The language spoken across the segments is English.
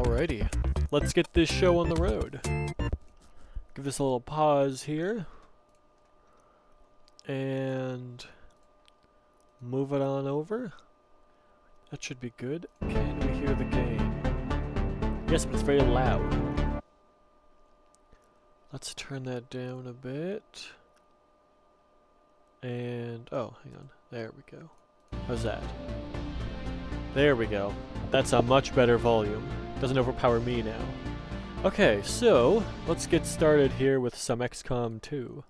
Alrighty, let's get this show on the road. Give this a little pause here. And move it on over. That should be good. Can we hear the game? Yes, but it's very loud. Let's turn that down a bit. And, oh, hang on. There we go. How's that? There we go. That's a much better volume. Doesn't overpower me now. Okay, so let's get started here with some XCOM 2.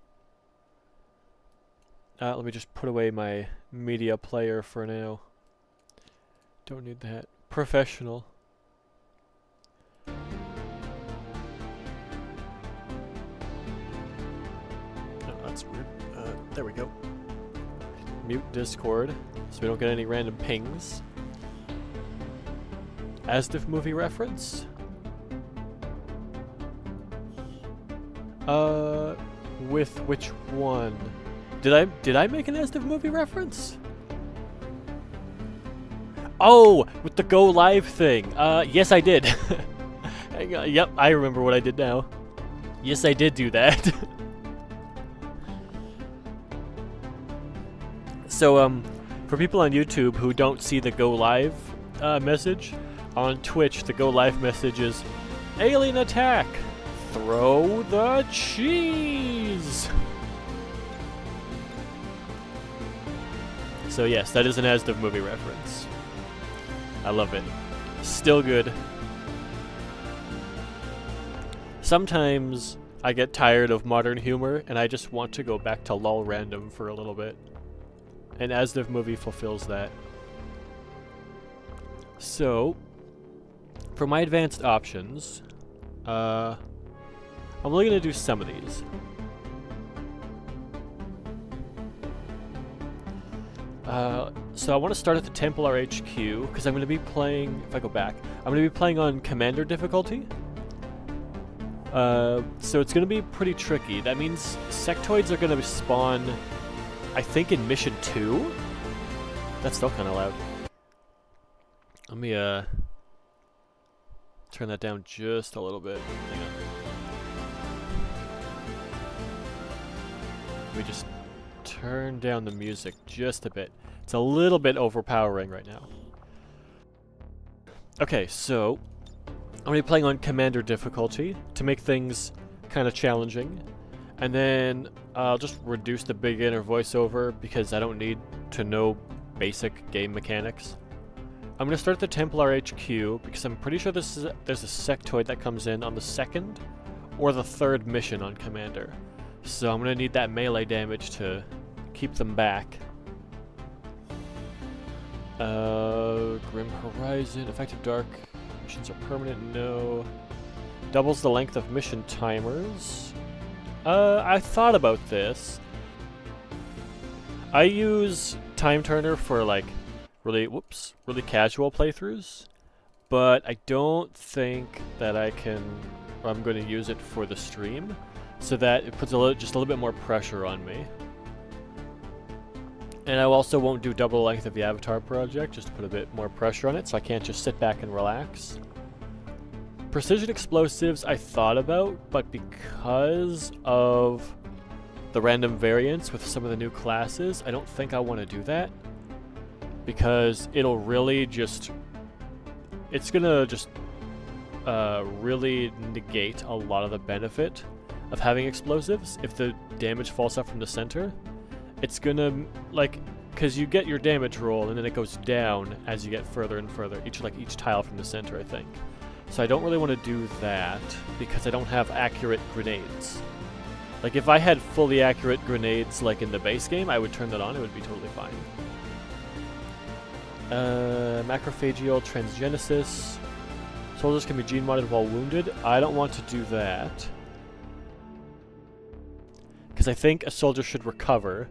Let me just put away my media player for now. Don't need that. Professional. Oh, that's weird. There we go. Mute Discord, so we don't get any random pings. Asdif movie reference? With which one? Did I make an Asdif movie reference? Oh, with the Go Live thing. Yes I did. Hang on. Yep, I remember what I did now. Yes, I did do that. So, for people on YouTube who don't see the Go Live message, on Twitch the Go Live message is Alien Attack! Throw the cheese! So yes, that is an Asdif movie reference. I love it. Still good. Sometimes I get tired of modern humor and I just want to go back to lol random for a little bit. And Asdif movie fulfills that. So, for my advanced options, I'm only going to do some of these. So I want to start at the Templar HQ, because I'm going to be playing, if I go back, I'm going to be playing on Commander difficulty. So it's going to be pretty tricky. That means sectoids are going to spawn, I think, in Mission 2? That's still kind of loud. Let me, turn that down just a little bit. Hang on. Let me just turn down the music just a bit. It's a little bit overpowering right now. Okay, so I'm going to be playing on Commander difficulty to make things kind of challenging. And then I'll just reduce the beginner voiceover because I don't need to know basic game mechanics. I'm going to start at the Templar HQ because I'm pretty sure there's a sectoid that comes in on the second or the third mission on Commander. So I'm going to need that melee damage to keep them back. Grim Horizon, Effective Dark, missions are permanent, no. Doubles the length of mission timers. I thought about this. I use Time Turner for like really casual playthroughs, but I don't think that I'm going to use it for the stream, so that it puts just a little bit more pressure on me. And I also won't do double the length of the Avatar project, just to put a bit more pressure on it, so I can't just sit back and relax. Precision explosives I thought about, but because of the random variants with some of the new classes, I don't think I want to do that. Because it'll really just... It's gonna just really negate a lot of the benefit of having explosives if the damage falls up from the center. It's gonna, like, because you get your damage roll and then it goes down as you get further and further, each tile from the center, I think. So I don't really want to do that because I don't have accurate grenades. Like, if I had fully accurate grenades like in the base game, I would turn that on, it would be totally fine. Macrophageal transgenesis. Soldiers can be gene modded while wounded. I don't want to do that, because I think a soldier should recover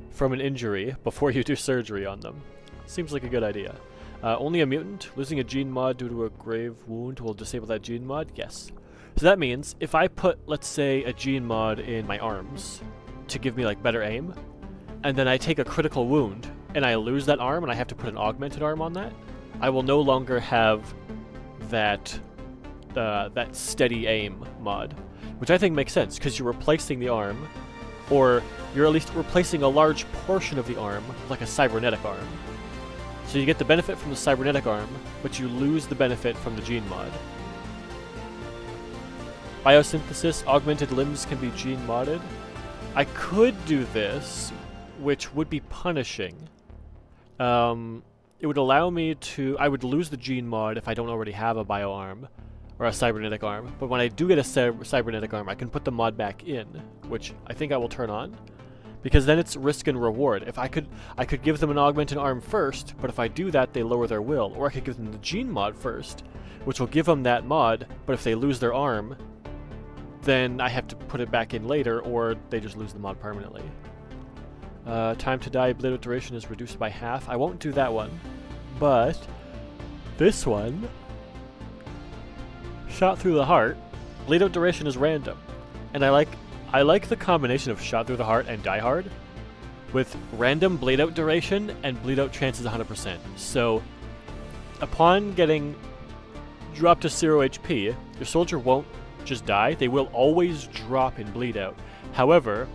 from an injury before you do surgery on them. Seems like a good idea. Only a mutant. Losing a gene mod due to a grave wound will disable that gene mod? Yes. So that means if I put, let's say, a gene mod in my arms to give me like better aim, and then I take a critical wound and I lose that arm and I have to put an augmented arm on that, I will no longer have that that steady aim mod, which I think makes sense because you're replacing the arm, or you're at least replacing a large portion of the arm with like a cybernetic arm. So you get the benefit from the cybernetic arm, but you lose the benefit from the gene mod. Biosynthesis, augmented limbs can be gene modded. I could do this, which would be punishing. It would allow me to... I would lose the gene mod if I don't already have a bio arm, or a cybernetic arm, but when I do get a cybernetic arm, I can put the mod back in, which I think I will turn on, because then it's risk and reward. If I could give them an augmented arm first, but if I do that, they lower their will, or I could give them the gene mod first, which will give them that mod, but if they lose their arm, then I have to put it back in later, or they just lose the mod permanently. Time to die, blade duration is reduced by half. I won't do that one, but this one, shot through the heart, bleed out duration is random, and I like the combination of shot through the heart and die hard, with random bleed out duration and bleed out chances 100%. So, upon getting dropped to 0 HP, your soldier won't just die, they will always drop in bleed out. However,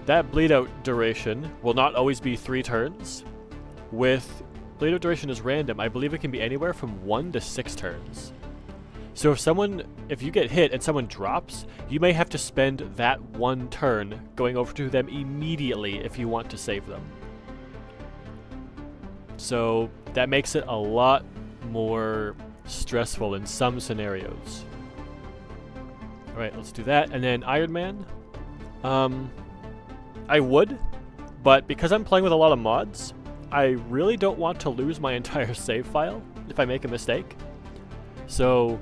that bleed out duration will not always be 3 turns. With bleed out duration is random, I believe it can be anywhere from 1 to 6 turns. So if you get hit and someone drops, you may have to spend that 1 turn going over to them immediately if you want to save them. So that makes it a lot more stressful in some scenarios. Alright, let's do that. And then Iron Man. I would, but because I'm playing with a lot of mods, I really don't want to lose my entire save file if I make a mistake. So,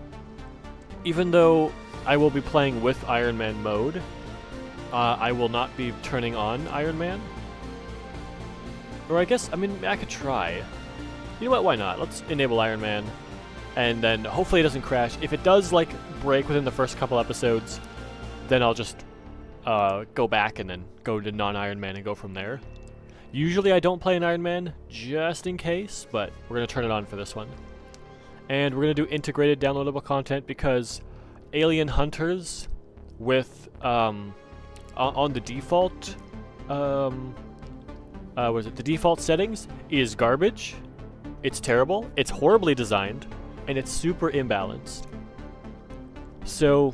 even though I will be playing with Iron Man mode, I will not be turning on Iron Man. Or I guess, I mean, I could try. You know what, why not? Let's enable Iron Man, and then hopefully it doesn't crash. If it does, like, break within the first couple episodes, then I'll just go back and then go to non-Iron Man and go from there. Usually I don't play an Iron Man, just in case, but we're going to turn it on for this one. And we're going to do integrated downloadable content because Alien Hunters with, on the default, what is it? The default settings is garbage, it's terrible, it's horribly designed, and it's super imbalanced. So,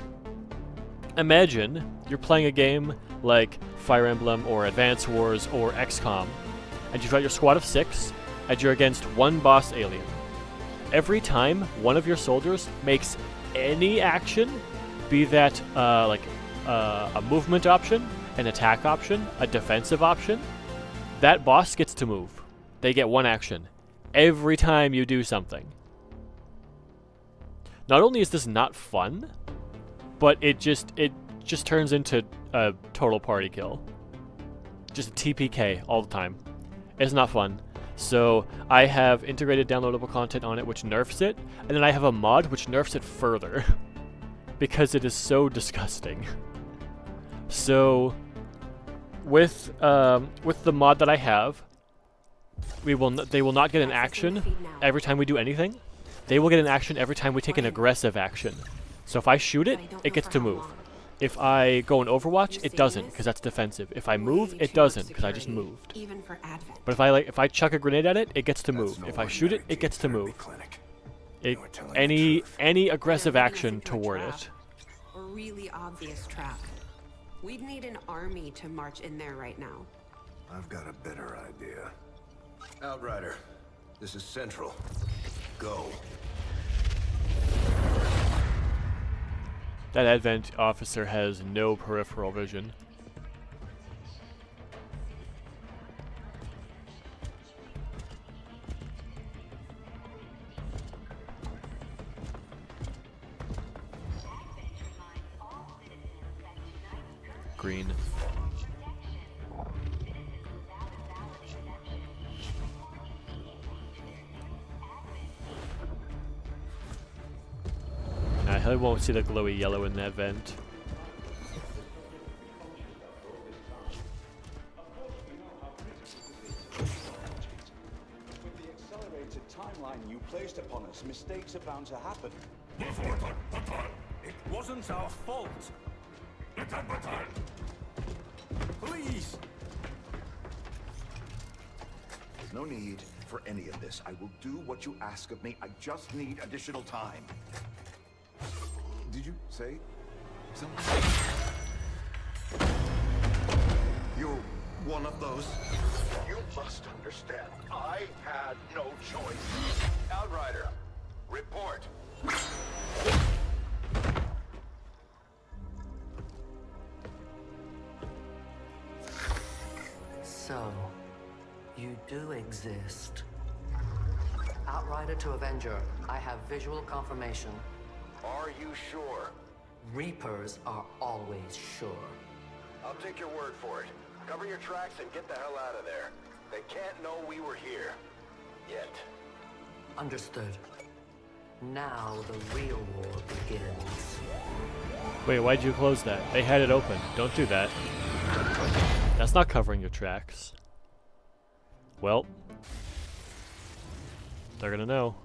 imagine you're playing a game like Fire Emblem or Advance Wars or XCOM, and you've got your squad of 6, and you're against one boss alien. Every time one of your soldiers makes any action, be that a movement option, an attack option, a defensive option, that boss gets to move. They get 1 action every time you do something. Not only is this not fun, but it just turns into a total party kill. Just a TPK all the time. It's not fun. So I have integrated downloadable content on it which nerfs it, and then I have a mod which nerfs it further because it is so disgusting. So with the mod that I have, they will not get an action every time we do anything. They will get an action every time we take an aggressive action. So if I shoot it, it gets to move. If I go in Overwatch, it doesn't, because that's defensive. If I move, it doesn't, because I just moved. But if I chuck a grenade at it, it gets to move. If I shoot it, it gets to move. Any aggressive action toward it. A really obvious trap. We'd need an army to march in there right now. I've got a better idea. Outrider, this is Central. Go. That Advent officer has no peripheral vision. Green. I won't see the glowy yellow in that vent. With the accelerated timeline you placed upon us, mistakes are bound to happen. It wasn't our fault. Please. There's no need for any of this. I will do what you ask of me. I just need additional time. Did you say something? You're one of those? You must understand. I had no choice. Outrider, report. So, you do exist. Outrider to Avenger, I have visual confirmation. Are you sure? Reapers are always sure. I'll take your word for it. Cover your tracks and get the hell out of there. They can't know we were here. Yet. Understood. Now the real war begins. Wait, why'd you close that? They had it open. Don't do that. That's not covering your tracks. Well, they're gonna know.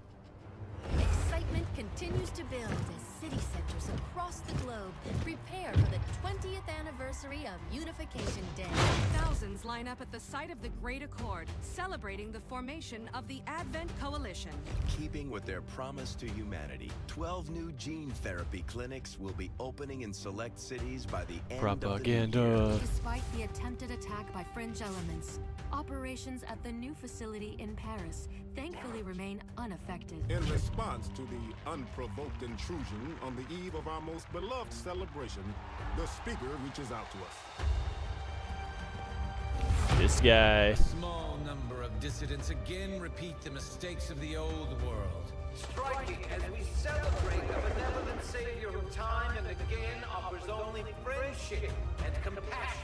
Excitement continues to build as city centers across the globe prepare for the 20th anniversary of Unification Day. Thousands line up at the site of the Great Accord, celebrating the formation of the Advent Coalition. Keeping with their promise to humanity, 12 new gene therapy clinics will be opening in select cities by the end of the new year. Propaganda. Despite the attempted attack by fringe elements, operations at the new facility in Paris thankfully remain unaffected. In response to the unprovoked intrusion on the eve of our most beloved celebration, the speaker reaches out to us. This guy. A small number of dissidents again repeat the mistakes of the old world. Striking as we celebrate the benevolent savior who time and again offers only friendship and compassion.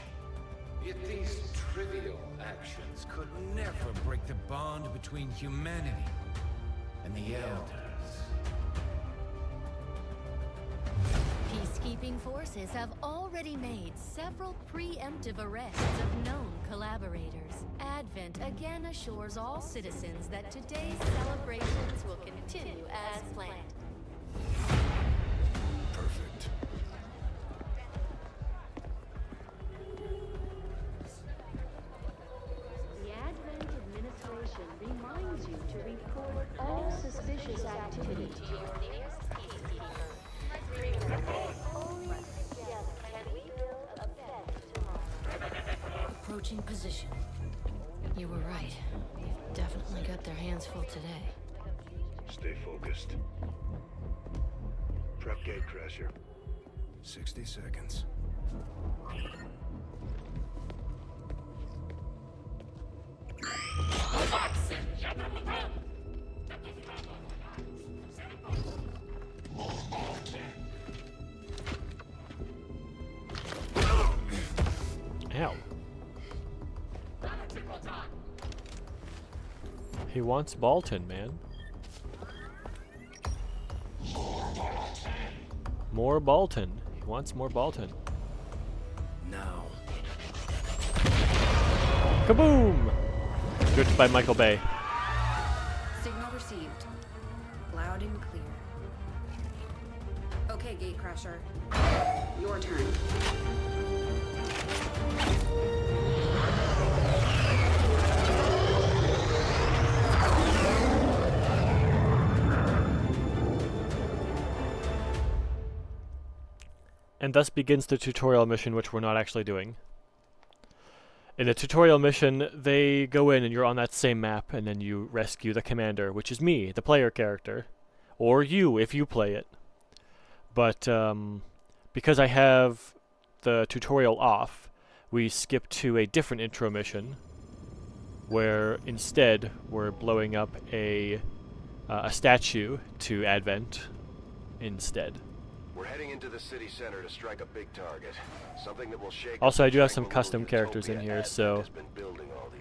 Yet these trivial actions could never break the bond between humanity and the Elders. Peacekeeping forces have already made several preemptive arrests of known collaborators. Advent again assures all citizens that today's celebrations will continue as planned. Perfect. The Advent administration reminds you to report all suspicious activity to your nearest peacekeeper. Only together can we build a better tomorrow. Approaching position. You were right. They've definitely got their hands full today. Stay focused. Prep gatecrasher. 60 seconds. Ow. He wants Balton, man. More Balton. He wants more Balton. Now. Kaboom! Good by Michael Bay. Signal received. Loud and clear. Okay, gatecrasher. Your turn. And thus begins the tutorial mission, which we're not actually doing. In the tutorial mission, they go in and you're on that same map, and then you rescue the commander, which is me, the player character. Or you, if you play it. But because I have the tutorial off, we skip to a different intro mission, where instead we're blowing up a statue to Advent instead. We're heading into the city center to strike a big target. Something that will shake. Also, I do have some custom characters in here, so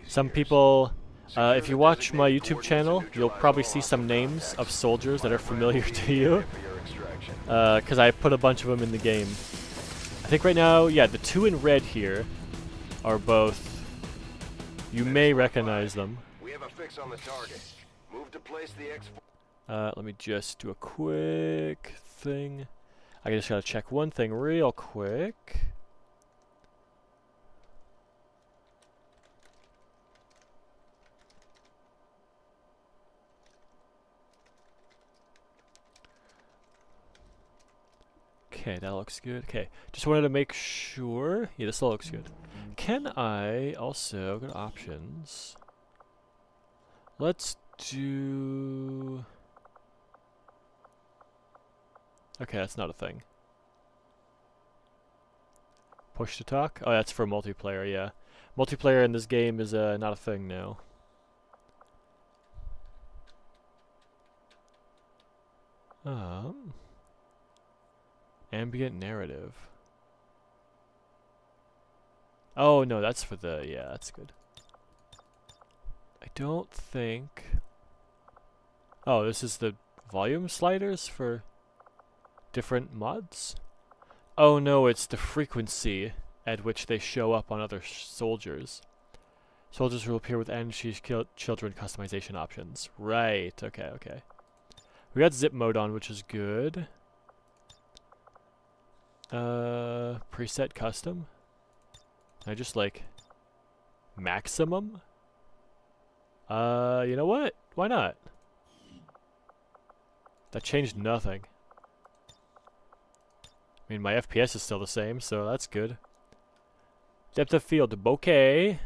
some people, if you watch my YouTube channel, you'll probably see some names of soldiers that are familiar to you, because I put a bunch of them in the game. I think right now, yeah, the two in red here are both, you may recognize them. We have a fix on the target. Move to place the X. Let me just do a quick thing. I just gotta check one thing real quick. Okay, that looks good. Okay, just wanted to make sure. Yeah, this all looks good. Can I also go to options? Let's do... Okay, that's not a thing. Push to talk? Oh, that's for multiplayer, yeah. Multiplayer in this game is not a thing now. Ambient narrative. Oh, no, that's for the... Yeah, that's good. I don't think... Oh, this is the volume sliders for different mods? Oh, no, it's the frequency at which they show up on other soldiers. Soldiers will appear with Anshi's children customization options. Right, okay, okay. We got zip mode on, which is good. Preset custom? I just like maximum? You know what? Why not? That changed nothing. I mean, my FPS is still the same, so that's good. Depth of field, bokeh.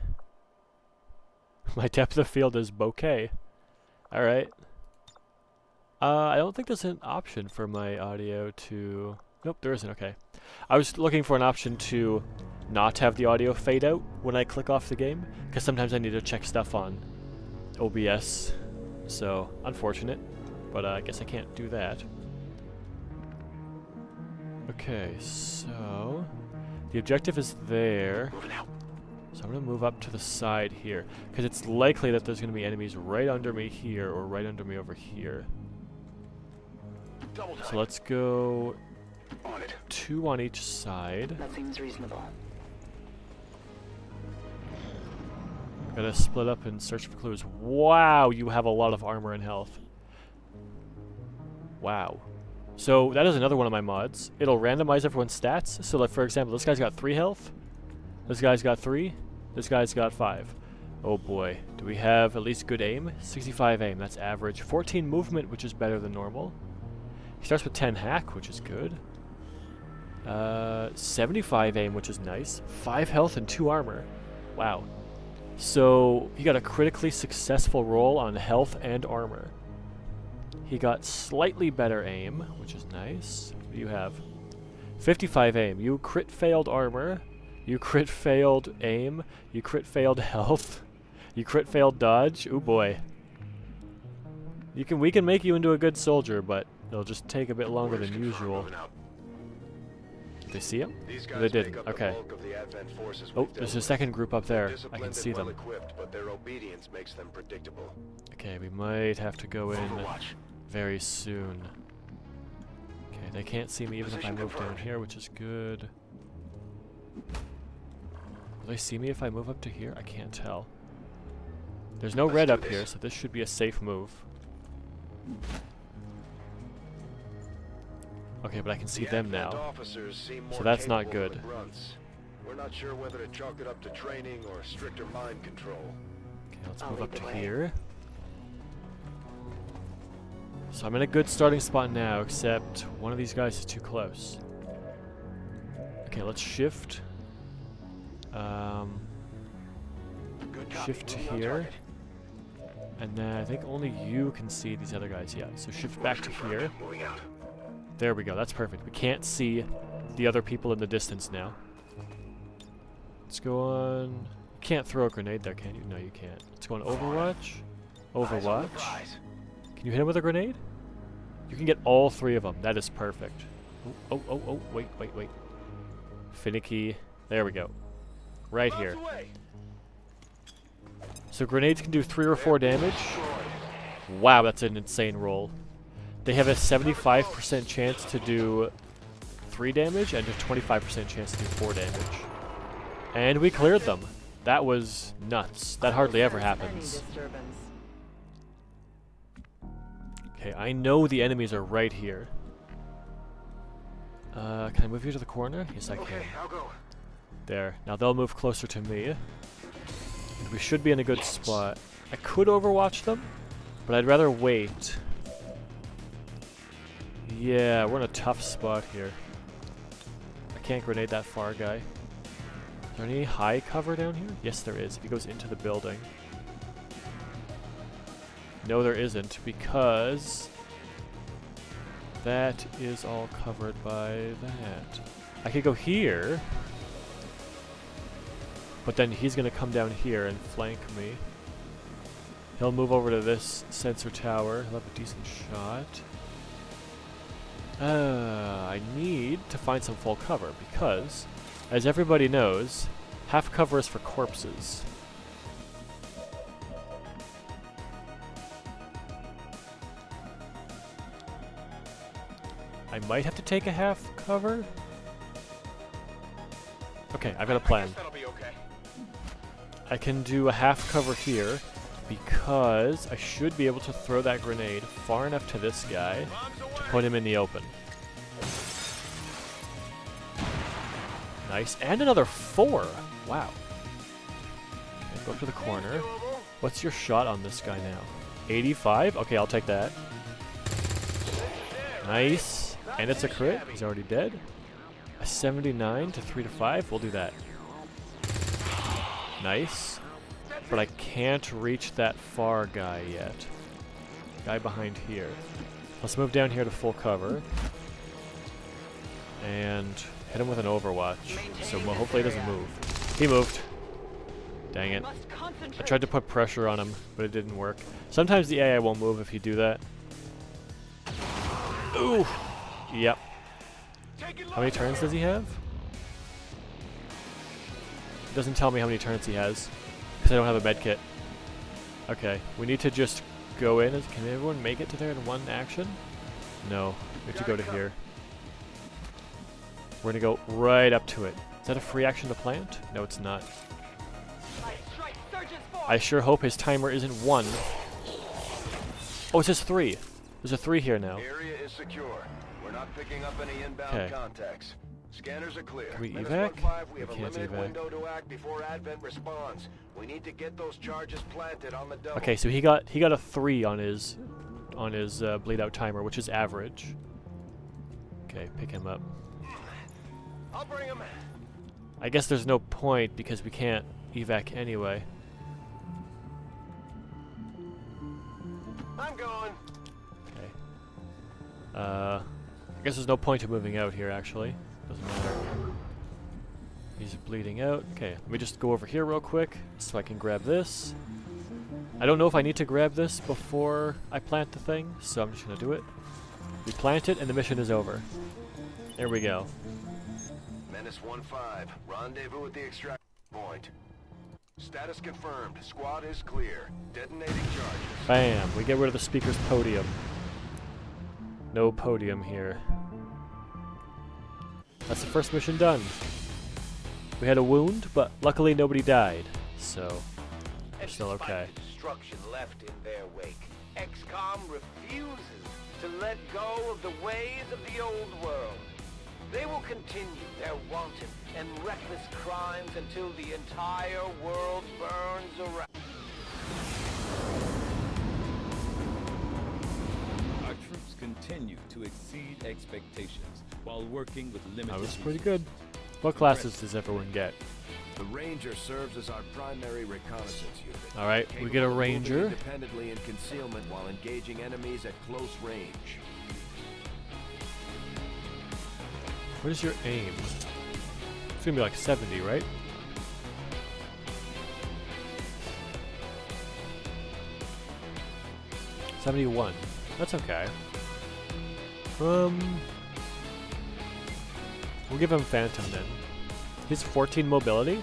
My depth of field is bokeh. Alright. I don't think there's an option for my audio to... Nope, there isn't, okay. I was looking for an option to not have the audio fade out when I click off the game, because sometimes I need to check stuff on OBS, so unfortunate, but I guess I can't do that. Okay, so the objective is there, so I'm going to move up to the side here, because it's likely that there's going to be enemies right under me here, or right under me over here. So let's go 2 on each side. That seems reasonable. Gotta split up and search for clues. Wow, you have a lot of armor and health. Wow. So that is another one of my mods. It'll randomize everyone's stats. So like, for example, this guy's got 3 health. This guy's got 3. This guy's got 5. Oh boy. Do we have at least good aim? 65 aim, that's average. 14 movement, which is better than normal. He starts with 10 hack, which is good. 75 aim, which is nice. 5 health and 2 armor. Wow. So he got a critically successful roll on health and armor. He got slightly better aim, which is nice. What do you have? 55 aim. You crit failed armor. You crit failed aim. You crit failed health. You crit failed dodge. Ooh boy. We can make you into a good soldier, but it'll just take a bit longer than usual. Did they see him? No, they didn't. Okay. Oh, there's a second group up there. I can see them. Okay, we might have to go in very soon. Okay, they can't see me even if I move down here, which is good. Will they see me if I move up to here? I can't tell. There's no red up here, so this should be a safe move. Okay, but I can see them now, so that's not good. We're not sure whether to chalk it up to training or stricter mind control. Okay, let's move up to here. So I'm in a good starting spot now, except one of these guys is too close. Okay, let's shift. Shift to here. And then I think only you can see these other guys. Yeah, so shift back to here. There we go, that's perfect. We can't see the other people in the distance now. Let's go on... You can't throw a grenade there, can you? No, you can't. Let's go on Overwatch. Overwatch. Can you hit him with a grenade? You can get all 3 of them. That is perfect. Oh, wait. Finicky. There we go. Right here. So grenades can do 3 or 4 damage. Wow, that's an insane roll. They have a 75% chance to do 3 damage and a 25% chance to do 4 damage. And we cleared them. That was nuts. That hardly ever happens. Okay, I know the enemies are right here. Can I move you to the corner? Yes, I can. Okay, I'll go. There. Now they'll move closer to me. And we should be in a good spot. I could overwatch them, but I'd rather wait. Yeah, we're in a tough spot here. I can't grenade that far guy. Is there any high cover down here? Yes, there is. If he goes into the building. No, there isn't, because that is all covered by that. I could go here, but then he's going to come down here and flank me. He'll move over to this sensor tower. He'll have a decent shot. I need to find some full cover because, as everybody knows, half cover is for corpses. I might have to take a half cover. Okay, I've got a plan. That'll be okay. I can do a half cover here because I should be able to throw that grenade far enough to this guy to put him in the open. Nice. And another 4. Wow. Okay, go up to the corner. What's your shot on this guy now? 85? Okay, I'll take that. Nice. And it's a crit. He's already dead. A 79 to 3 to 5. We'll do that. Nice. But I can't reach that far guy yet. Guy behind here. Let's move down here to full cover. And hit him with an overwatch. So well, hopefully he doesn't move. He moved. Dang it. I tried to put pressure on him, but it didn't work. Sometimes the AI won't move if you do that. Ooh! Yep. How many turns does he have? It doesn't tell me how many turns he has, because I don't have a med kit. Okay, we need to just go in. Can everyone make it to there in one action? No, we have to go to here. We're gonna go right up to it. Is that a free action to plant? No, it's not. I sure hope his timer isn't 1. Oh, it says 3. There's a 3 here now. Area is secure. We're not picking up any inbound contacts. Scanners are clear. Can we Menace evac? 1-5, we have a We can't limited evac. window to act before Advent responds. We need to get those charges planted on the double. Okay, so he got a 3 on his bleed out timer, which is average. Okay, pick him up. I'll bring him. I guess there's no point because we can't evac anyway. I'm going. Okay. I guess there's no point to moving out here, actually. Doesn't matter. He's bleeding out. Okay, let me just go over here real quick so I can grab this. I don't know if I need to grab this before I plant the thing, so I'm just gonna do it. We plant it and the mission is over. There we go. Menace 1-5, rendezvous at the extraction point. Status confirmed. Squad is clear. Detonating charges. Bam! We get rid of the speaker's podium. No podium here. That's the first mission done. We had a wound, but luckily nobody died, so we're still okay. Destruction left in their wake. XCOM refuses to let go of the ways of the old world. They will continue their wanton and reckless crimes until the entire world burns around. Our troops continue to exceed expectations while working with limited That was pretty resources. good. What classes does everyone get? The Ranger serves as our primary reconnaissance unit. Alright, we get a Ranger. Independently in concealment while engaging enemies at close range. What is your aim? It's gonna be like 70, right? $71. That's okay. We'll give him Phantom then. He's 14 mobility,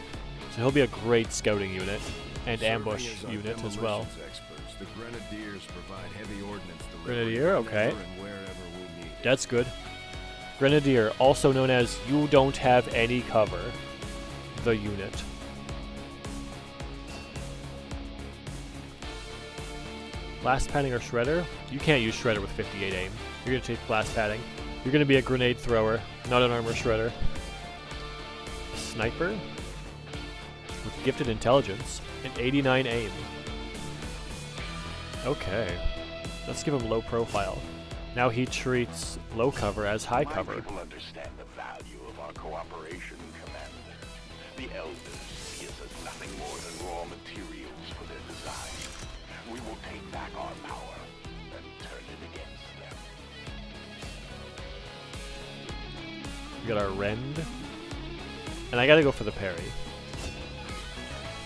so he'll be a great scouting unit and ambush unit as well. Experts, the Grenadiers provide heavy ordnance delivery Grenadier, okay. whenever and wherever we need it. That's good. Grenadier, also known as you don't have any cover, the unit. Blast padding or shredder? You can't use shredder with 58 aim. You're gonna take blast padding. You're gonna be a grenade thrower, not an armor shredder. A sniper with gifted intelligence and 89 aim. Okay, let's give him low profile. Now he treats low cover as high cover. People understand the value of our cooperation, Commander. The Elders see us as nothing more than raw materials for their design. We will take back our power and turn it against them. We got our rend. And I gotta go for the parry.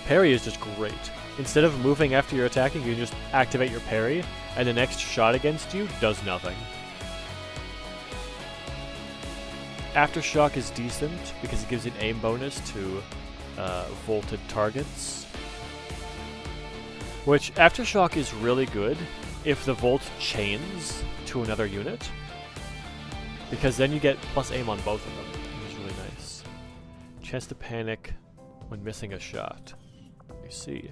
Parry is just great. Instead of moving after you're attacking, you can just activate your parry, and the next shot against you does nothing. Aftershock is decent because it gives an aim bonus to vaulted targets. Which, Aftershock is really good if the Volt chains to another unit, because then you get plus aim on both of them, which is really nice. Chance to panic when missing a shot. You see.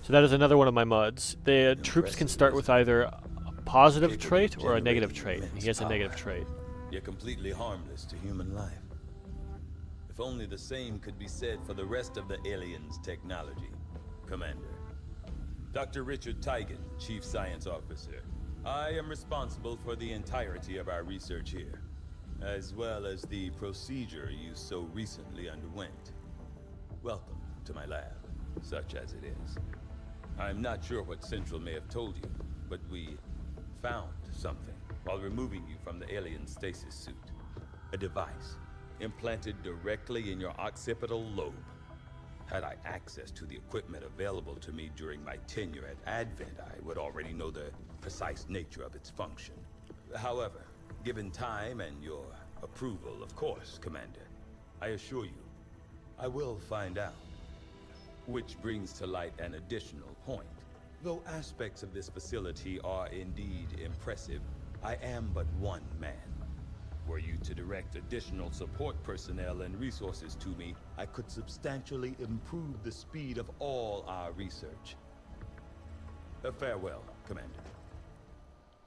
So that is another one of my mods. The troops can start with either a positive trait or a negative trait. He has a negative trait. You're completely harmless to human life. If only the same could be said for the rest of the aliens' technology, Commander. Dr. ʰᵒᵖᵉ, Chief Science Officer. I am responsible for the entirety of our research here, as well as the procedure you so recently underwent. Welcome to my lab, such as it is. I'm not sure what Central may have told you, but we found something while removing you from the alien stasis suit. A device implanted directly in your occipital lobe. Had I access to the equipment available to me during my tenure at Advent, I would already know the precise nature of its function. However, given time and your approval, of course, Commander, I assure you, I will find out. Which brings to light an additional point. Though aspects of this facility are indeed impressive, I am but one man. Were you to direct additional support personnel and resources to me, I could substantially improve the speed of all our research. Farewell, Commander.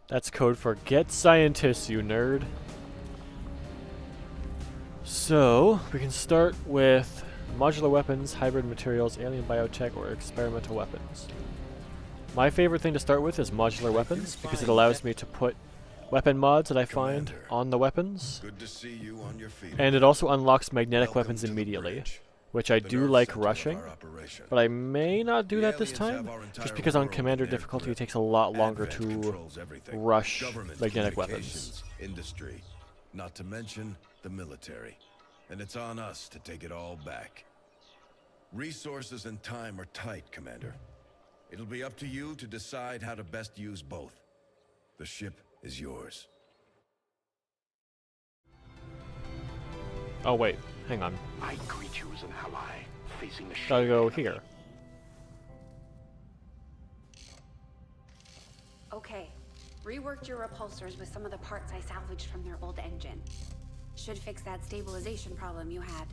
That's code for get scientists, you nerd. So, we can start with modular weapons, hybrid materials, alien biotech, or experimental weapons. My favorite thing to start with is modular weapons, because it allows me to put weapon mods that I find on the weapons. Good to see you on your feet. And it also unlocks magnetic weapons immediately, which I do like rushing, but I may not do that this time, just because on Commander difficulty it takes a lot longer to rush magnetic weapons. Industry, not to mention the military. And it's on us to take it all back. Resources and time are tight, Commander. It'll be up to you to decide how to best use both. The ship is yours. Oh wait, hang on. I greet you as an ally, facing the Gotta go here. Okay, reworked your repulsors with some of the parts I salvaged from their old engine. Should fix that stabilization problem you had.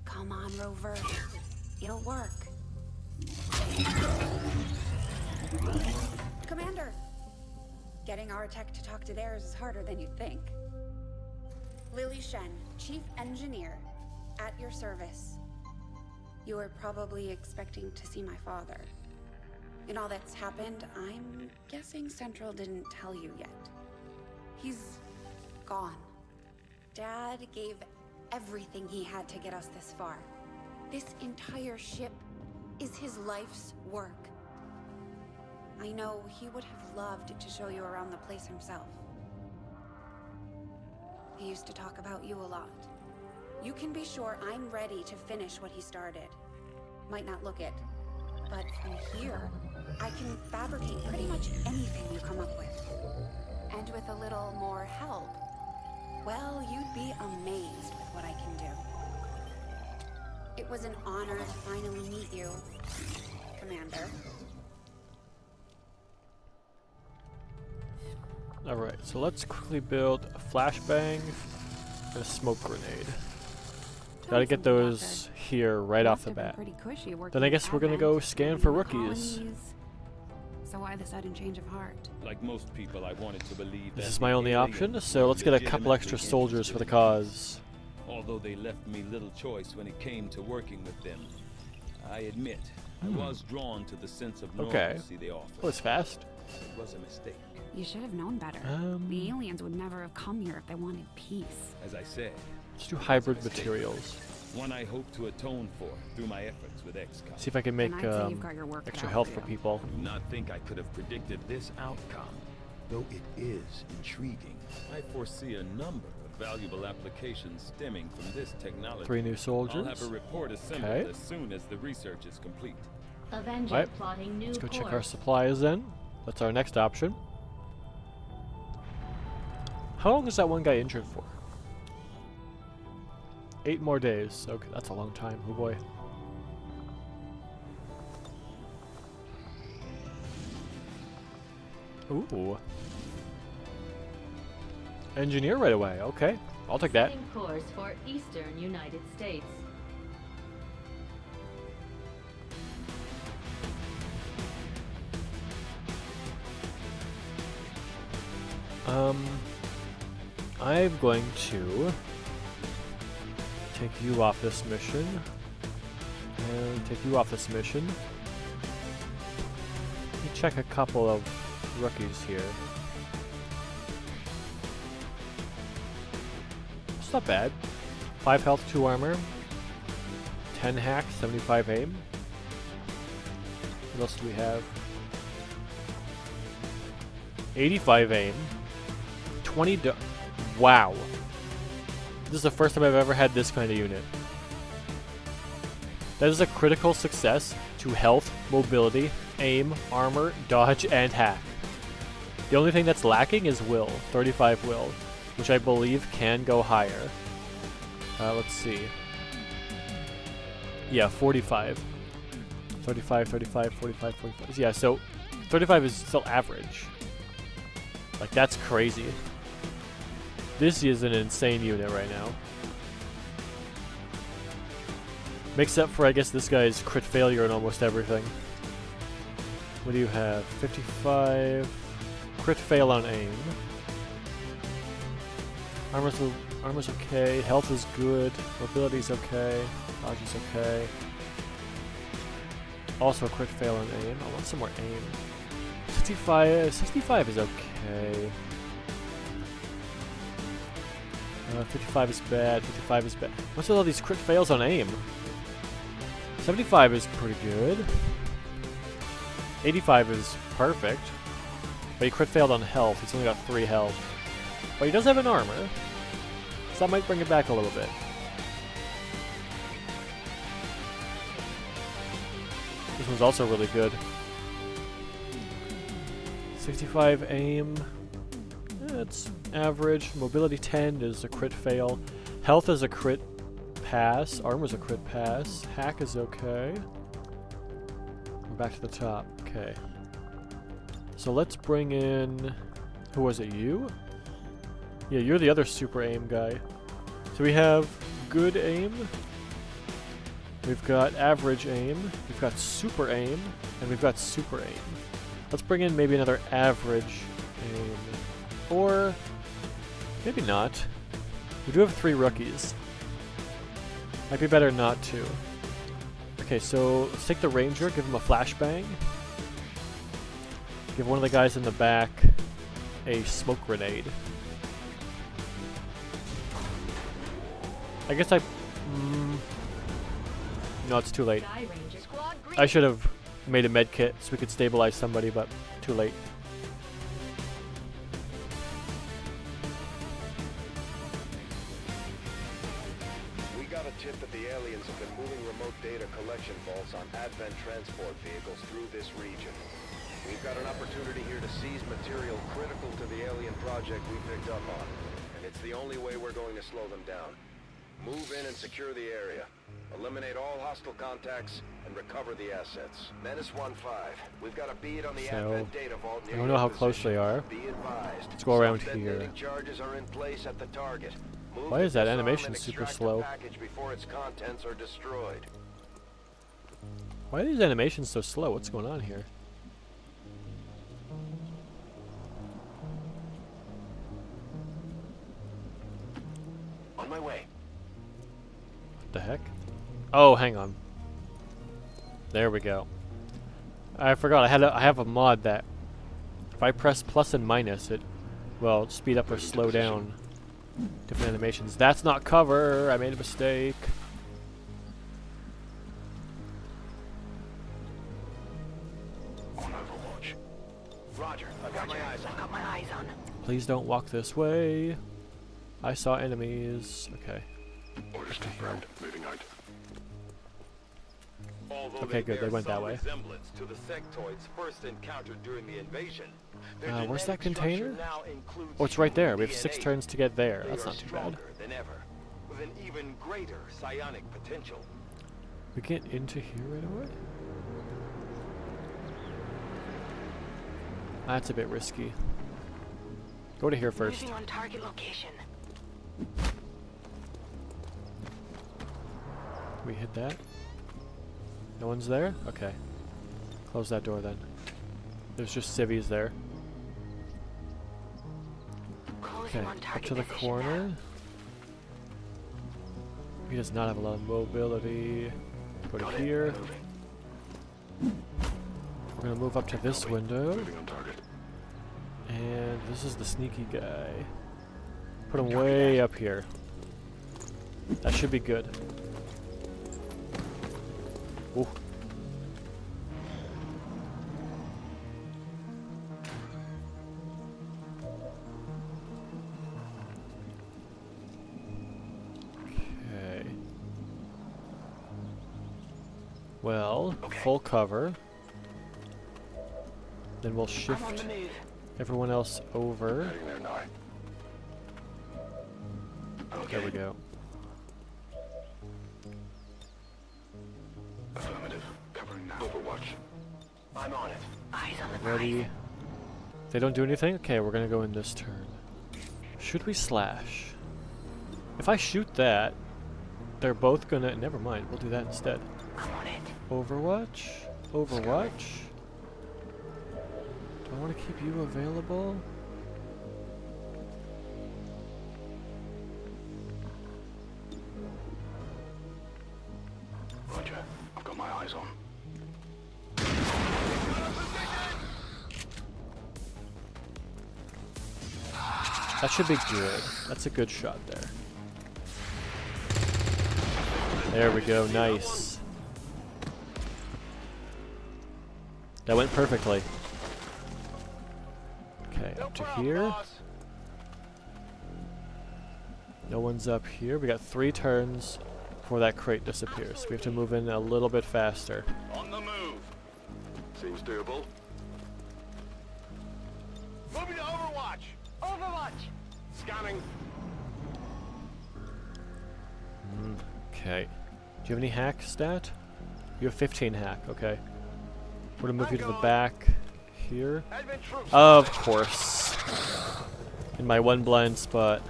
Come on, Rover. It'll work. Commander! Getting our tech to talk to theirs is harder than you'd think. Lily Shen, Chief Engineer, at your service. You were probably expecting to see my father. In all that's happened, I'm guessing Central didn't tell you yet. He's gone. Dad gave everything he had to get us this far. This entire ship is his life's work. I know he would have loved to show you around the place himself. He used to talk about you a lot. You can be sure I'm ready to finish what he started. Might not look it, but from here, I can fabricate pretty much anything you come up with. And with a little more help, well, you'd be amazed with what I can do. It was an honor to finally meet you, Commander. Alright, so let's quickly build a flashbang and a smoke grenade. Gotta get those here right off the bat. Then I guess we're gonna go scan for rookies. So why the sudden change of heart? Like most people, I wanted to believe This that is my the only option, aliens so were let's get a couple extra legitimately soldiers for the interested in me. cause. Although they left me little choice when it came to working with them, I admit I was drawn to the sense of normalcy they offered. That was fast. It was a mistake. You should have known better. The aliens would never have come here if they wanted peace. As I said, Let's do hybrid materials. one I hope to atone for through my efforts with XCOM. See if I can make I'd say you've got your work cut extra out health for for you. people. I do not think I could have predicted this outcome, though it is intriguing. I foresee a number of valuable applications stemming from this technology. 3 new soldiers. I'll have a report assembled Okay. as soon as the research is complete. Avenger Right. plotting new Let's go check our course. supplies then. That's our next option. How long is that one guy injured for? 8 more days. Okay, that's a long time. Oh boy. Ooh. Engineer right away. Okay, I'll take that. Setting course for Eastern United States. I'm going to take you off this mission. And take you off this mission. Let me check a couple of rookies here. It's not bad. 5 health, 2 armor. 10 hack, 75 aim. What else do we have? 85 aim. 20 wow. This is the first time I've ever had this kind of unit. That is a critical success to health, mobility, aim, armor, dodge, and hack. The only thing that's lacking is will. 35 will, which I believe can go higher. Let's see. Yeah, 45. 35, 35, 45, 45. Yeah, so 35 is still average. Like, that's crazy. This is an insane unit right now. Makes up for, I guess, this guy's crit failure in almost everything. What do you have? 55. Crit fail on aim. Armor's okay. Health is good. Mobility's okay. Dodge is okay. Also a crit fail on aim. I want some more aim. 65 is okay. 55 is bad. 55 is bad. What's with all these crit fails on aim? 75 is pretty good. 85 is perfect. But he crit failed on health. He's only got 3 health. But he does have an armor. So that might bring it back a little bit. This one's also really good. 65 aim. It's average. Mobility 10 is a crit fail. Health is a crit pass. Armor's a crit pass. Hack is okay. We're back to the top. Okay. So let's bring in... Who was it? You? Yeah, you're the other super aim guy. So we have good aim. We've got average aim. We've got super aim. And we've got super aim. Let's bring in maybe another average aim. Or maybe not. We do have 3 rookies. Might be better not to. Okay, so let's take the ranger, give him a flashbang. Give one of the guys in the back a smoke grenade. I guess no, it's too late. I should have made a med kit so we could stabilize somebody, but too late. We got a tip that the aliens have been moving remote data collection vaults on Advent transport vehicles through this region. We've got an opportunity here to seize material critical to the alien project we picked up on, and it's the only way we're going to slow them down. Move in and secure the area. Eliminate all hostile contacts and recover the assets. Menace 1-5. We've got a bead on the Advent data vault near I don't know your how close position. they are. Be advised. Let's go around Some here. detonating charges are in place at the target. Move Why to is that disarm animation and super extract slow? the package before its contents are destroyed. Why are these animations so slow? What's going on here? The heck? Oh, hang on. There we go. I forgot. I have a mod that if I press plus and minus, it will speed up or slow down different animations. That's not cover. I made a mistake. On Overwatch. Roger. I got my eyes on. Please don't walk this way. I saw enemies. Okay. Orders confirmed. Moving out. Okay, good. They went that way. Resemblance to the sectoids first encountered during the invasion. Where's that container? Oh, it's right there. We have 6 turns to get there. That's not too bad. Than ever, with an even greater psionic potential. We get into here right away? That's a bit risky. Go to here first. Moving on target location. We hit that. No one's there? Okay. Close that door then. There's just civvies there. Okay, up to the corner. He does not have a lot of mobility. Go to here. We're gonna move up to this window. And this is the sneaky guy. Put him way up here. That should be good. Ooh. Okay. Well, full cover. Then we'll shift everyone else over. There we go. Affirmative. Covering now. Overwatch. I'm on it. Eyes on the Ready? They don't do anything? Okay, we're gonna go in this turn. Should we slash? If I shoot that, they're both gonna... Never mind, we'll do that instead. I'm on it. Overwatch? Overwatch? Do I want to keep you available? Roger. I've got my eyes on. That should be good. That's a good shot there. There we go, nice. That went perfectly. Okay, up to here. No one's up here. We got 3 turns before that crate disappears. We have to move in a little bit faster. On the move. Seems doable. Moving to Overwatch. Overwatch. Scanning. Okay. Do you have any hack stat? You have 15 hack, okay. We're gonna move you to the back here. Of course. In my one blind spot.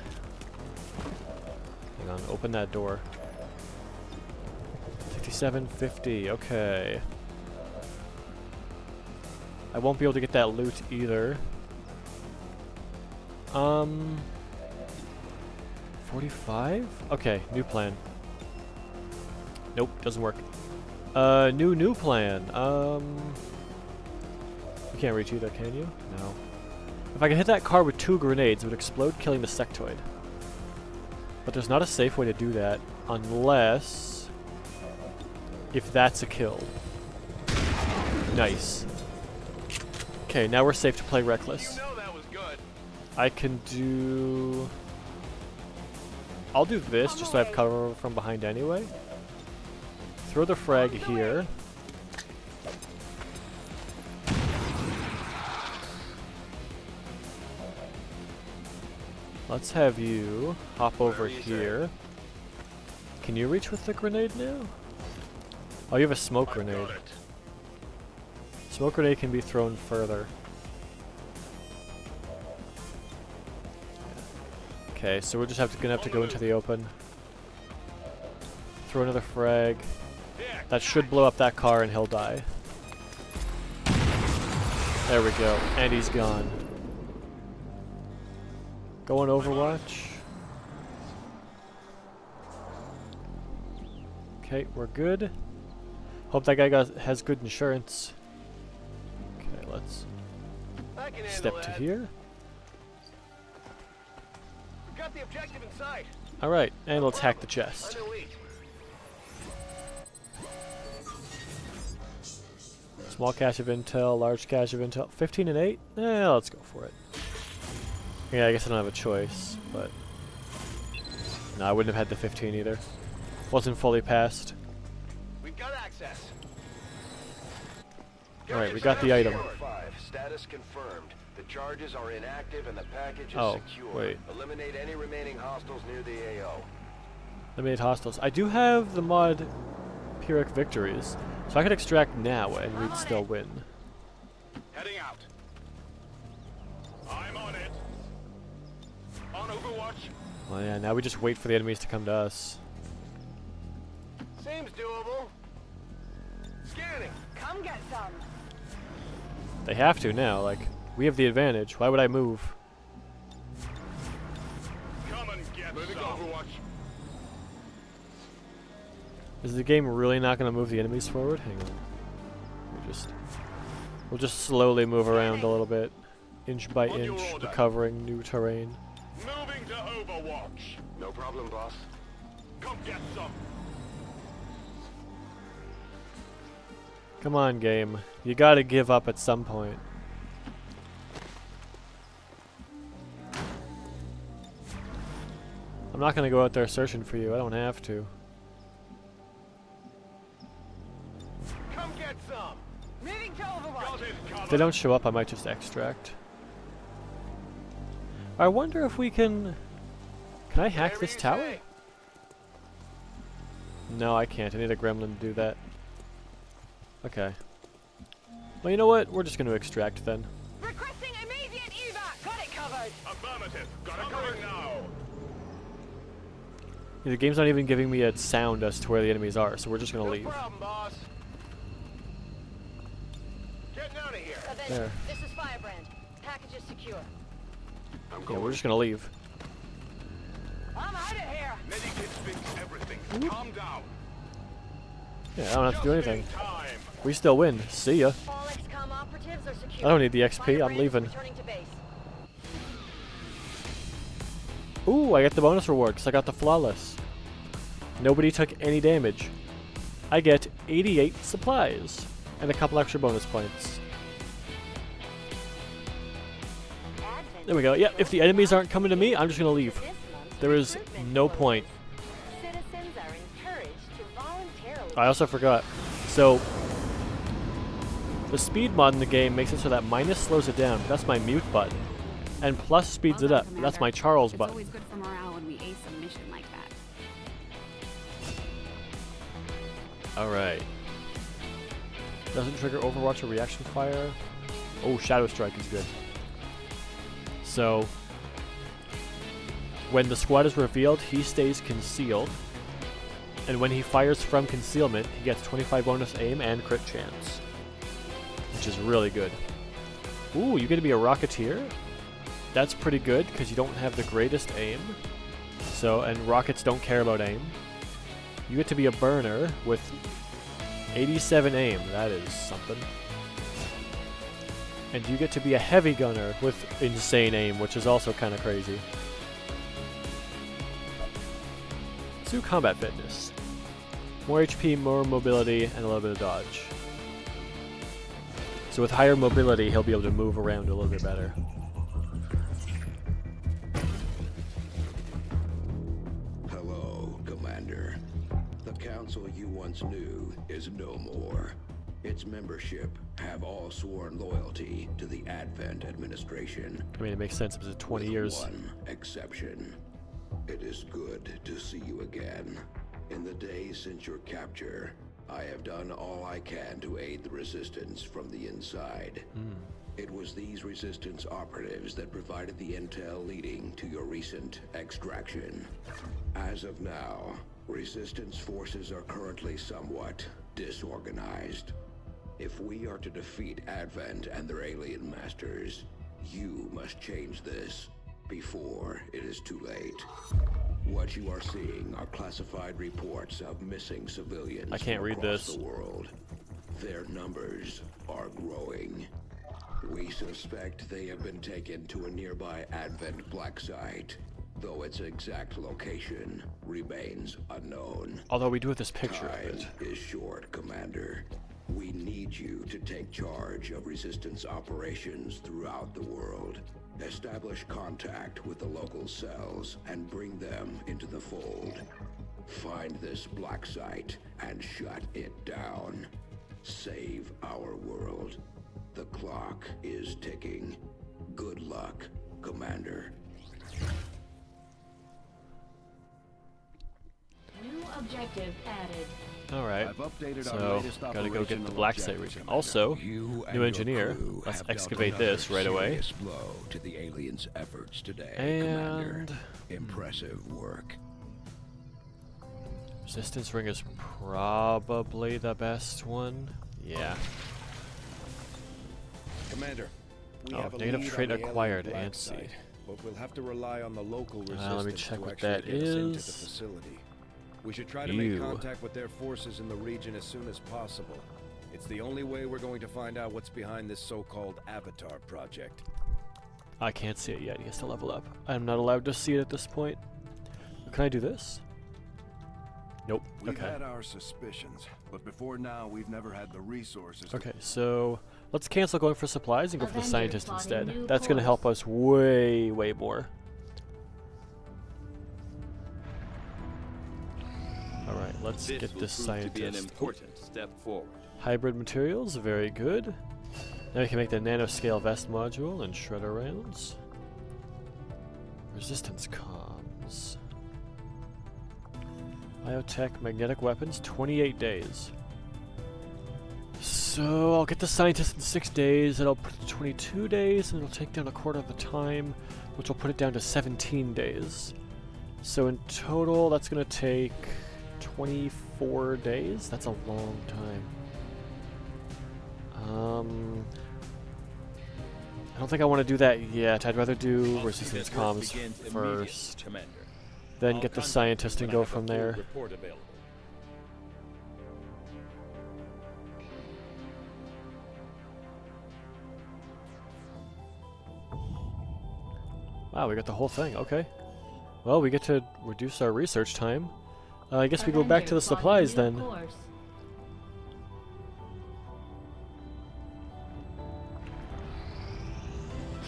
Hang on, open that door. 5750, okay. I won't be able to get that loot either. 45? Okay, new plan. Nope, doesn't work. New plan. You can't reach either, can you? No. If I can hit that car with 2 grenades, it would explode, killing the sectoid. But there's not a safe way to do that, unless... if that's a kill. Nice. Okay, now we're safe to play reckless. You know that was good. I can do... I'll do this, just so I have cover from behind anyway. Throw the frag here. Let's have you hop over here. Can you reach with the grenade now? Oh, you have a smoke grenade. Smoke grenade can be thrown further. Okay, so we're just gonna have to go into the open. Throw another frag. That should blow up that car and he'll die. There we go, and he's gone. Go on Overwatch. Okay, we're good. Hope that guy has good insurance. Okay, let's step to here. We've got the objective in sight. Alright, and let's hack the chest. Small cache of intel, large cache of intel. 15 and 8? Let's go for it. Yeah, I guess I don't have a choice, but... No, I wouldn't have had the 15 either. Wasn't fully passed. We've got access. Alright, we got the item. 5, status confirmed. The charges are inactive and the package is secure. Wait. Eliminate any remaining hostiles near the AO. Eliminate hostiles. I do have the mod Pyrrhic Victories, so I could extract now and we'd still win. Heading out. I'm on it. On Overwatch. Well, yeah, now we just wait for the enemies to come to us. Seems doable. Scanning. Come get some. They have to now, like, we have the advantage. Why would I move? Come and get some. Overwatch. Is the game really not going to move the enemies forward? Hang on. We'll just slowly move around a little bit, inch by inch, recovering new terrain. Moving to Overwatch. No problem, boss. Come get some. Come on, game. You gotta give up at some point. I'm not gonna go out there searching for you. I don't have to. Come get some. Moving to Overwatch. If they don't show up, I might just extract. I wonder if we can... Can I hack this tower? No, I can't. I need a gremlin to do that. Okay. Well, you know what? We're just going to extract then. Requesting immediate evac. Got it covered. Affirmative. Got it covered now. The game's not even giving me a sound as to where the enemies are, so we're just going to leave. No problem, boss. Getting out of here. There. This is Fire Emblem. Package is secure. Yeah, we're just going to leave. I'm out of here. Medikits fix everything. Calm down. Yeah, I don't have to do anything. We still win. See ya. All XCOM operatives are secure. I don't need the XP. I'm leaving. Returning to base. Ooh, I get the bonus reward because I got the flawless. Nobody took any damage. I get 88 supplies and a couple extra bonus points. There we go. Yeah, if the enemies aren't coming to me, I'm just going to leave. There is no point. Citizens are encouraged to voluntarily. I also forgot. So, the speed mod in the game makes it so that minus slows it down. That's my mute button. And plus speeds it up. That's my Charles button. It's always good for morale when we ace a mission like that. Alright. Doesn't trigger Overwatch or reaction fire. Oh, Shadow Strike is good. So, when the squad is revealed, he stays concealed. And when he fires from concealment, he gets 25 bonus aim and crit chance. Which is really good. Ooh, you get to be a Rocketeer? That's pretty good, because you don't have the greatest aim. So, and rockets don't care about aim. You get to be a burner with 87 aim. That is something. And you get to be a heavy gunner with insane aim, which is also kind of crazy. Let's do combat fitness. More HP, more mobility, and a little bit of dodge. So with higher mobility, he'll be able to move around a little bit better. Hello, Commander. The council you once knew is no more. Its membership have all sworn loyalty to the Advent administration. I mean, it makes sense. It was 20 years. One exception. It is good to see you again. In the days since your capture, I have done all I can to aid the resistance from the inside. It was these resistance operatives that provided the intel leading to your recent extraction. As of now, resistance forces are currently somewhat disorganized. If we are to defeat Advent and their alien masters, you must change this before it is too late. What you are seeing are classified reports of missing civilians I can't read across this. the world. Their numbers are growing. We suspect they have been taken to a nearby Advent black site, though its exact location remains unknown. Although we do have this picture of Time it. is short, Commander. We need you to take charge of resistance operations throughout the world. Establish contact with the local cells and bring them into the fold. Find this black site and shut it down. Save our world. The clock is ticking. Good luck, Commander. New objective added. Alright, I've updated so our latest gotta go get the operational black site objectives, region. Commander. Also, You and new your engineer. crew Let's have dealt excavate another this right away. serious blow to the aliens' efforts today, Commander. And Impressive work. resistance ring is probably the best one. Yeah. Commander, we Oh, have a native lead trait on the acquired, alien black ANSI. site, but we'll have to rely on the local resistance Let me check to what actually that get us into the is. facility. We should try to Ew. make contact with their forces in the region as soon as possible. It's the only way we're going to find out what's behind this so-called Avatar project. I can't see it yet. He has to level up. I'm not allowed to see it at this point. Can I do this? Nope. We've Okay. had our suspicions, but before now we've never had the resources. Okay, so let's cancel going for supplies and go for the Avenger scientist plotting instead. new That's gonna help us way, way more. Alright, let's This get will this prove to be an scientist. important step forward. Hybrid materials, very good. Now we can make the nanoscale vest module and shredder rounds. Resistance comms. Biotech magnetic weapons, 28 days. So I'll get the scientist in 6 days, and I'll put it to 22 days, and it'll take down a quarter of the time, which will put it down to 17 days. So in total, that's going to take 24 days? That's a long time. I don't think I want to do that yet. I'd rather do resistance comms first. Then get the scientist and go from there. Wow, we got the whole thing. Okay. Well, we get to reduce our research time. I guess we go back to the supplies then.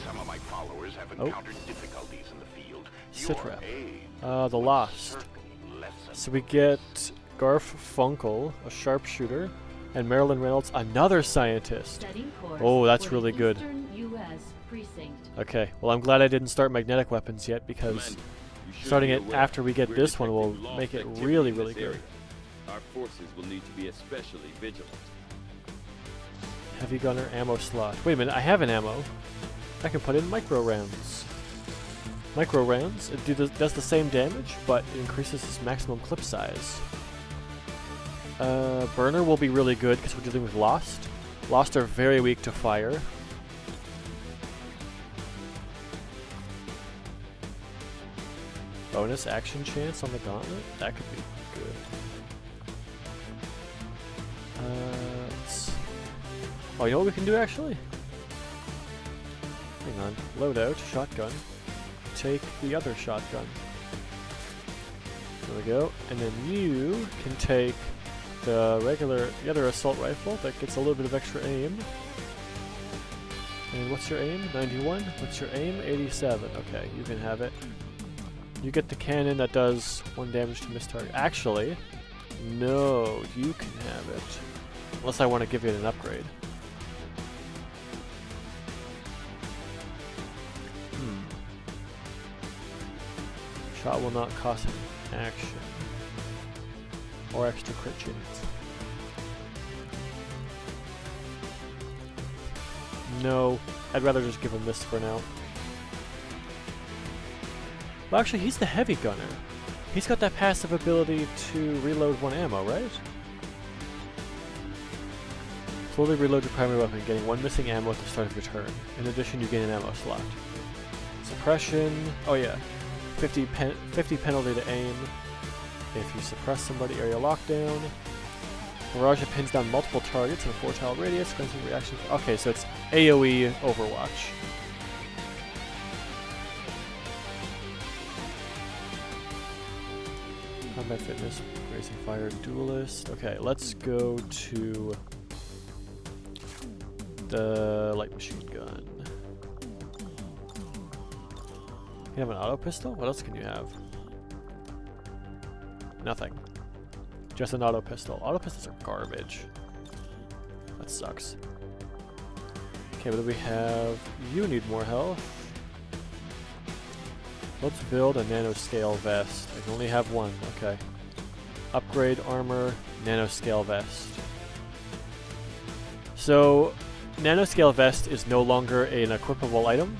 Some of my followers have encountered difficulties in the field. Sitrep. Your aid The Lost. lessen. So we get Garf Funkel, a sharpshooter, and Marilyn Reynolds, another scientist. Setting course Oh, that's for the really good. Eastern U.S. precinct. Okay, well I'm glad I didn't start magnetic weapons yet, because Commander, you should starting be it aware after we get we're this one will detecting lost make it activity really, in really this good. area. Our forces will need to be especially vigilant. Heavy gunner ammo slot. Wait a minute, I have an ammo. I can put in micro rounds. Micro rounds, it does the same damage, but it increases its maximum clip size. Burner will be really good because we're dealing with Lost. Lost are very weak to fire. Bonus action chance on the gauntlet? That could be good. Oh, you know what we can do actually? Hang on. Loadout, shotgun. Take the other shotgun. There we go. And then you can take the other assault rifle that gets a little bit of extra aim. And what's your aim? 91? What's your aim? 87. Okay, you can have it. You get the cannon that does 1 damage to miss target. Actually, no, you can have it. Unless I want to give it an upgrade. Shot will not cost an action. Or extra crit chance. No, I'd rather just give him this for now. Well, actually, he's the heavy gunner. He's got that passive ability to reload 1 ammo, right? Slowly reload your primary weapon, getting 1 missing ammo at the start of your turn. In addition, you gain an ammo slot. Suppression. Oh yeah. 50 penalty to aim. If you suppress somebody, area lockdown. Mirage pins down multiple targets in a 4-tile radius, granting reaction. Okay, so it's AoE Overwatch. Combat fitness, racing fire, duelist. Okay, let's go to the light machine gun. You have an auto pistol? What else can you have? Nothing. Just an auto pistol. Auto pistols are garbage. That sucks. Okay, what do we have? You need more health. Let's build a nanoscale vest. I can only have one. Okay. Upgrade armor, nanoscale vest. So, nanoscale vest is no longer an equipable item.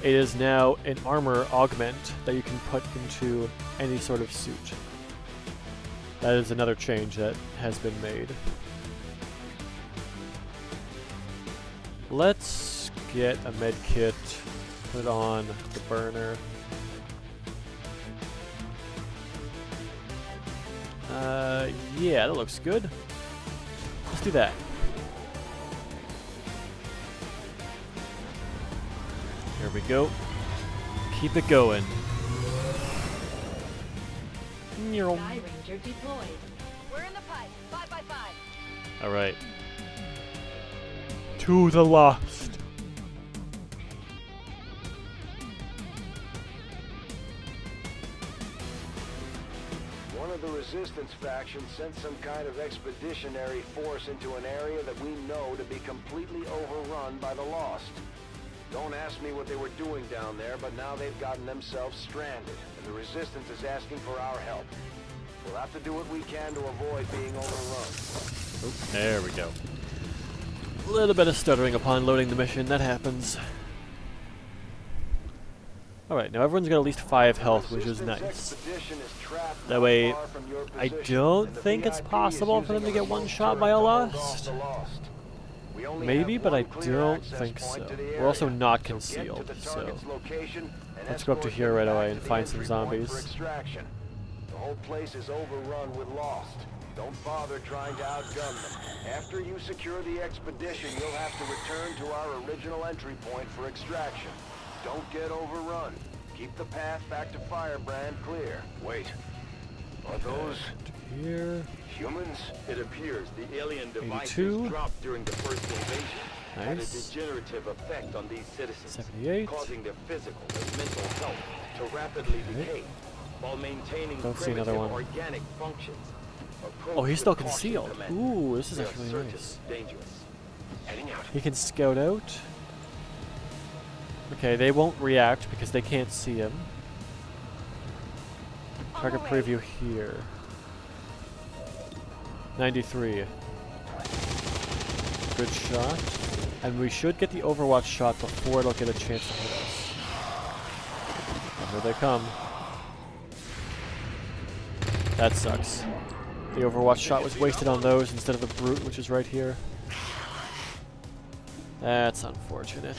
It is now an armor augment that you can put into any sort of suit. That is another change that has been made. Let's get a med kit, put on the burner. Yeah, that looks good. Let's do that. Here we go. Keep it going. Sky Ranger deployed. We're in the pipe. 5x5. All right. To the lost. One of the resistance factions sent some kind of expeditionary force into an area that we know to be completely overrun by the Lost. Don't ask me what they were doing down there, but now they've gotten themselves stranded, and the Resistance is asking for our help. We'll have to do what we can to avoid being overrun. Oop, there we go. A little bit of stuttering upon loading the mission, that happens. Alright, now everyone's got at least 5 health, which is nice. That way, I don't think it's possible for them to get one shot by a Lost. Maybe, but I don't think so. We're also not concealed, so let's go up to here right away and find some zombies. The whole place is overrun with Lost. Don't bother trying to outgun them. After you secure the expedition, you'll have to return to our original entry point for extraction. Don't get overrun. Keep the path back to Firebrand clear. Wait. Are those here humans? It appears the alien 82. devices dropped during the first invasion had a Nice. degenerative effect on these citizens, 78. causing their physical and mental health to rapidly decay while maintaining Don't see another primitive one. organic functions. Oh, he's still concealed. Ooh, this is They're actually certainly nice. dangerous. Heading out. He can scout out. Okay, they won't react because they can't see him. Target preview here. 93. Good shot. And we should get the Overwatch shot before it'll get a chance to hit us. And here they come. That sucks. The Overwatch shot was wasted on those instead of the Brute, which is right here. That's unfortunate.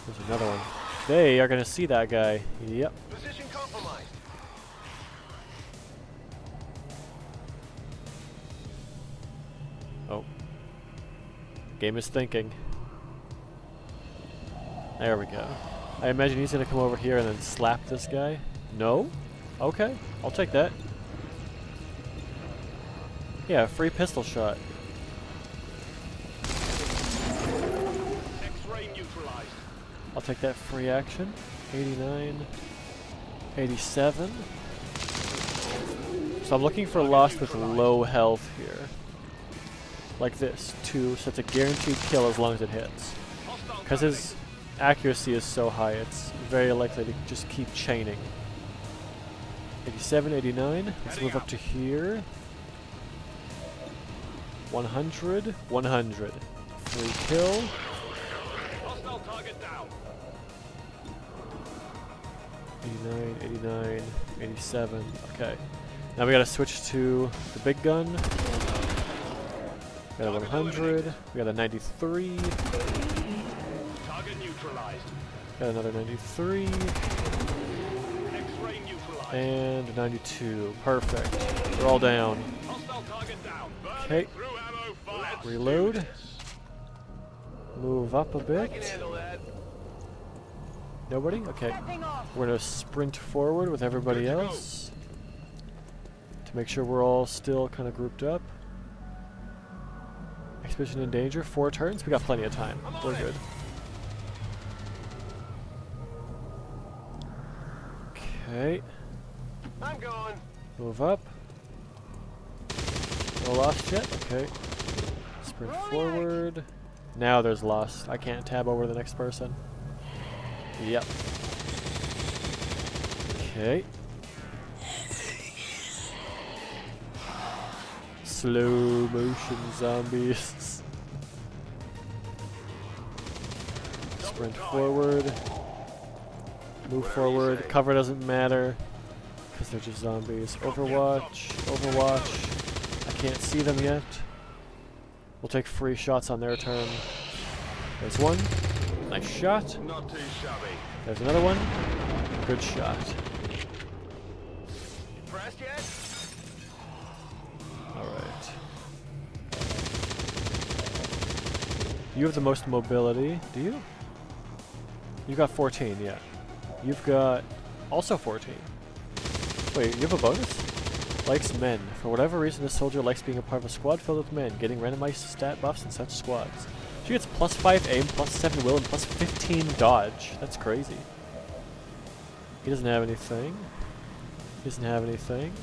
There's another one. They are gonna see that guy. Yep. Position compromised. Oh. Game is thinking. There we go. I imagine he's gonna come over here and then slap this guy. No? Okay, I'll take that. Yeah, free pistol shot. X-ray neutralized. I'll take that free action. 89. 87. So I'm looking for Lost with low health here. Like this, 2, so it's a guaranteed kill as long as it hits. Because his accuracy is so high, it's very likely to just keep chaining. 87, 89. Let's move up to here. 100, 100. Free kill. Hostile target down. 89, 89, 87. Okay. Now we gotta switch to the big gun. We got a 100. We got a 93. Target neutralized. Got another 93. X-ray neutralized. And 92. Perfect. They're all down. Hostile target down. Okay. Through ammo fire. Reload. Move up a I can bit. handle that. Nobody? Okay. We're gonna sprint forward with everybody else to make sure we're all still kind of grouped up. Expedition in danger. 4 turns. We got plenty of time. We're good. Okay. I'm going. Move up. No lost yet? Okay. Sprint forward. Now there's lost. I can't tab over to the next person. Yep. Okay. Slow motion zombies. Sprint forward. Move forward. Cover doesn't matter because they're just zombies. Overwatch. Overwatch. I can't see them yet. We'll take free shots on their turn. There's one. Nice shot. Not too shabby. There's another one. Good shot. Pressed yet? Alright. You have the most mobility, do you? You got 14, yeah. You've got also 14. Wait, you have a bonus? Likes men. For whatever reason, this soldier likes being a part of a squad filled with men, getting randomized stat buffs in such squads. She gets +5 aim, +7 will, and +15 dodge. That's crazy. He doesn't have anything. He doesn't have anything.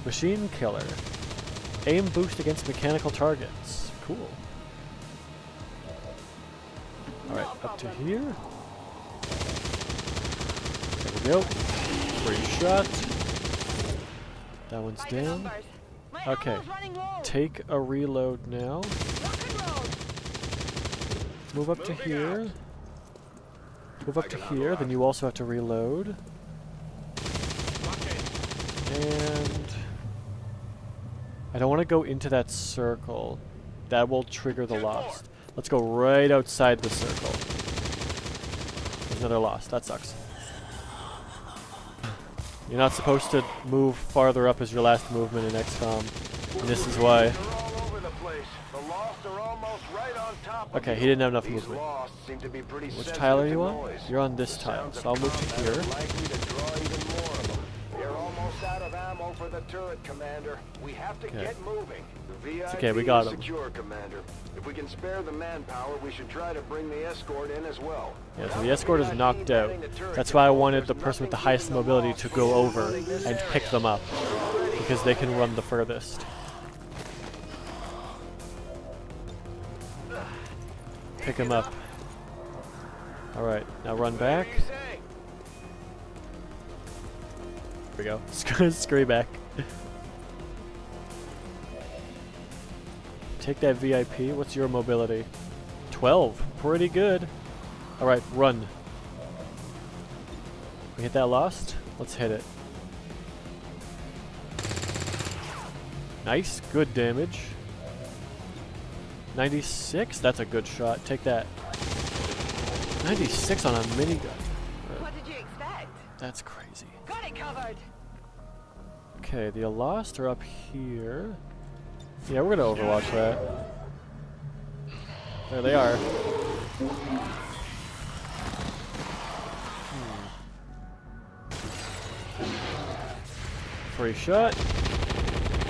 Machine killer. Aim boost against mechanical targets. Cool. Alright, up to here. There we go. Free shot. That one's down. Okay. Take a reload now. Move up to here. Move up to here, then you also have to reload. And I don't want to go into that circle. That will trigger the lost. Let's go right outside the circle. There's another lost. That sucks. You're not supposed to move farther up as your last movement in XCOM. And this is why. Okay, he didn't have enough movement. Which tile are you on? You're on this tile, so I'll move to here. We're almost out of ammo for the turret, Commander. We have to get moving. The VIP It's okay, we got him. secure, Commander. If we can spare the manpower, we should try to bring the escort in as well. Yeah, so the escort is knocked out. That's why I wanted the person with the highest mobility to go over and pick them up, because they can run the furthest. Pick him up. Alright, now run back. Here we go. Scurry back. Take that VIP. What's your mobility? 12. Pretty good. Alright, run. We hit that lost? Let's hit it. Nice. Good damage. 96? That's a good shot. Take that. 96 on a minigun. What did you expect? That's crazy. Got it covered. Okay, the lost are up here. Yeah, we're gonna overwatch that. There they are. Free shot.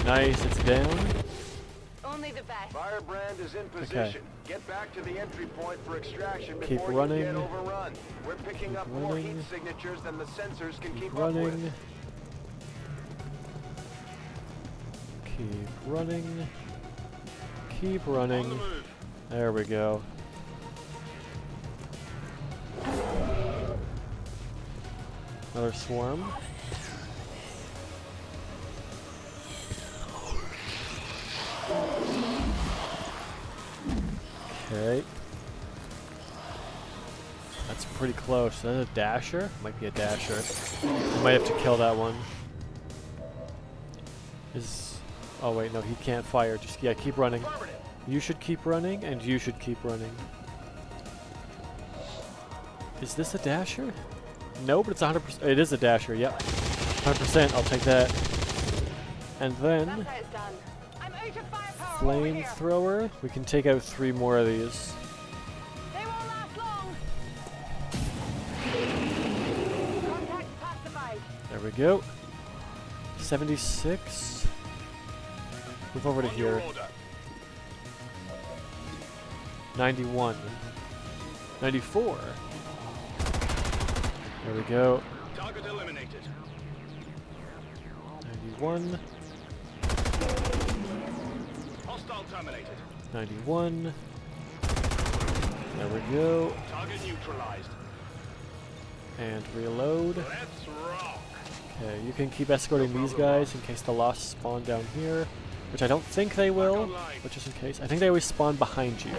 Nice, it's down. Only the best. Firebrand is in position. Get back to the entry point for extraction Keep before running. you get overrun. We're picking up more heat running. signatures than the sensors can keep up with. Running. Keep running. Keep running. There we go. Another swarm. Okay. That's pretty close. Is that a dasher? Might be a dasher. We might have to kill that one. Oh wait, no, he can't fire. Just, yeah, keep running. You should keep running, and you should keep running. Is this a dasher? No, but it's 100%. It is a dasher, yep. 100%, I'll take that. And then, flamethrower. We can take out 3 more of these. They won't last long. Contact pacified. There we go. 76. Move over to here. 91. 94. There we go. Target eliminated. 91. Hostile terminated. 91. There we go. Target neutralized. And reload. Let's rock. Okay, you can keep escorting these guys in case the Lost spawn down here. Which I don't think they will, but just in case. I think they always spawn behind you.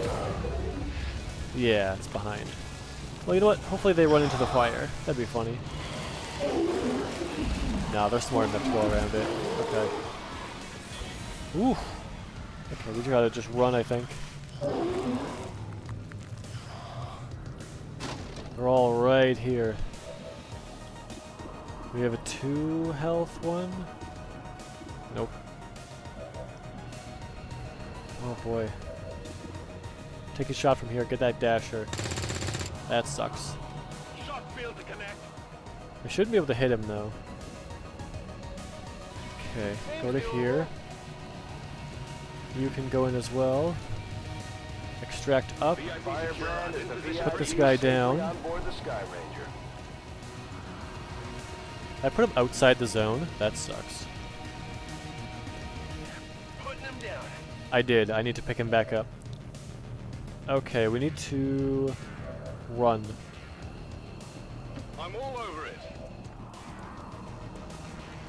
Yeah, it's behind. Well, you know what? Hopefully they run into the fire. That'd be funny. No, they're smart enough to go around it. Okay. Ooh. Okay, we gotta just run, I think. They're all right here. We have a 2 health one. Nope. Oh boy. Take a shot from here, get that dasher. That sucks. Shot field to connect. I shouldn't be able to hit him though. Okay, go to here. You can go in as well. Extract up. Put this guy down. I put him outside the zone. That sucks. I did. I need to pick him back up. Okay, we need to run. I'm all over it.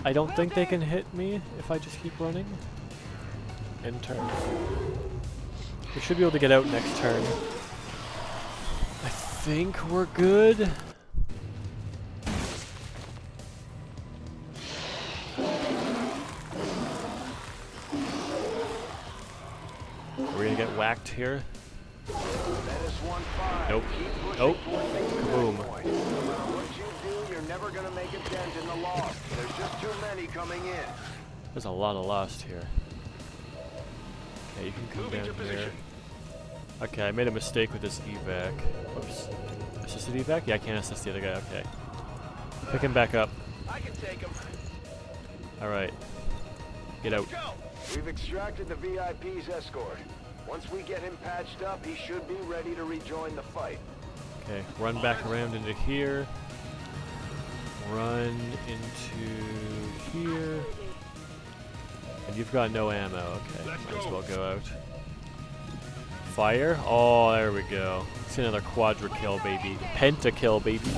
I don't think they can hit me if I just keep running. End turn. We should be able to get out next turn. I think we're good. We're gonna get whacked here. Nope. Oh. Kaboom. You're never gonna make a dent in the loss. There's just too many coming in. There's a lot of Lost here. Okay, you can come down here. Okay, I made a mistake with this evac. Whoops. Assisted evac? Yeah, I can't assist the other guy. Okay. Pick him back up. I can take him. Alright. Get out. We've extracted the VIP's escort. Once we get him patched up, he should be ready to rejoin the fight. Okay, run back around into here. Run into here. And you've got no ammo. Okay, might as well go out. Fire? Oh, there we go. It's another quadra kill, baby. Pentakill, baby.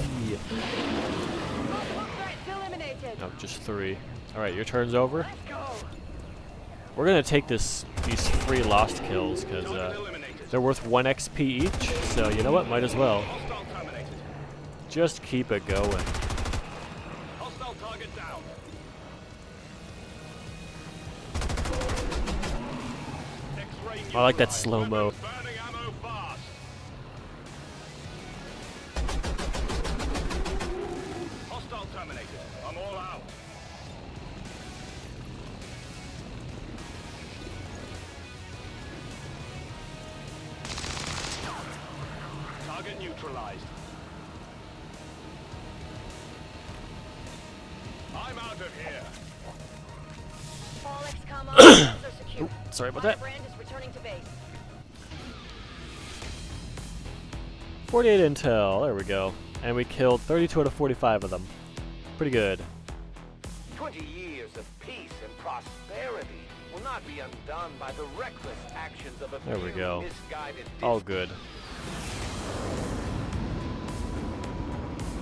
No, just 3. Alright, your turn's over. We're gonna take these free Lost kills because they're worth 1 XP each. So you know what? Might as well. Just keep it going. Hostile target down. I like that slow-mo. Burning ammo fast. Hostile terminated. I'm all out. Target neutralized. I'm out of here. All XCOM operations are secure. Sorry about that. Firebrand is returning to base. 48 intel. There we go. And we killed 32 out of 45 of them. Pretty good. 20 years of peace and prosperity will not be undone by the reckless actions of a There we few go. misguided All good.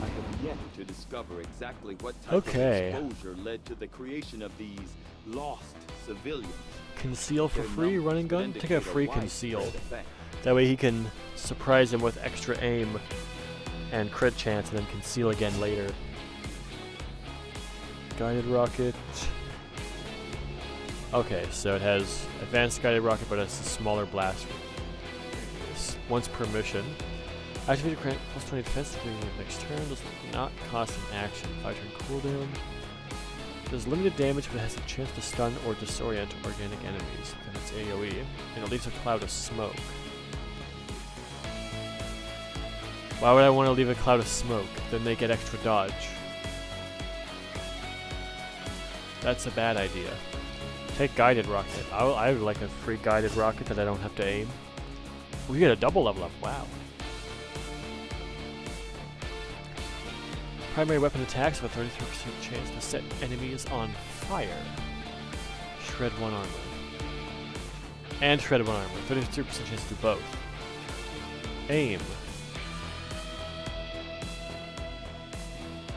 I have yet to discover exactly what type Okay. of exposure led to the creation of these lost civilians. Conceal for Their free, numbers running gun? would Take a indicate free widespread conceal. effect. That way he can surprise him with extra aim and crit chance and then conceal again later. Guided rocket. Okay, so it has advanced guided rocket, but it's a smaller blast. Once per mission. Activate grant plus 20 defense at the beginning of next turn. Does not cost an action. 5-turn cooldown. Does limited damage, but it has a chance to stun or disorient organic enemies. Then it's AoE, and it leaves a cloud of smoke. Why would I want to leave a cloud of smoke? Then they get extra dodge. That's a bad idea. Take guided rocket. I would like a free guided rocket that I don't have to aim. We get a double level up. Wow. Primary weapon attacks with a 33% chance to set enemies on fire. Shred 1 armor. And shred 1 armor. 33% chance to do both. Aim.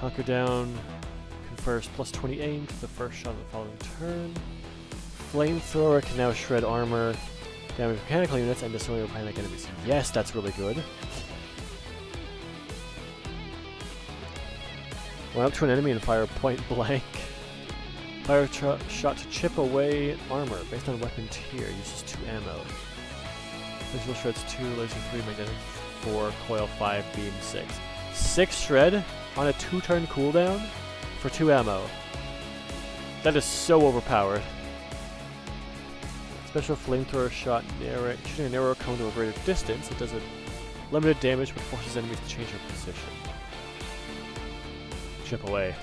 Hunker down. Confers plus 20 aim to the first shot of the following turn. Flamethrower can now shred armor. Damage mechanical units and disorient organic enemies. Yes, that's really good. Went up to an enemy and fire point blank. Fire shot to chip away armor based on weapon tier. Uses 2 ammo. Visual shreds 2, laser 3, magnetic 4, coil 5, beam 6. 6 shred on a 2-turn cooldown for 2 ammo. That is so overpowered. Special flamethrower shot shooting a narrow cone to a greater distance. It does a limited damage but forces enemies to change their position. Chip away.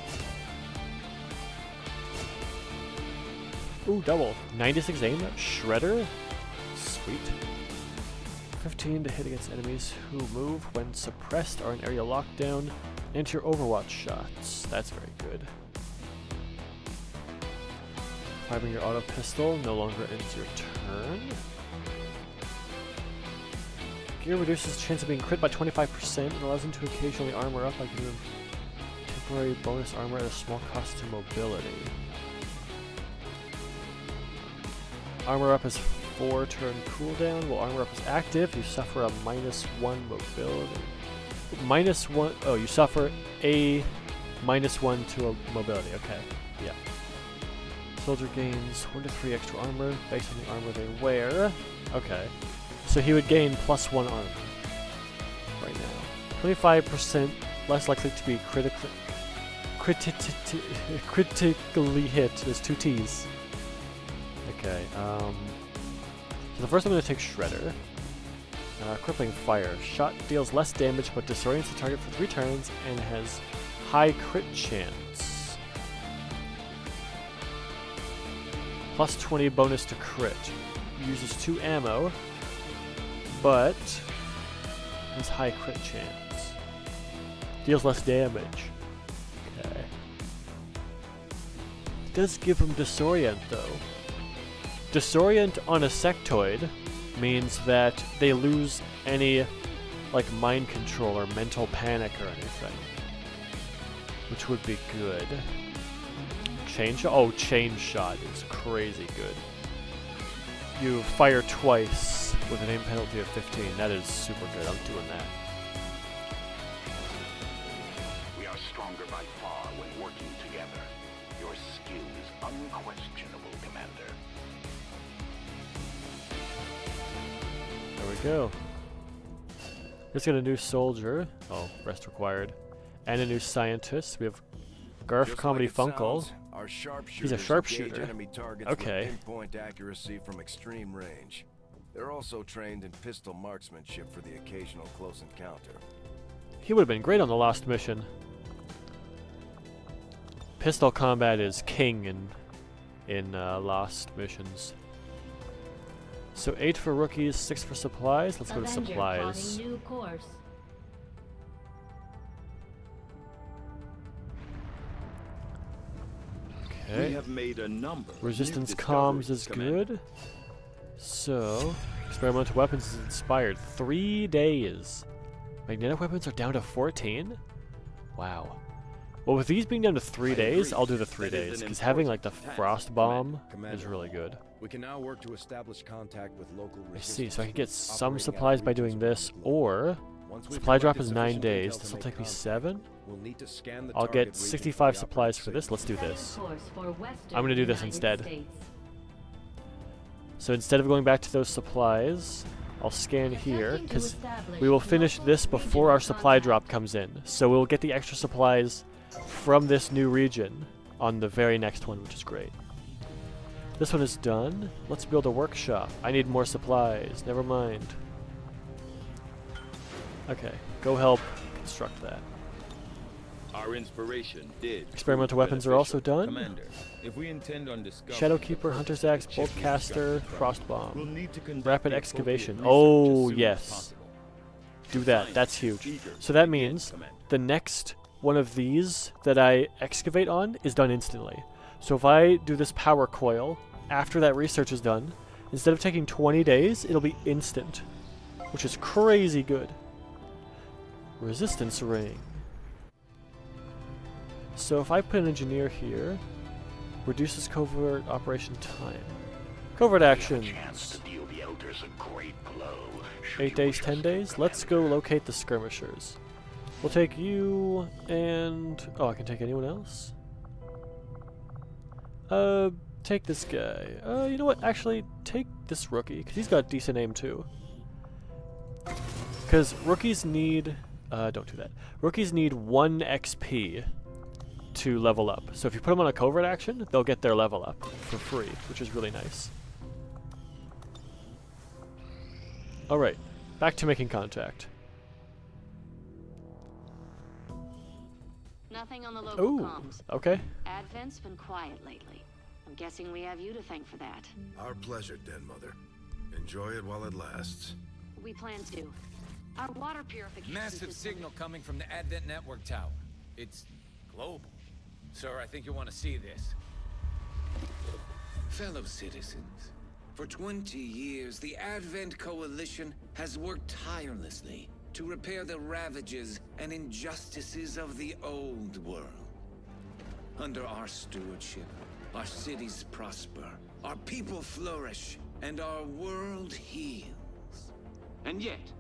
Ooh, double. 96 aim. Shredder. Sweet. 15 to hit against enemies who move when suppressed or in area lockdown. Enter Overwatch shots. That's very good. Firing your auto pistol no longer ends your turn. Gear reduces the chance of being crit by 25% and allows him to occasionally armor up by giving him temporary bonus armor at a small cost to mobility. Armor up is 4-turn cooldown. While armor up is active, you suffer a -1 mobility. -1. Oh, you suffer a -1 to a mobility. Okay, yeah. Soldier gains 1 to 3 extra armor based on the armor they wear. Okay, so he would gain +1 armor right now. 25% less likely to be critically hit. There's 2 T's. Okay, so the first I'm going to take Shredder. Crippling Fire. Shot deals less damage but disorients the target for 3 turns and has high crit chance. Plus 20 bonus to crit. Uses 2 ammo, but has high crit chance. Deals less damage. Okay. It does give him Disorient though. Disorient on a sectoid means that they lose any like mind control or mental panic or anything, which would be good. Chain shot? Oh, chain shot is crazy good. You fire twice with an aim penalty of 15. That is super good. I'm doing that. We are stronger by far when working together. Your skill is unquestionable, Commander. There we go. Let's get a new soldier. Oh, rest required. And a new scientist. We have Garf Comedy Funkle. He's a sharpshooter. Okay. Pinpoint accuracy from extreme range. They're also trained in pistol marksmanship for the occasional close encounter. He would have been great on the Lost mission. Pistol combat is king in Lost missions. So 8 for rookies, 6 for supplies. Let's go to supplies. New course. Okay. We have made a number. Resistance comms is good. So experimental weapons is inspired. 3 days. Magnetic weapons are down to 14. Wow. Well, with these being down to 3 days, I'll do the 3 days because having like the frost bomb is really good. We can now work to establish contact with local I see. So I can get some supplies by doing this, or supply drop is 9 days. This will take me 7. I'll get 65 supplies for this. Let's do this. I'm gonna do this instead. So instead of going back to those supplies, I'll scan here, because we will finish this before our supply drop comes in. So we'll get the extra supplies from this new region on the very next one, which is great. This one is done. Let's build a workshop. I need more supplies. Never mind. Okay, go help construct that. Our inspiration did. Experimental weapons are also done. Commander, if we intend on discovering Shadowkeeper, Hunter's Axe, Boltcaster, Frostbomb. we'll need to conduct Rapid the excavation. appropriate research as Oh, soon as yes. possible. Do that. That's huge. So that means the next one of these that I excavate on is done instantly. So if I do this power coil after that research is done, instead of taking 20 days, it'll be instant, which is crazy good. Resistance ring. So if I put an engineer here, reduces covert operation time. Covert actions. 8 days, 10 days. Let's go locate the skirmishers. We'll take you and... Oh, I can take anyone else? Take this guy. You know what? Actually, take this rookie, because he's got decent aim too. Because rookies need... don't do that. Rookies need 1 XP to level up. So if you put them on a covert action, they'll get their level up for free, which is really nice. Alright, back to making contact. Nothing on the local Ooh, comms. okay. Advent's been quiet lately. I'm guessing we have you to thank for that. Our pleasure, Den Mother. Enjoy it while it lasts. We plan to. Our water purification Massive signal coming from the Advent network tower. It's global. Sir, I think you'll want to see this. Fellow citizens, for 20 years, the Advent Coalition has worked tirelessly to repair the ravages and injustices of the old world. Under our stewardship, our cities prosper, our people flourish, and our world heals. And yet,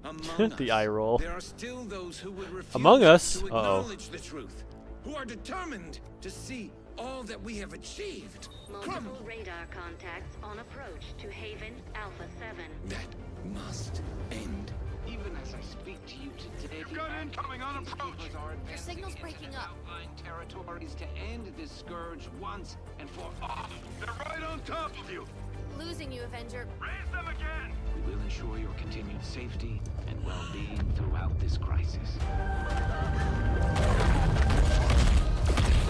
among The eye roll. there are still those who would refuse Among Us? to Uh-oh. acknowledge the truth, who are determined to see all that we have achieved crumble. Multiple radar contacts on approach to Haven Alpha 7. That must end. Even as I speak to you today, You've got incoming on approach. Your signal's breaking up. Outlying territories to end this scourge once and for all. They're right on top of you. Losing you, Avenger. Raise them again. We will ensure your continued safety and well-being throughout this crisis.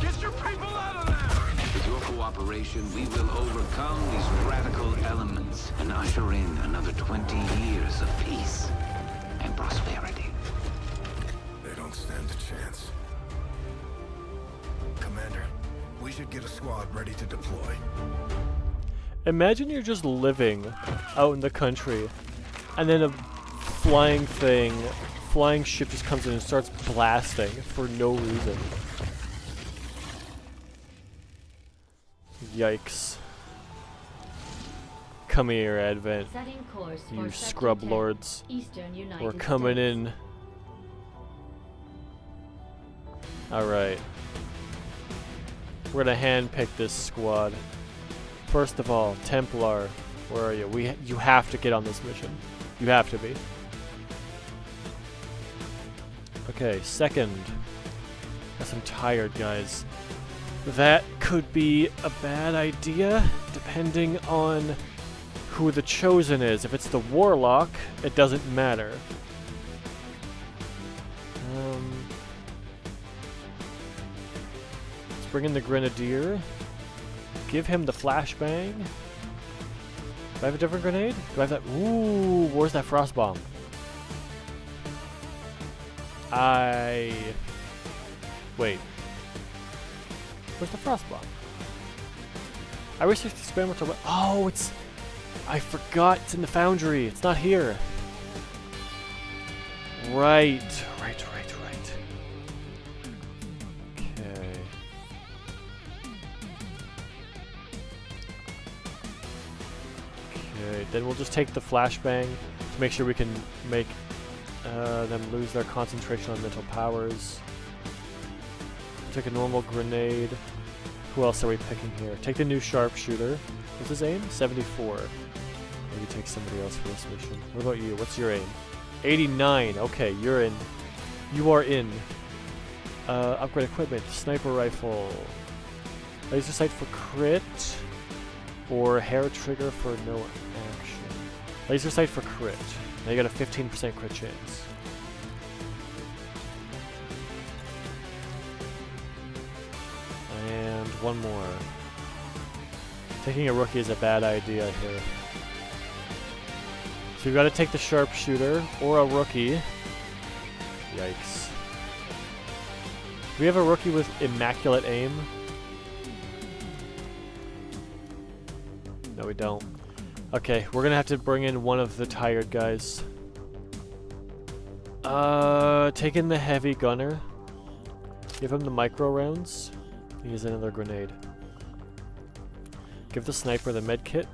Get your people out of there. With your cooperation, we will overcome these radical elements and usher in another 20 years of peace and prosperity. They don't stand a chance. Commander, we should get a squad ready to deploy. Imagine you're just living out in the country, and then a flying ship just comes in and starts blasting for no reason. Yikes. Come here, Advent. Setting course for You Sector scrub 10, lords. Eastern United We're coming States. in. Alright. We're gonna handpick this squad. First of all, Templar, where are you? You have to get on this mission. You have to be. Okay, second. Guess I'm tired, guys. That could be a bad idea, depending on who the Chosen is. If it's the Warlock, it doesn't matter. Let's bring in the Grenadier. Give him the flashbang. Do I have a different grenade? Do I have that? Ooh, where's that frost bomb? Wait. Where's the frost bomb? I researched experimental. Oh, it's. I forgot. It's in the foundry. It's not here. Right. Okay. Okay, then we'll just take the flashbang to make sure we can make them lose their concentration on mental powers. Take a normal grenade. Who else are we picking here? Take the new sharpshooter. What's his aim? 74. Maybe take somebody else for this mission. What about you? What's your aim? 89. Okay, you're in. You are in. Upgrade equipment. Sniper rifle. Laser sight for crit. Or hair trigger for no action. Laser sight for crit. Now you got a 15% crit chance. And one more. Taking a rookie is a bad idea here. So you've got to take the sharpshooter or a rookie. Yikes. We have a rookie with immaculate aim. No, we don't. Okay, we're gonna have to bring in one of the tired guys. Take in the heavy gunner. Give him the micro rounds. He has another grenade. Give the sniper the med kit.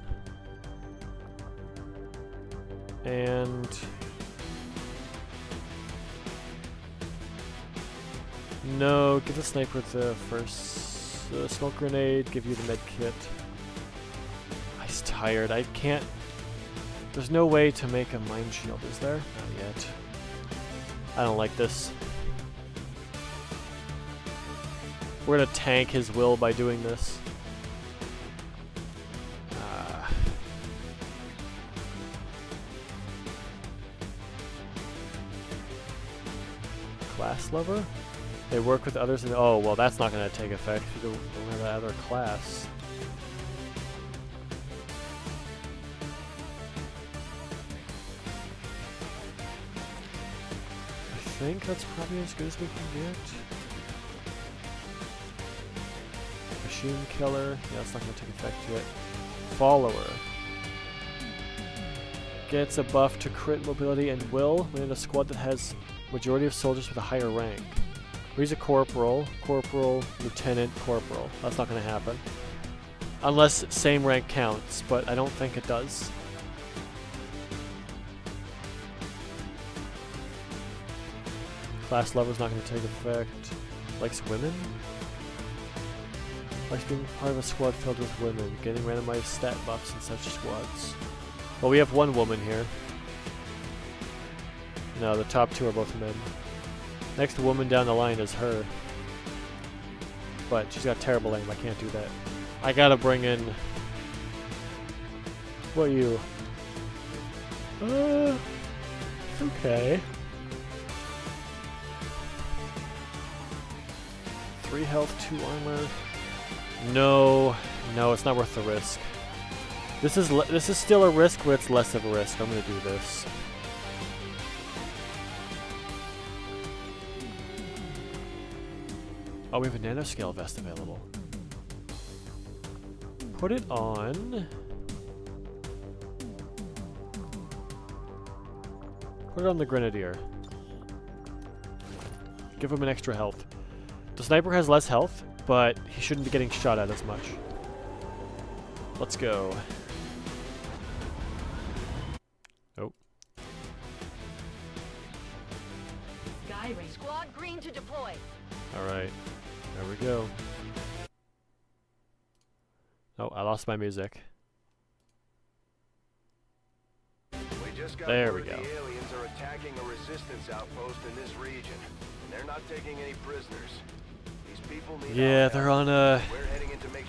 And no, give the sniper the first smoke grenade. Give you the med kit. He's tired. I can't. There's no way to make a mind shield, is there? Not yet. I don't like this. We're gonna tank his will by doing this. Class lever? They work with others and oh well that's not gonna take effect. You don't have that other class. I think that's probably as good as we can get. Machine killer. Yeah, that's not going to take effect yet. Follower. Gets a buff to crit mobility and will when in a squad that has majority of soldiers with a higher rank. He's a corporal. Corporal, lieutenant, corporal. That's not going to happen. Unless same rank counts, but I don't think it does. Class level's not going to take effect. Likes women? Likes being part of a squad filled with women, getting randomized stat buffs in such squads. Well, we have one woman here. No, the top two are both men. Next woman down the line is her. But she's got terrible aim, I can't do that. I gotta bring in... What are you? Okay. 3 health, 2 armor. No, it's not worth the risk. This is still a risk, but it's less of a risk. I'm gonna do this. Oh, we have a nanoscale vest available. Put it on. Put it on the Grenadier. Give him an extra health. The sniper has less health, but he shouldn't be getting shot at as much. Let's go. Oh. Squad green to deploy. Alright. There we go. Oh, I lost my music. There we go. The aliens are attacking a resistance outpost in this region. They're not taking any prisoners. These people need yeah, they're on a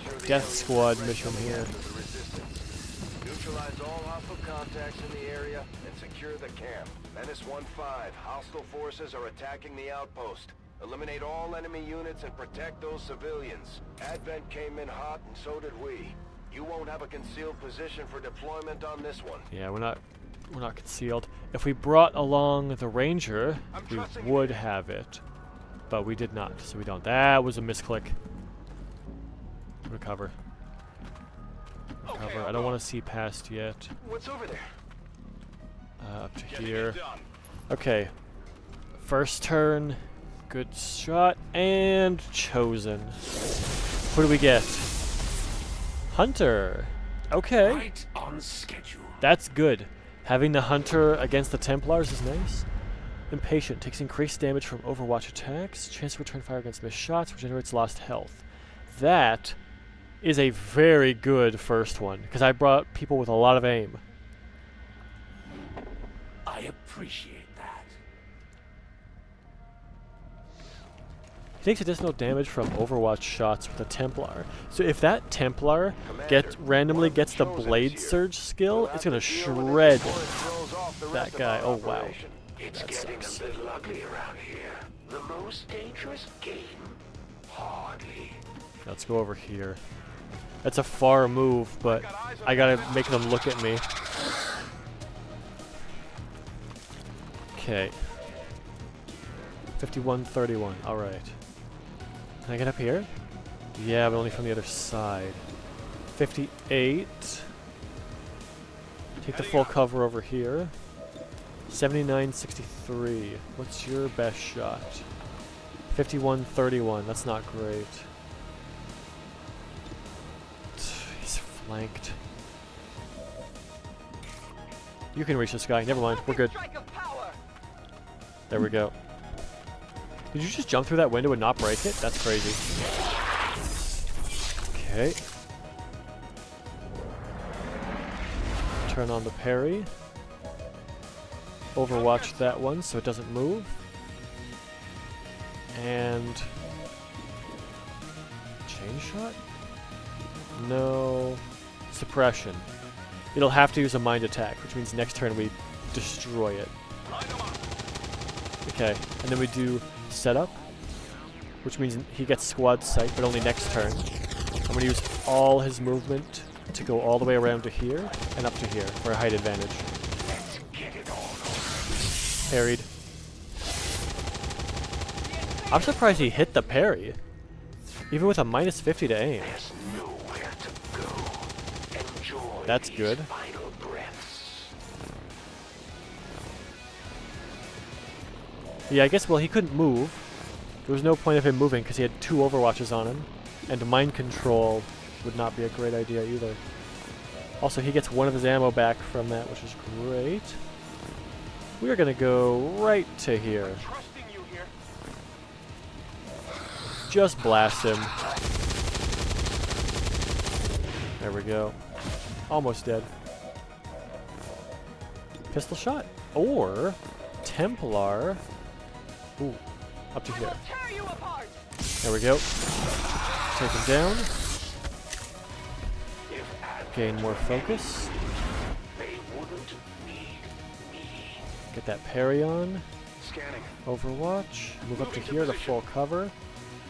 sure death squad mission here. Neutralize all hostile contacts in the area and secure the camp. Menace 1-5. Hostile forces are attacking the outpost. Eliminate all enemy units and protect those civilians. Advent came in hot and so did we. You won't have a concealed position for deployment on this one. Yeah, we're not concealed. If we brought along the Ranger, we would have it. But we did not, so we don't. That was a misclick. Recover. Recover. Okay, I don't want to see past yet. What's over there? Up to here. Okay. First turn. Good shot. And chosen. Who do we get? Hunter. Okay. Right on schedule. That's good. Having the Hunter against the Templars is nice. Impatient. Takes increased damage from Overwatch attacks. Chance to return fire against missed shots. Regenerates lost health. That is a very good first one, because I brought people with a lot of aim. I appreciate that. He takes additional damage from Overwatch shots with a Templar. So if that Templar randomly gets the Blade Surge skill, it's gonna shred that guy. Oh wow. It's getting a bit ugly around here. The most dangerous game? Hardly. Let's go over here. That's a far move, but I gotta make them look at me. Okay. 51-31. Alright. Can I get up here? Yeah, but only from the other side. 58. Take the full cover over here. 79-63. What's your best shot? 51-31. That's not great. He's flanked. You can reach this guy. Never mind. We're good. There we go. Did you just jump through that window and not break it? That's crazy. Okay. Turn on the parry. Overwatch that one so it doesn't move. And... chain shot? No. Suppression. It'll have to use a mind attack, which means next turn we destroy it. Okay, and then we do setup, which means he gets squad sight, but only next turn. I'm going to use all his movement to go all the way around to here and up to here for a height advantage. Parried. I'm surprised he hit the parry, even with a -50 to aim. That's good. Yeah, I guess, well, he couldn't move. There was no point of him moving because he had 2 Overwatches on him, and mind control would not be a great idea either. Also, he gets 1 of his ammo back from that, which is great. We are going to go right to here. Just blast him. There we go. Almost dead. Pistol shot. Or Templar. Ooh, up to here. There we go. Take him down. Gain more focus. Get that parry on. Overwatch. Move up to here to full cover.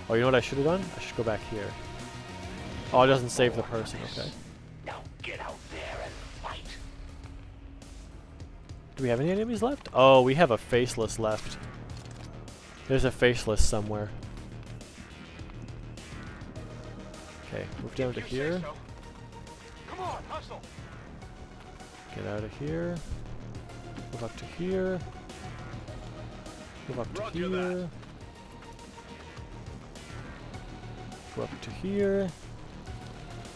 Oh, you know what I should have done? I should go back here. Oh, it doesn't save the person. Okay. Now get out there and fight. Do we have any enemies left? Oh, we have a faceless left. There's a faceless somewhere. Okay, move down to here. Come on, hustle. Get out of here. Move up to here. Move up to here. Go up to here.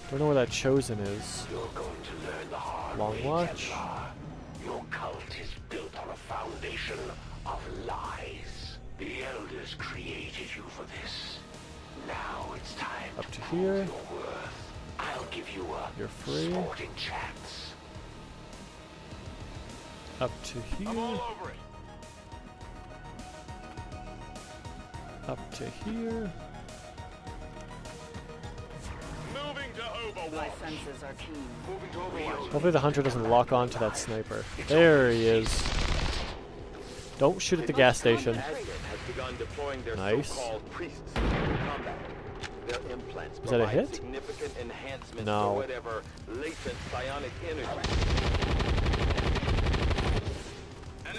Don't know where that chosen is. You're going to learn the hard Long way, watch. Templar. Your cult is built on a foundation of lies. The elders created you for this. Now it's time Up to prove here. your worth. I'll give you a You're free. sporting chance. Up to here. I'm all over it. Up to here. Moving to Overwatch. My senses are keen. Moving to Overwatch. Hopefully the hunter doesn't lock on to that sniper. There he is. Don't shoot at the gas station. Nice. Is that a hit? No.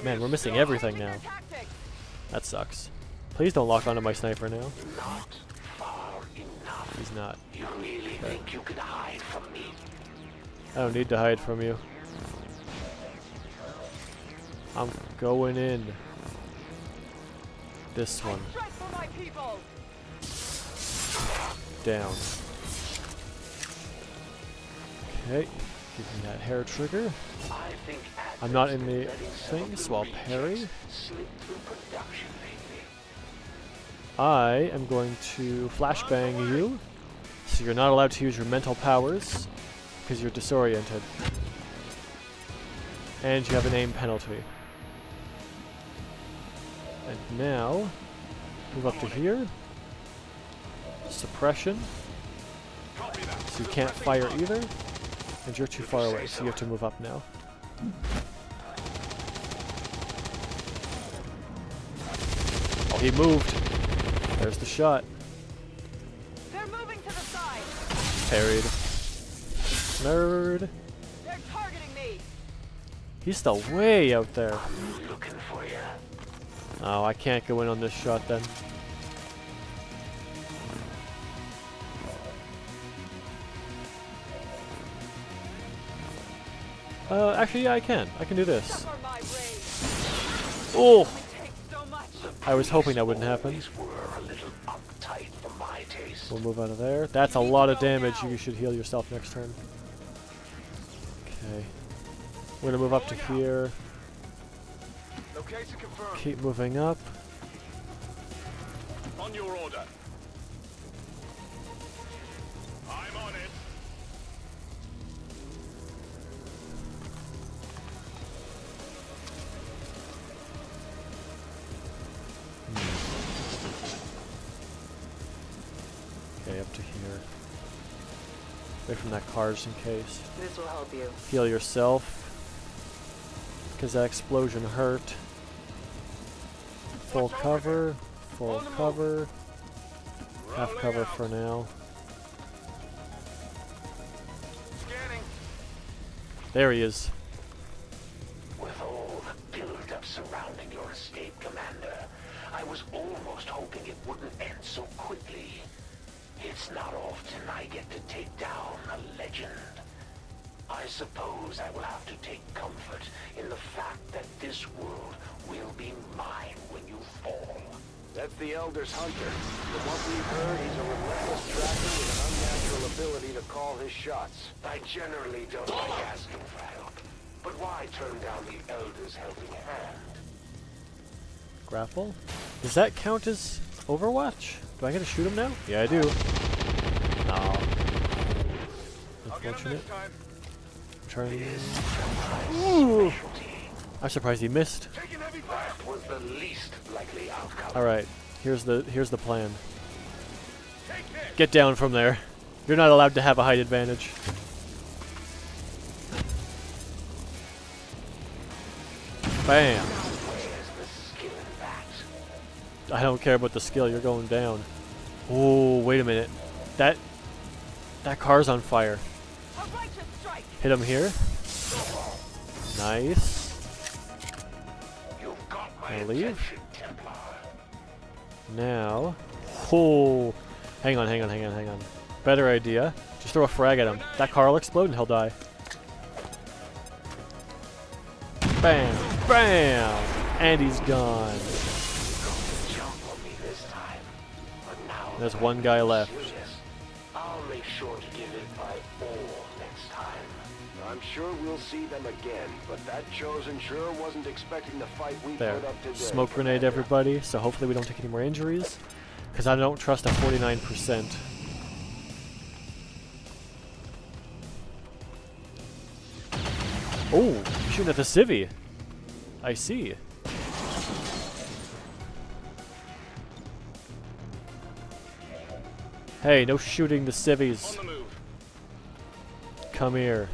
Man, we're missing everything now. That sucks. Please don't lock onto my sniper now. Not far enough. He's not. You really think you can hide from me? I don't need to hide from you. I'm going in. This one. Down. Okay. Give me that hair trigger. I'm not in the thing, so I'll parry. I am going to flashbang you. So you're not allowed to use your mental powers because you're disoriented. And you have an aim penalty. And now, move up to here. Suppression. So you can't fire either. And you're too far away, so you have to move up now. Oh, he moved. There's the shot. They're moving to the side. Parried. Nerd. They're targeting me. He's still way out there. I'm looking for you. Oh, I can't go in on this shot then. Actually, yeah, I can. I can do this. Oh! I was hoping that wouldn't happen. We'll move out of there. That's a lot of damage. You should heal yourself next turn. Okay. We're gonna move up to here. Keep moving up. On your order. I'm on it. Okay, up to here. Away from that car just in case. This will help you. Heal yourself. Because that explosion hurt. Full cover. Full cover. Half cover for now. There he is. With all the build-up surrounding your escape, Commander, I was almost hoping it wouldn't end so quickly. It's not often I get to take down a legend. I suppose I will have to take comfort in the fact that this world will be mine when you fall. That's the Elder's hunter. From what we've heard, he's a relentless tracker with an unnatural ability to call his shots. I generally don't like asking for help, but why turn down the Elder's helping hand? Grapple? Does that count as Overwatch? Do I get to shoot him now? Yeah, I do. Oh. Unfortunate. Turn. Ooh. I'm surprised he missed. That was the least likely outcome. Alright, here's the plan. Get down from there. You're not allowed to have a height advantage. Bam! I don't care about the skill, you're going down. Oh, wait a minute. That car's on fire. Hit him here. Nice. I'll leave. Now, oh, hang on. Better idea. Just throw a frag at him. That car will explode and he'll die. Bam, bam, and he's gone. There's one guy left. I'll make sure to give it my all next time. I'm sure we'll see them again, but that chosen sure wasn't expecting the fight we There. put up today. Smoke grenade, everybody. So hopefully we don't take any more injuries, because I don't trust a 49%. Oh, you're shooting at the civvy. I see. Hey, no shooting the civvies. Come here.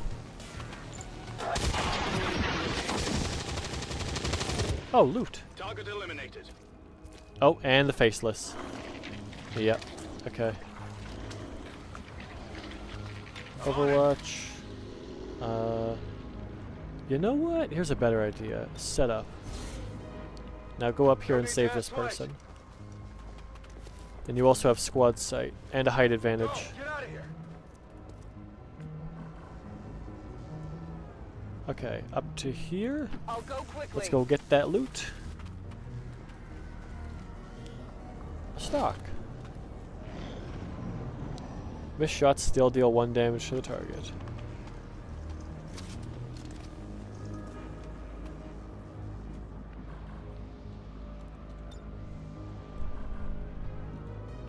Oh, loot. Target eliminated. Oh, and the faceless. Yep. Okay. Overwatch. You know what? Here's a better idea. Setup. Now go up here and save this person. And you also have squad sight and a height advantage. Get out of here. Okay, up to here. I'll go quickly. Let's go get that loot. Stock. Missed shots still deal 1 damage to the target.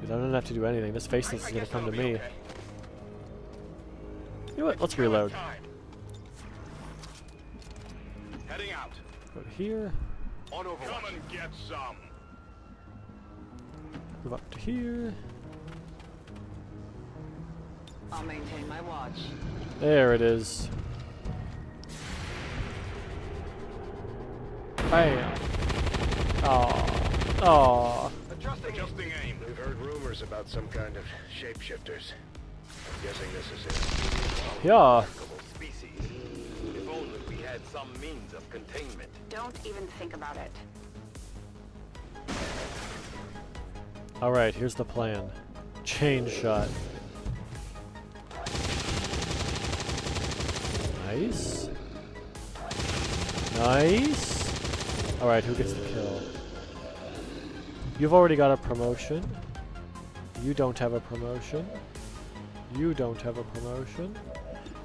Dude, I don't have to do anything. This faceless is gonna come to me. You know what? Let's reload. Heading out. Go to here. On over. Come and get some. Move up to here. I'll maintain my watch. There it is. Bam. Aww. Aww. Adjusting aim. We've heard rumors about some kind of shapeshifters. I'm guessing this is it. Yeah. Species. If only we had some means of containment. Don't even think about it. Alright, here's the plan. Chain shot. Nice. Nice. Alright, who gets the kill? You've already got a promotion. You don't have a promotion. You don't have a promotion.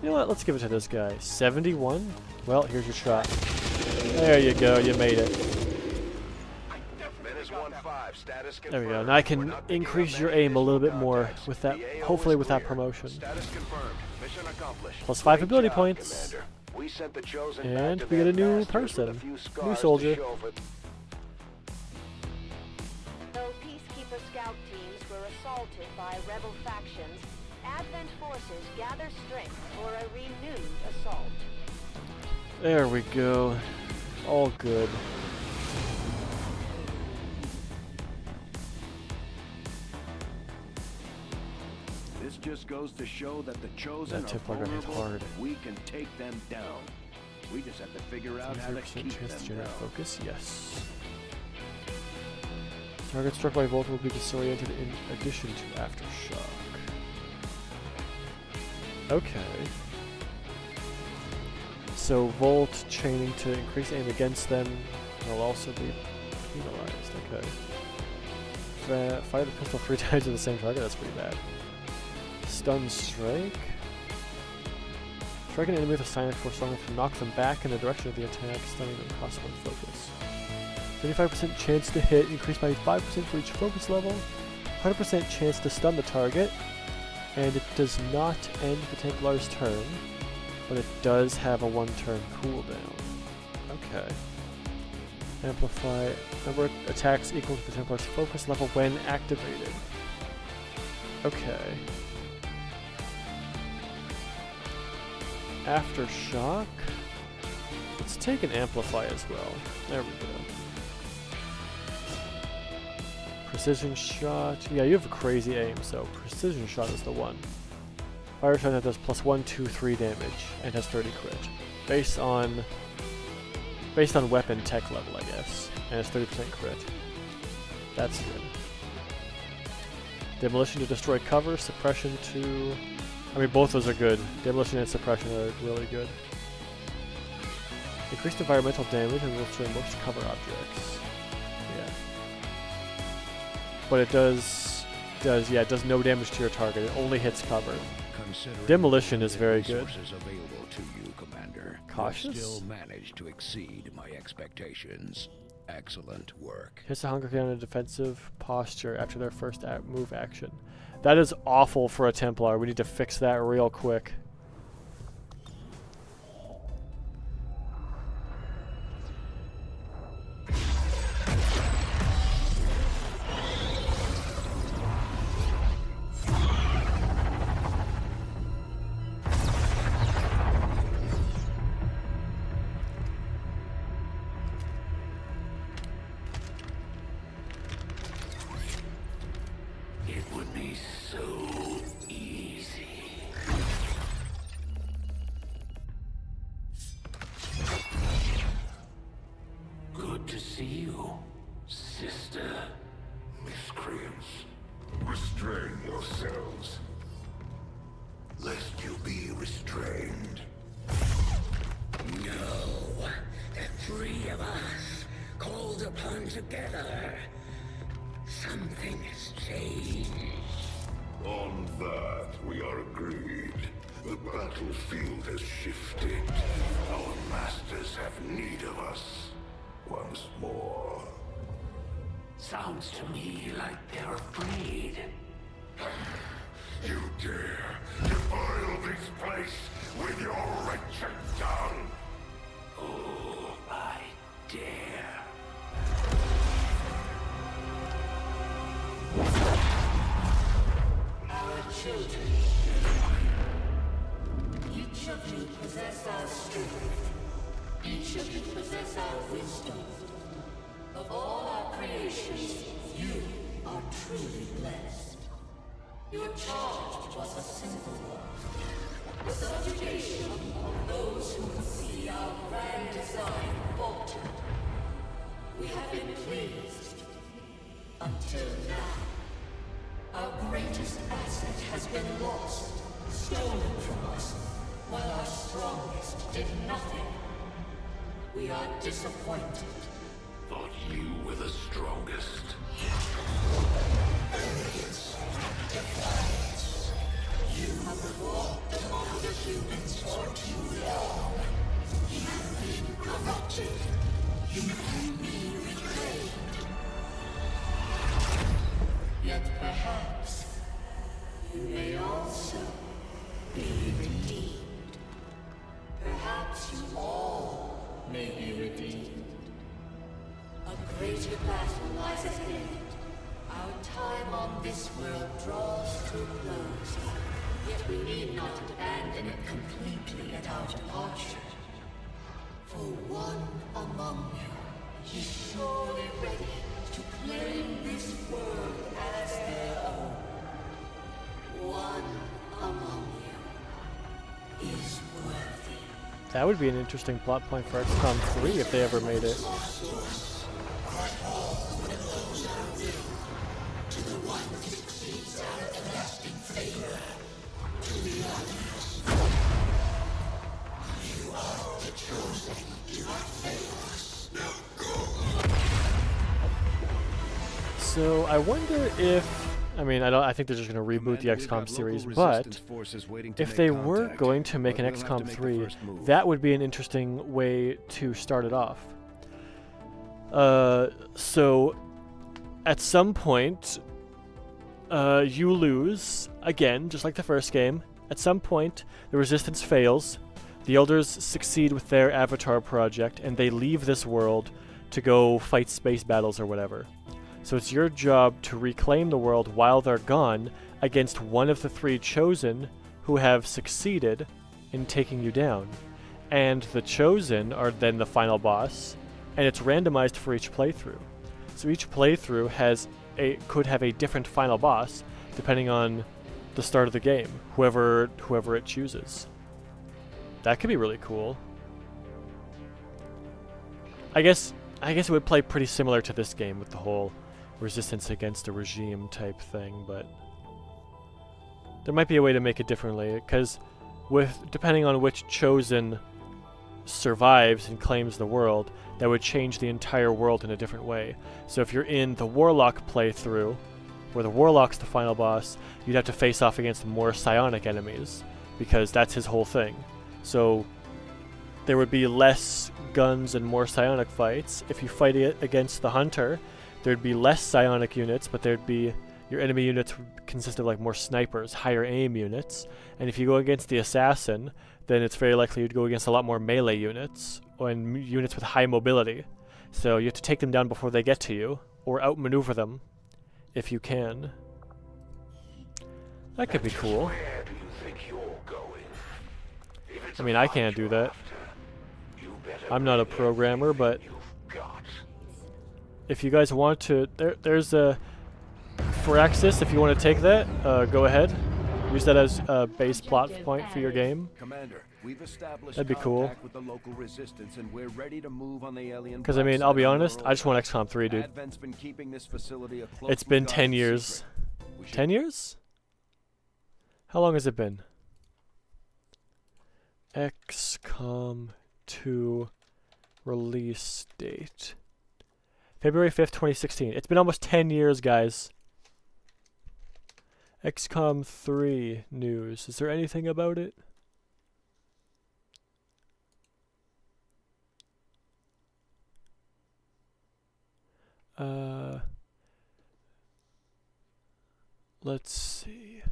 You know what? Let's give it to this guy. 71? Well, here's your shot. There you go. You made it. There we go. Now I can increase your aim a little bit more with that, hopefully with that promotion. Plus 5 ability points. And we get a new person. New soldier. Though peacekeeper scout teams were assaulted by rebel factions, Advent forces gather strength for a renewed assault. There we go. All good. This just goes to show that the chosen That are Templar gun hit vulnerable. hard. We can take them down. We just have to figure out how to 33% keep chance to them generate down. focus, yes. Target struck by Volt will be disoriented in addition to Aftershock. Okay. So Volt chaining to increase aim against them will also be penalized, okay. Fire the pistol 3 times at the same target, that's pretty bad. Stun strike. Strike an enemy with a silent force long enough to knock them back in the direction of the attack, stunning them cost 1 focus. 25% chance to hit, increased by 5% for each focus level. 100% chance to stun the target, and it does not end the Templar's turn, but it does have a 1-turn cooldown. Okay. Amplify number of attacks equal to the Templar's focus level when activated. Okay. Aftershock. Let's take an Amplify as well. There we go. Precision shot. Yeah, you have a crazy aim, so precision shot is the one. Fire shot that does plus 1, 2, 3 damage and has 30 crit. Based on weapon tech level, I guess. And it's 30% crit. That's good. Demolition to destroy cover, suppression to... I mean, both those are good. Demolition and suppression are really good. Increased environmental damage and will destroy most cover objects. Yeah. But it does no damage to your target. It only hits cover. Demolition is very good. Available to you, Commander. Cautious? You still managed to exceed my expectations. Excellent work. Hits the Hunger Gun in a defensive posture after their first move action. That is awful for a Templar. We need to fix that real quick. It would be so easy. Good to see you, sister. Miscreants, restrain yourselves, lest you be restrained. No, the 3 of us, called upon together. Something has changed. On that, we are agreed. The battlefield has shifted. Our masters have need of us once more. Sounds to me like they're afraid. You dare defile this place? possess our strength. Each of you possess our wisdom. Of all our creations, you are truly blessed. Your charge was a simple one. The subjugation of those who can see our grand design falter. We have been pleased. Until now. Our greatest asset has been lost, stolen from us, while our strongest did nothing. We are disappointed. Thought you were the strongest. Arrogance, defiance. You have walked among the humans for too long. You have been corrupted. You can be reclaimed. Yet perhaps you may also be redeemed. Perhaps you all may be redeemed. A greater battle lies ahead. Our time on this world draws to a close. Yet we need not abandon it completely at our departure. For one among you is surely ready to claim this world as their own. One among you is worthy. That would be an interesting plot point for XCOM 3 if they ever made it. To the one who succeeds our everlasting favor. To the others. You are the chosen. Do not fail us. Now go. So I wonder if, I mean, I think they're just going to reboot the XCOM series, but if they were going to make an XCOM 3, that would be an interesting way to start it off. So at some point, you lose, again, just like the first game. At some point, the Resistance fails, the Elders succeed with their Avatar project, and they leave this world to go fight space battles or whatever. So it's your job to reclaim the world while they're gone against one of the three chosen who have succeeded in taking you down. And the chosen are then the final boss, and it's randomized for each playthrough. So each playthrough could have a different final boss depending on the start of the game, whoever it chooses. That could be really cool. I guess it would play pretty similar to this game with the whole resistance against a regime type thing, but there might be a way to make it differently, because depending on which chosen survives and claims the world, that would change the entire world in a different way. So if you're in the Warlock playthrough, where the Warlock's the final boss, you'd have to face off against more psionic enemies, because that's his whole thing. So there would be less guns and more psionic fights. If you fight it against the Hunter, there'd be less psionic units, but there'd be, your enemy units would consist of like more snipers, higher aim units. And if you go against the Assassin, then it's very likely you'd go against a lot more melee units, and units with high mobility. So you have to take them down before they get to you, or outmaneuver them, if you can. That could be cool. Where do you think you're going? I mean, I can't do that. I'm not a programmer, but if you guys want to, there's a Firaxis. If you want to take that, go ahead. Use that as a base plot point for your game. Commander, we've established That'd be cool. contact with the local resistance, and we're ready to move on the alien. Because I mean, I'll be honest, I just want XCOM 3, dude. Advent's been keeping this facility a close It's been regarded 10 years. secret. 10 years? How long has it been? XCOM 2 release date. February 5th, 2016. It's been almost 10 years, guys. XCOM 3 news. Is there anything about it? Let's see.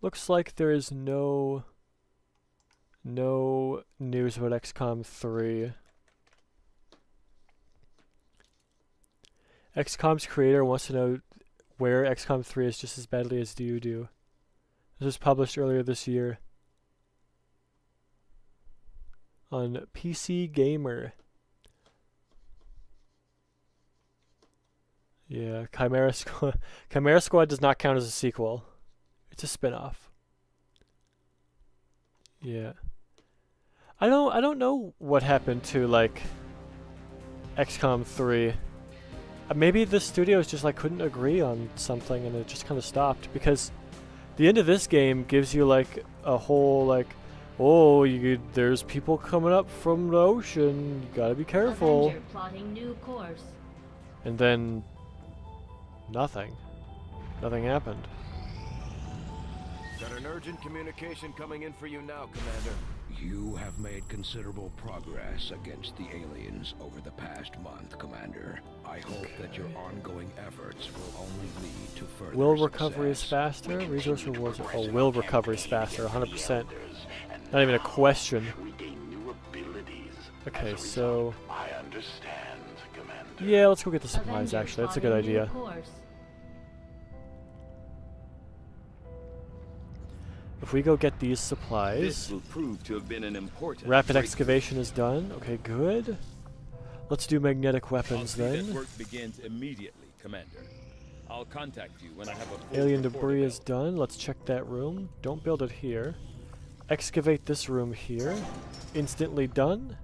Looks like there is no news about XCOM 3. XCOM's creator wants to know where XCOM 3 is just as badly as you do. This was published earlier this year on PC Gamer. Yeah, Chimera Squad. Chimera Squad does not count as a sequel. It's a spin-off. Yeah. I don't know what happened to like XCOM 3. Maybe the studios just like couldn't agree on something and it just kind of stopped, because the end of this game gives you like a whole like, oh, there's people coming up from the ocean, you gotta be careful. Avenger plotting new course. And then nothing happened. Got an urgent communication coming in for you now, Commander. You have made considerable progress against the aliens over the past month, Commander. I hope that your ongoing efforts will only lead to further Will success. recovery is faster? Resource rewards are... Oh, will recovery is faster, 100%. Not even a question. Okay, so... I understand, Commander. Yeah, let's go get the supplies, actually. That's a good idea. If we go get these supplies... This will prove to have been an important rapid breakthrough. excavation is done. Okay, good. Let's do magnetic weapons then. That work begins immediately, Commander. I'll contact you when I have a full Alien report debris available. is done. Let's check that room. Don't build it here. Excavate this room here. Instantly done.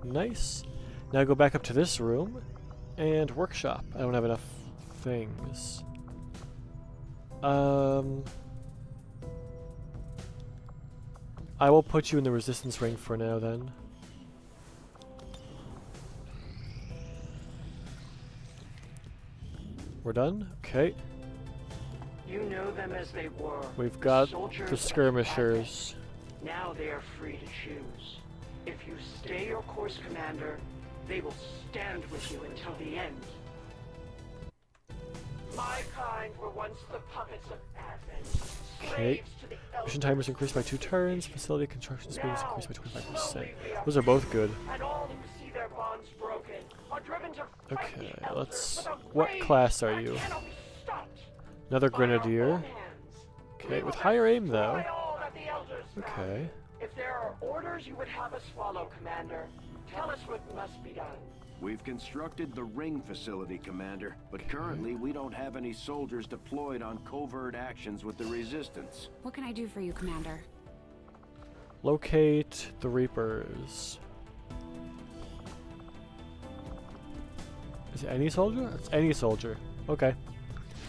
Nice. Now go back up to this room. And workshop. I don't have enough things. I will put you in the resistance ring for now then. We're done? Okay. You know them as they were. We've got soldiers the of skirmishers. Advent. Now they are free to choose. If you stay your course, Commander, they will stand with you until the end. My kind were once the puppets of Advent. Okay. Mission timers increased by 2 turns. Facility construction speed is increased by 25%. Those are both good. And all who see their bonds broken are driven to fight Okay, the elders let's... with a What rage class are that you? cannot be stopped. Another grenadier. Okay, with higher aim though. Destroy all that the elders found. Okay. If there are orders you would have us follow, Commander, tell us what must be done. We've constructed the ring facility, Commander, but currently we don't have any soldiers deployed on covert actions with the Resistance. What can I do for you, Commander? Locate the Reapers. Is it any soldier? It's any soldier. Okay.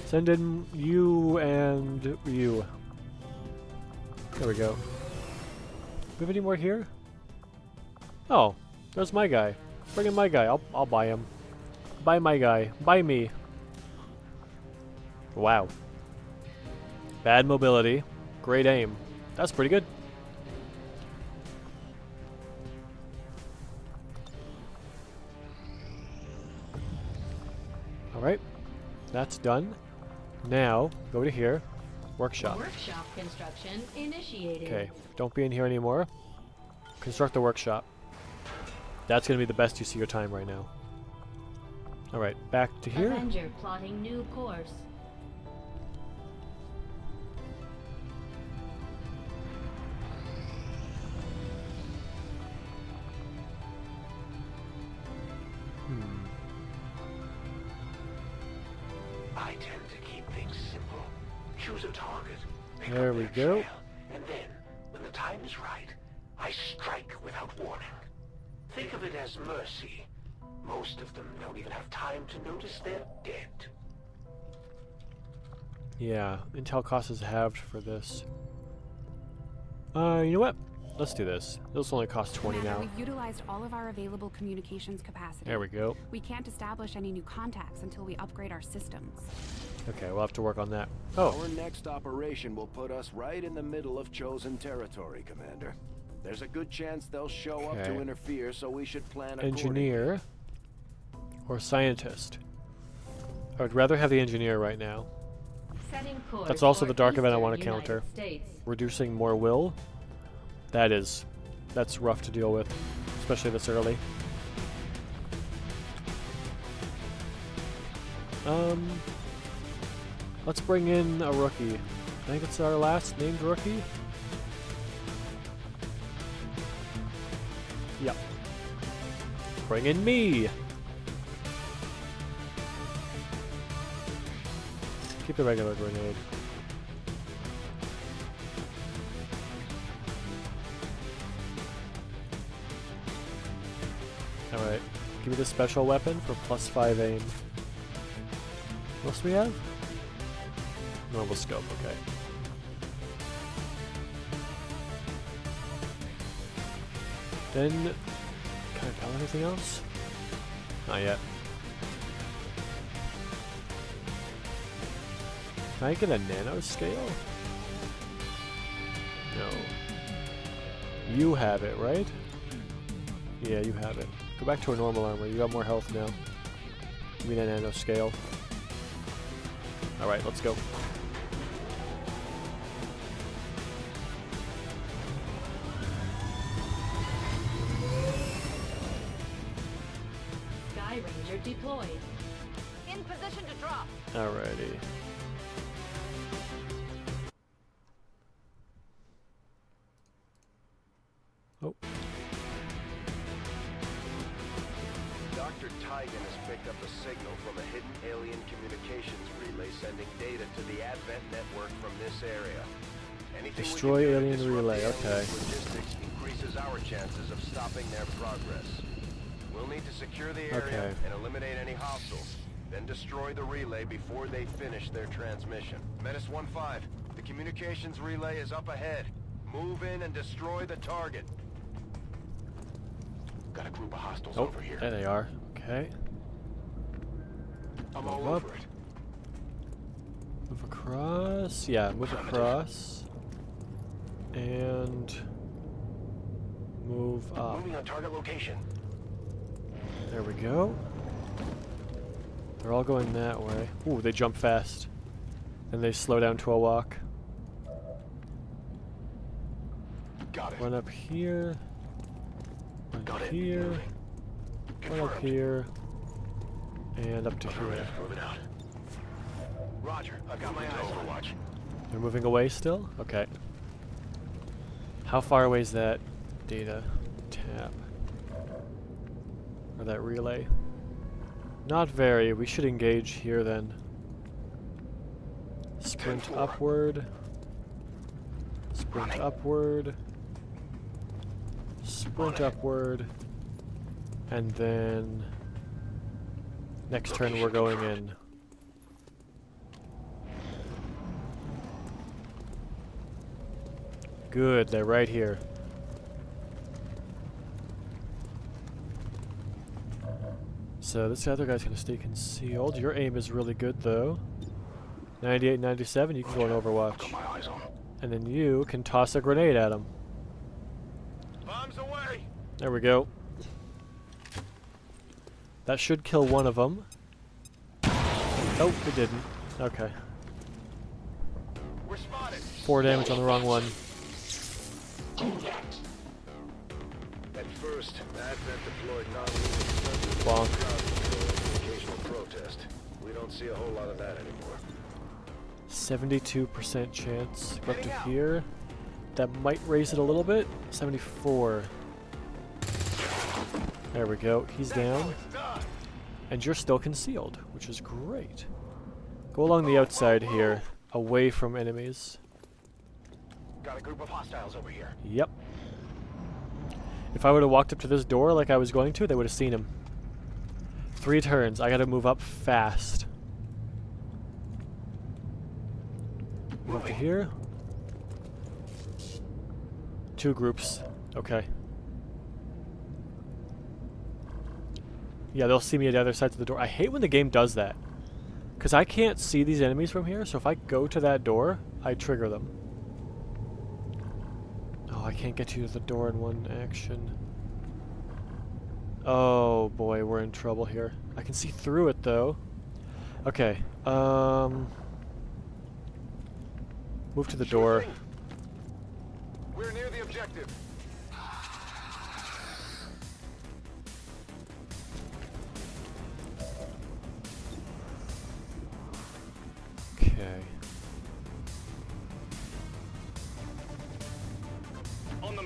Send in you and you. There we go. Do we have any more here? Oh, there's my guy. Bring in my guy. I'll buy him. Buy my guy. Buy me. Wow. Bad mobility. Great aim. That's pretty good. Alright. That's done. Now, go to here. Workshop. Workshop construction initiated. Okay. Don't be in here anymore. Construct the workshop. That's going to be the best use of your time right now. Alright, back to here. Avenger plotting new course. I tend to keep things simple. Choose a target. pick There up we their go. trail, and then, when the time is right, I strike without warning. Think of it as mercy. Most of them don't even have time to notice they're dead. Yeah, intel cost is halved for this. You know what? Let's do this. This only costs 20 now. We've utilized all of our available communications capacity. There we go. We can't establish any new contacts until we upgrade our systems. Okay, we'll have to work on that. Oh, Our next operation will put us right in the middle of chosen territory, Commander. There's a good chance they'll show up to Okay. interfere, so we should plan accordingly. engineer or scientist. I would rather have the engineer right now. Setting course That's also for the dark event I Eastern want to United counter. States. Reducing more will. That's rough to deal with, especially this early. Let's bring in a rookie. I think it's our last named rookie. Yep. Bring in me! Keep the regular grenade. Alright. Give me the special weapon for +5 aim. What else do we have? Normal scope, okay. Then, can I tell anything else? Not yet. Can I get a nano scale? No. You have it, right? Yeah, you have it. Go back to a normal armor. You got more health now. Give me that nano scale. Alright, let's go. Sky Ranger deployed. In position to drop. Alrighty. Oh. Dr. Tighan has picked up a signal from a hidden alien communications relay sending data to the Advent network from this area. Anything Destroy we can do to alien disrupt relay, the aliens' okay. logistics increases our chances of stopping their progress. We'll need to secure the area Okay. and eliminate any hostiles, then destroy the relay before they finish their transmission. Menace 1-5, the communications relay is up ahead. Move in and destroy the target. Got a group of hostiles Oh, over here. there they are. Okay. I'm all Move up. over it. Move across. Yeah, move across. And move up. Moving on target location. There we go. They're all going that way. Ooh, they jump fast. And they slow down to a walk. Got it. One up here. One Got it. here. Moving. One up Confirmed. here. And up to Affirmative. here. Moving out. Roger. I've got my eyes on watch. They're moving away still? Okay. How far away is that data tap? Or that relay? Not very. We should engage here then. Sprint 10-4. upward. Sprint upward. Sprint upward. And then next turn we're going in. Good, they're right here. So this other guy's gonna stay concealed. Your aim is really good though. 98, 97, you can go on Overwatch. Got my eyes on. And then you can toss a grenade at him. Bombs away! There we go. That should kill one of them. Oh, it didn't. Okay. We're spotted! 4 damage on the wrong one. At first, Advent deployed non-lethal Bonk. occasional protest. We don't see a whole lot of that anymore. 72% chance. Go up to here. That might raise it a little bit. 74. There we go. He's down. And you're still concealed, which is great. Go along the outside here, away from enemies. Got a group of hostiles over here. Yep. If I would have walked up to this door like I was going to, they would have seen him. 3 turns. I gotta move up fast. Move up to here. 2 groups. Okay. Yeah, they'll see me at the other side of the door. I hate when the game does that. Because I can't see these enemies from here, so if I go to that door, I trigger them. Oh, I can't get you to the door in one action. Oh boy, we're in trouble here. I can see through it though. Okay, move to the door. We're near the objective. Okay.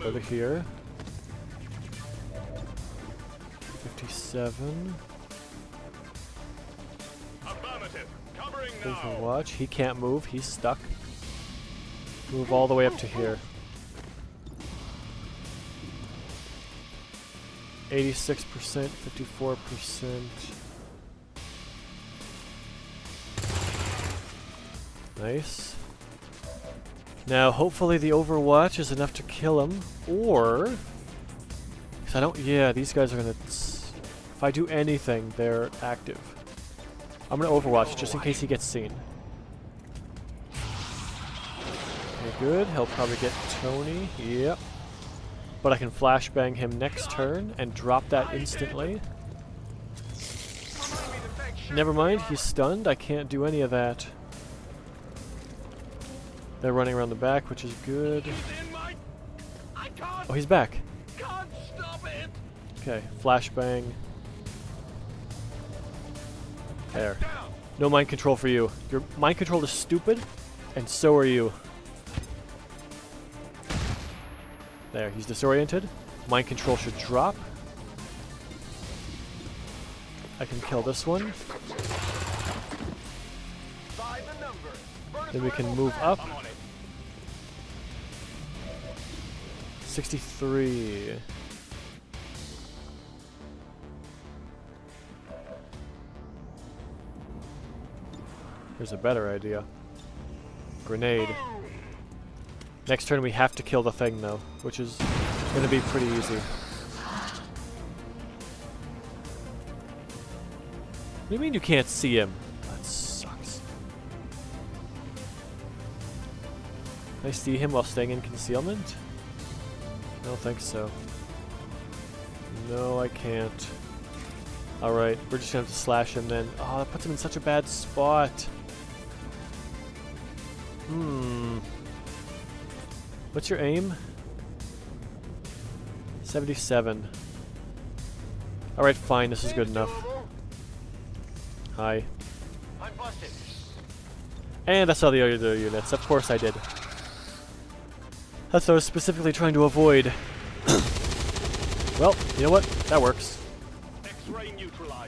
Go to here. 57. Affirmative. Covering now. Overwatch. He can't move. He's stuck. Move all the way up to here. 86%, 54%. Nice. Now, hopefully the Overwatch is enough to kill him, or... Cause I don't... Yeah, these guys are gonna... If I do anything, they're active. I'm gonna Overwatch, just in case he gets seen. Okay, good. He'll probably get Tony. Yep. But I can flashbang him next turn and drop that instantly. Never mind, he's stunned. I can't do any of that. They're running around the back, which is good. Oh, he's back. Okay, flashbang. There. No mind control for you. Your mind control is stupid, and so are you. There, he's disoriented. Mind control should drop. I can kill this one. Then we can move up. 63. Here's a better idea. Grenade. Next turn we have to kill the thing though, which is gonna be pretty easy. What do you mean you can't see him? That sucks. Can I see him while staying in concealment? I don't think so. No, I can't. Alright, we're just gonna have to slash him then. Oh, that puts him in such a bad spot. What's your aim? 77. Alright, fine, this is good enough. Hi. And I saw the other units, of course I did. That's what I was specifically trying to avoid. Well, you know what? That works.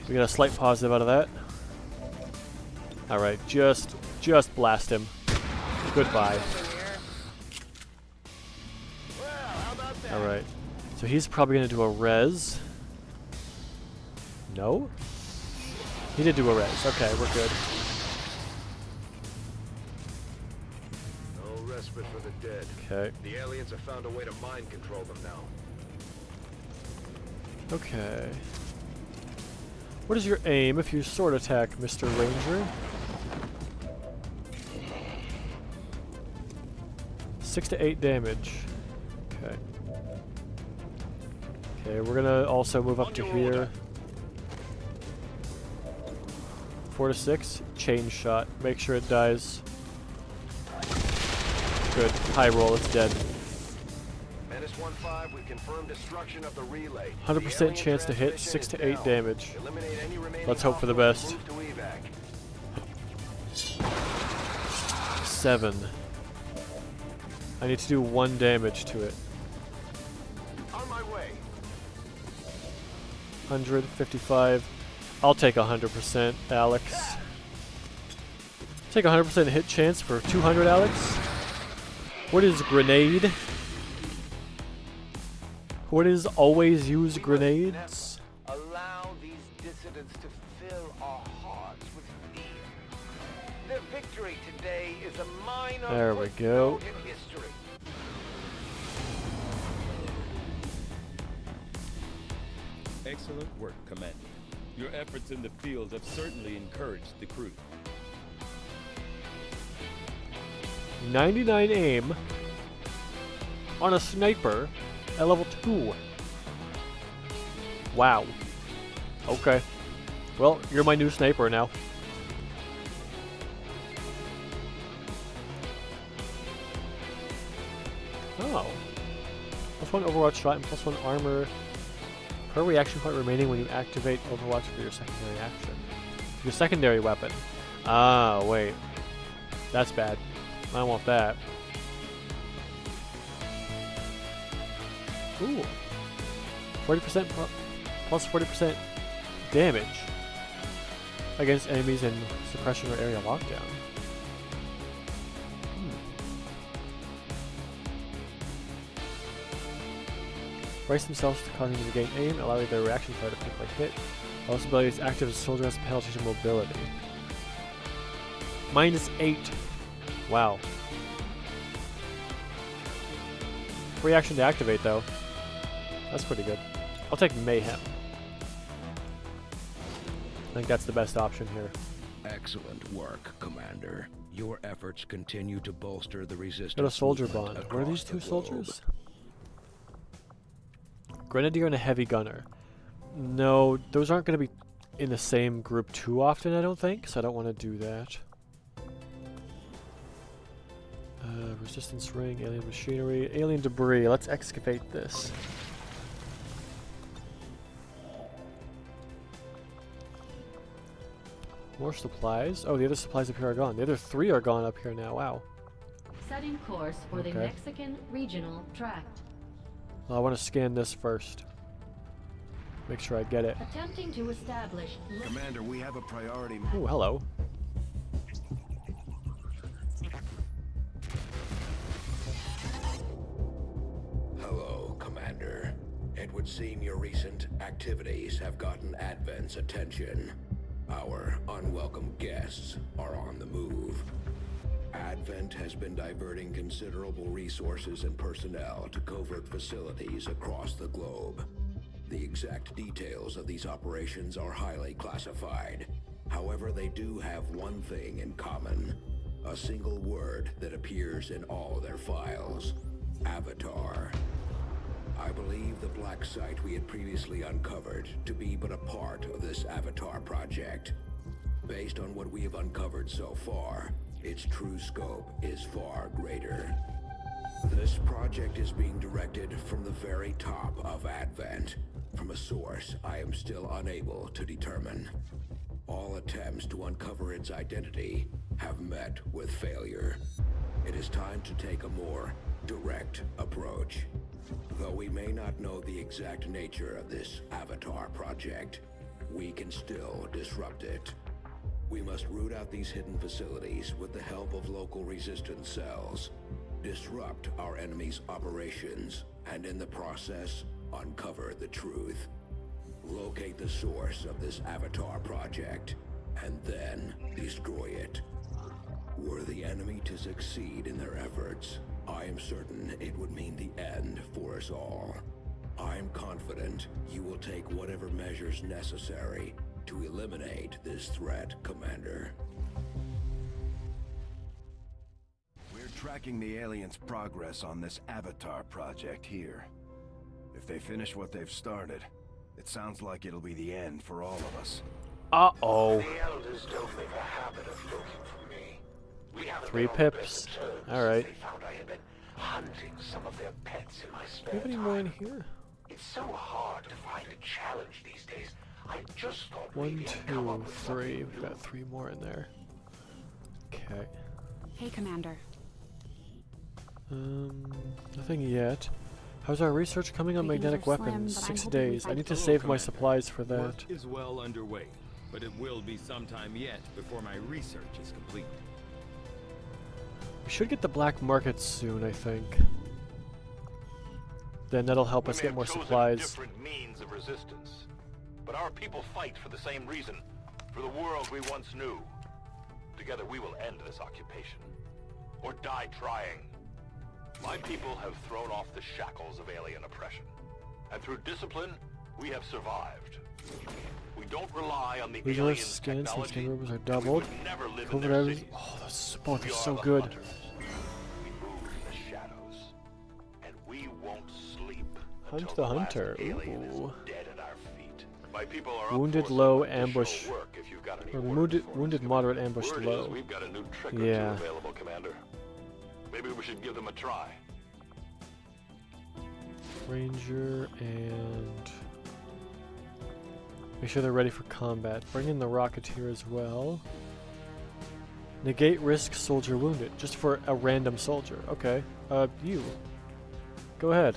We got a slight positive out of that. Alright, just blast him. Goodbye. Alright. So he's probably going to do a res. No? He did do a res. Okay, we're good. No respite for the dead. Okay. The aliens have found a way to mind control them now. Okay. What is your aim if you sword attack, Mr. Ranger? 6 to 8 damage. Okay. Okay, we're gonna also move up to here. 4 to 6. Chain shot. Make sure it dies. Good. High roll. It's dead. Menace 1-5, we confirmed destruction of the relay. 100% chance to hit. 6 to 8 damage. Let's hope for the best. 7. I need to do 1 damage to it. On my way. 155. I'll take 100%, Alex. Take 100% hit chance for 200, Alex. What is grenade? What is always use grenades? Allow these dissidents to fill our hearts with fear. Their victory today is a minor There we go. footnote in history. Excellent work, Commander. Your efforts in the field have certainly encouraged the crew. 99 aim on a sniper at level 2. Wow. Okay. Well, you're my new sniper now. Oh. +1 Overwatch shot and +1 armor per reaction point remaining when you activate Overwatch for your secondary action. Your secondary weapon. Ah, wait. That's bad. I don't want that. Ooh. 40% plus 40% damage against enemies in suppression or area lockdown. Brace themselves to causing them to gain aim, allowing their reaction power to quickly hit. While this ability is active, the soldier has a penalty to mobility. -8. Wow. Free action to activate, though. That's pretty good. I'll take Mayhem. I think that's the best option here. Excellent work, Commander. Your efforts continue to bolster the resistance. Got a soldier movement bond. Where are these across two the globe. soldiers? Grenadier and a heavy gunner. No, those aren't going to be in the same group too often, I don't think, so I don't want to do that. Resistance ring, alien machinery, alien debris. Let's excavate this. More supplies. Oh, the other supplies up here are gone. The other 3 are gone up here now. Wow. Setting course for the Mexican Regional Tract. Well, I want to scan this first. Make sure I get it. Attempting to establish. Commander, we have a priority. Oh, hello. Hello, Commander. It would seem your recent activities have gotten Advent's attention. Our unwelcome guests are on the move. Advent has been diverting considerable resources and personnel to covert facilities across the globe. The exact details of these operations are highly classified. However, they do have one thing in common. A single word that appears in all their files. Avatar. I believe the black site we had previously uncovered to be but a part of this Avatar project. Based on what we have uncovered so far, its true scope is far greater. This project is being directed from the very top of Advent, from a source I am still unable to determine. All attempts to uncover its identity have met with failure. It is time to take a more direct approach. Though we may not know the exact nature of this Avatar project, we can still disrupt it. We must root out these hidden facilities with the help of local resistance cells, disrupt our enemy's operations, and in the process, uncover the truth. Locate the source of this Avatar project, and then destroy it. Were the enemy to succeed in their efforts, I am certain it would mean the end for us all. I am confident you will take whatever measures necessary to eliminate this threat, Commander. We're tracking the aliens' progress on this Avatar project here. If they finish what they've started, it sounds like it'll be the end for all of us. Uh-oh. The elders don't make a habit of looking for me. We haven't 3 been on pips. better terms Alright. since they found I had been hunting some of their pets in my Do spare we have any time. more in here? It's so hard to find a challenge these days. I just thought 1, maybe I'd come up 2, with 3. We've got 3 more in there. Okay. Hey, Commander. Nothing yet. How's our research coming on Greetings magnetic are slim, weapons? but I'm 6 hoping we days. I find need to Hello, save my Commander. supplies for that. Work is well underway, but it will be some time yet before my research is complete. We should get the black market soon, I think. Then that'll help us get more supplies. Different means of resistance, but our people fight for the same reason, for the world we once knew. Together we will end this occupation, or die trying. My people have thrown off the shackles of alien oppression, and through discipline, we have survived. We don't rely on the Regional alien skins and technology. skin rumors are doubled. We would never live in Covert their items. cities. Oh, those both We are are so the good. hunters. We move in the shadows, and we won't sleep Hunt until the last hunter. alien is Ooh. dead at our feet. My people are up Wounded for low some additional ambush. work if you've got any Or orders for us. wounded moderate ambush Word is low. we've got a new trick or Yeah. two available, Commander. Maybe we should give them a try. Ranger and make sure they're ready for combat. Bring in the Rocketeer as well. Negate risk soldier wounded. Just for a random soldier. Okay. You. Go ahead.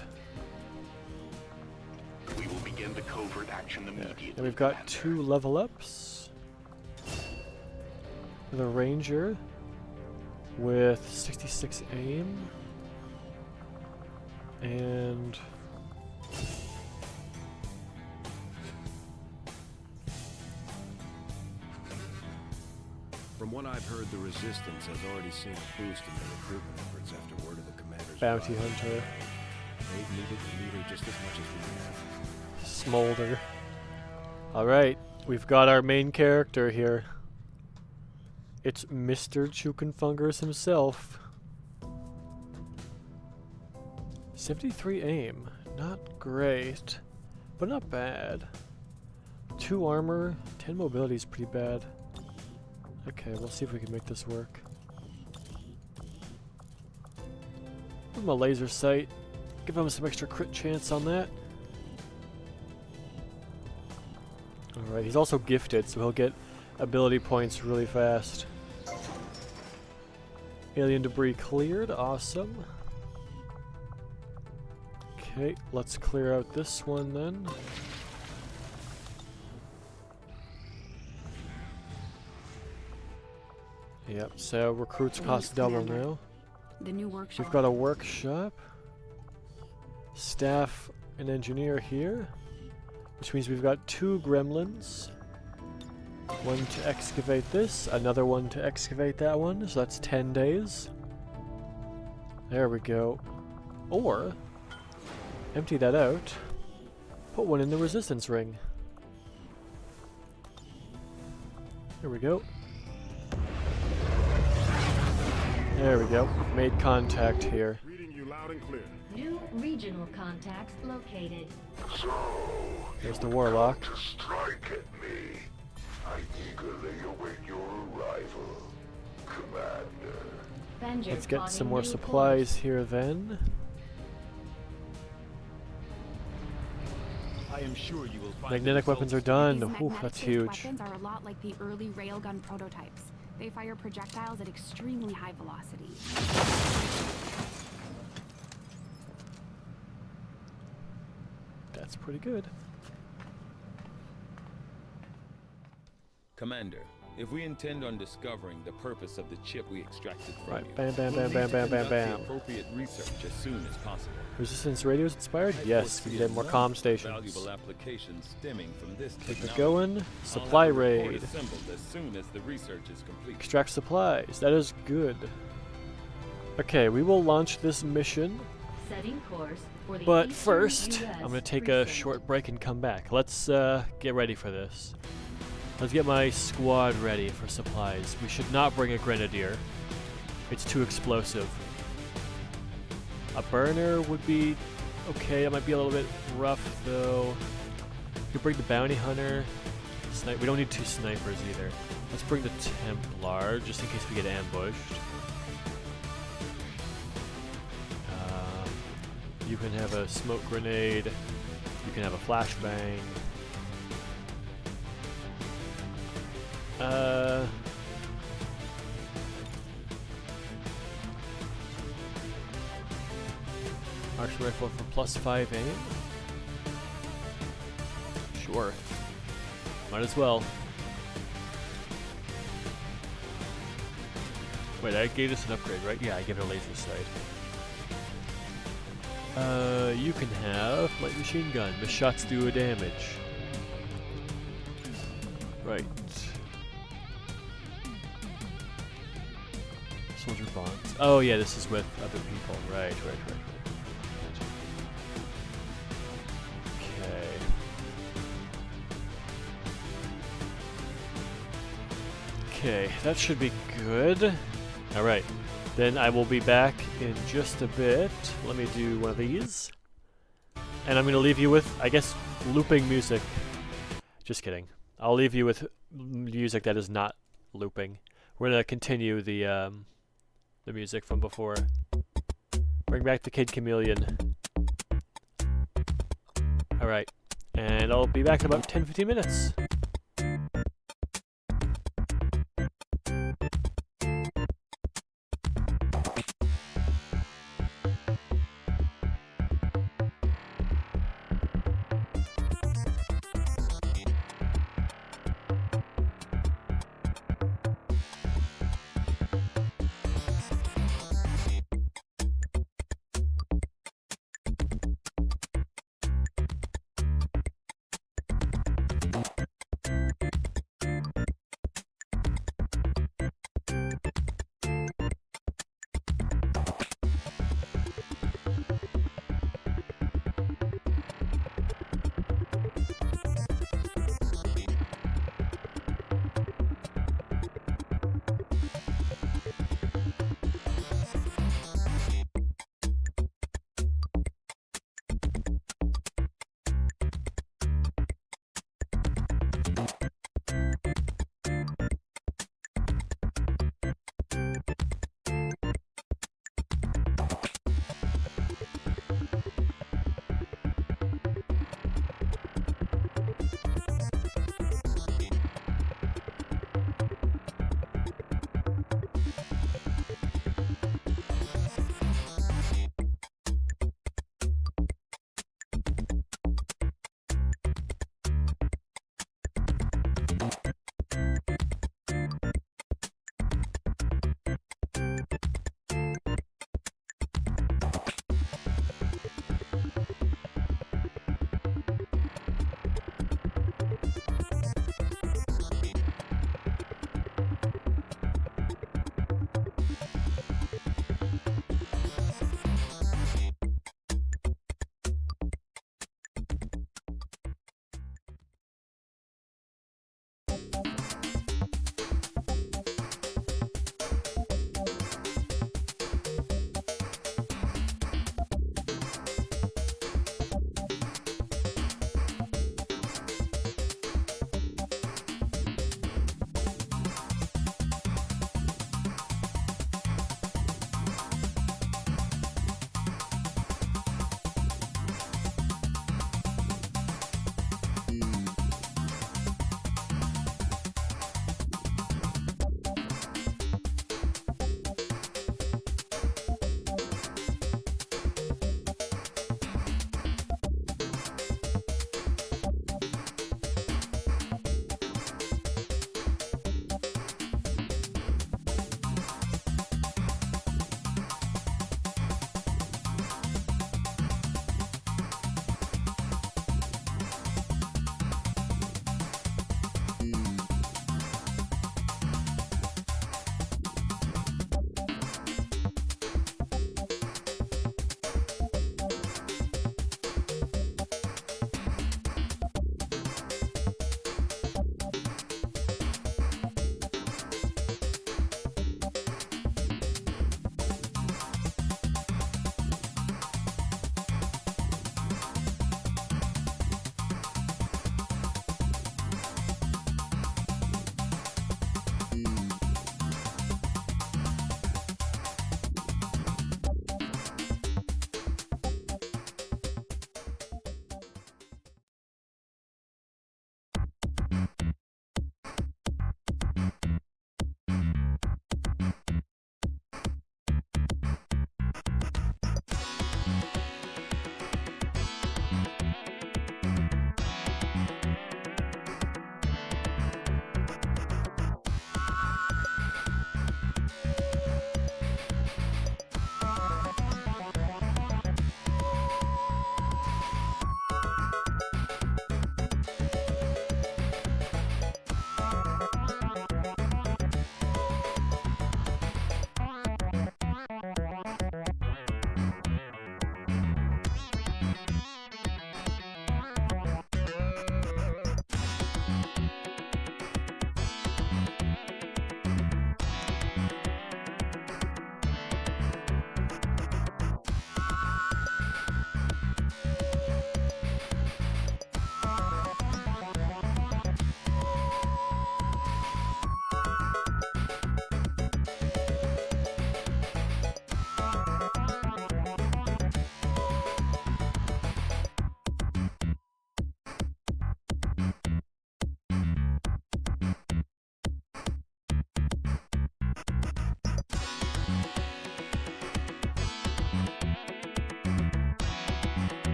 covert action immediately. And we've got 2 level ups. The Ranger with 66 aim. And From what I've heard, the Resistance has already seen a boost in their recruitment efforts after word of the commander's Bounty arrival. Hunter. They've needed the leader just as much as we have. Smolder. Alright, we've got our main character here. It's Mr. ʰᵒᵖᵉ himself. 73 aim. Not great, but not bad. 2 armor, 10 mobility is pretty bad. Okay, we'll see if we can make this work. Give him a laser sight. Give him some extra crit chance on that. Alright, he's also gifted, so he'll get ability points really fast. Alien debris cleared, awesome. Okay, let's clear out this one then. Yep, so recruits cost double now. The new workshop. We've got a workshop. Staff and engineer here. Which means we've got 2 gremlins. One to excavate this, another one to excavate that one, so that's 10 days. There we go. Or, empty that out, put one in the resistance ring. Here we go. There we go. Made contact here. Reading you loud and clear. New regional contacts located. So, there's the Warlock. To strike at me. I eagerly await your arrival, Commander. Let's get some more supplies here then. I am sure you will find Magnetic weapons are done. These Ooh, that's huge. weapons are a lot like the early railgun prototypes. They fire projectiles at extremely high velocity. That's pretty good. Commander, if we intend on discovering the purpose of the chip we extracted from Right, you, bam, bam, we'll bam, need bam, to bam, bam, conduct bam. the appropriate research as soon as possible. Resistance radios inspired? Yes, we need more comm stations. Valuable applications stemming from this Keep it technology. going. Supply I'll have a report raid. assembled as soon as the research is complete. Extract supplies. That is good. Okay, we will launch this mission. Setting course for the But Eastern first, US I'm going to take a precinct. short break and come back. Let's get ready for this. Let's get my squad ready for supplies. We should not bring a grenadier. It's too explosive. A burner would be okay. That might be a little bit rough though. We could bring the bounty hunter. We don't need 2 snipers either. Let's bring the Templar just in case we get ambushed. You can have a smoke grenade. You can have a flashbang. Archer rifle for +5 aim. Sure. Might as well. Wait, I gave this an upgrade, right? Yeah, I gave it a laser sight. You can have light machine gun. The shots do a damage. Right. Soldier bonds. Oh yeah, this is with other people. Right. Okay. Okay, that should be good. Alright. Then I will be back in just a bit. Let me do one of these. And I'm going to leave you with, I guess, looping music. Just kidding. I'll leave you with music that is not looping. We're going to continue the music from before. Bring back the Kid Chameleon. Alright. And I'll be back in about 10-15 minutes.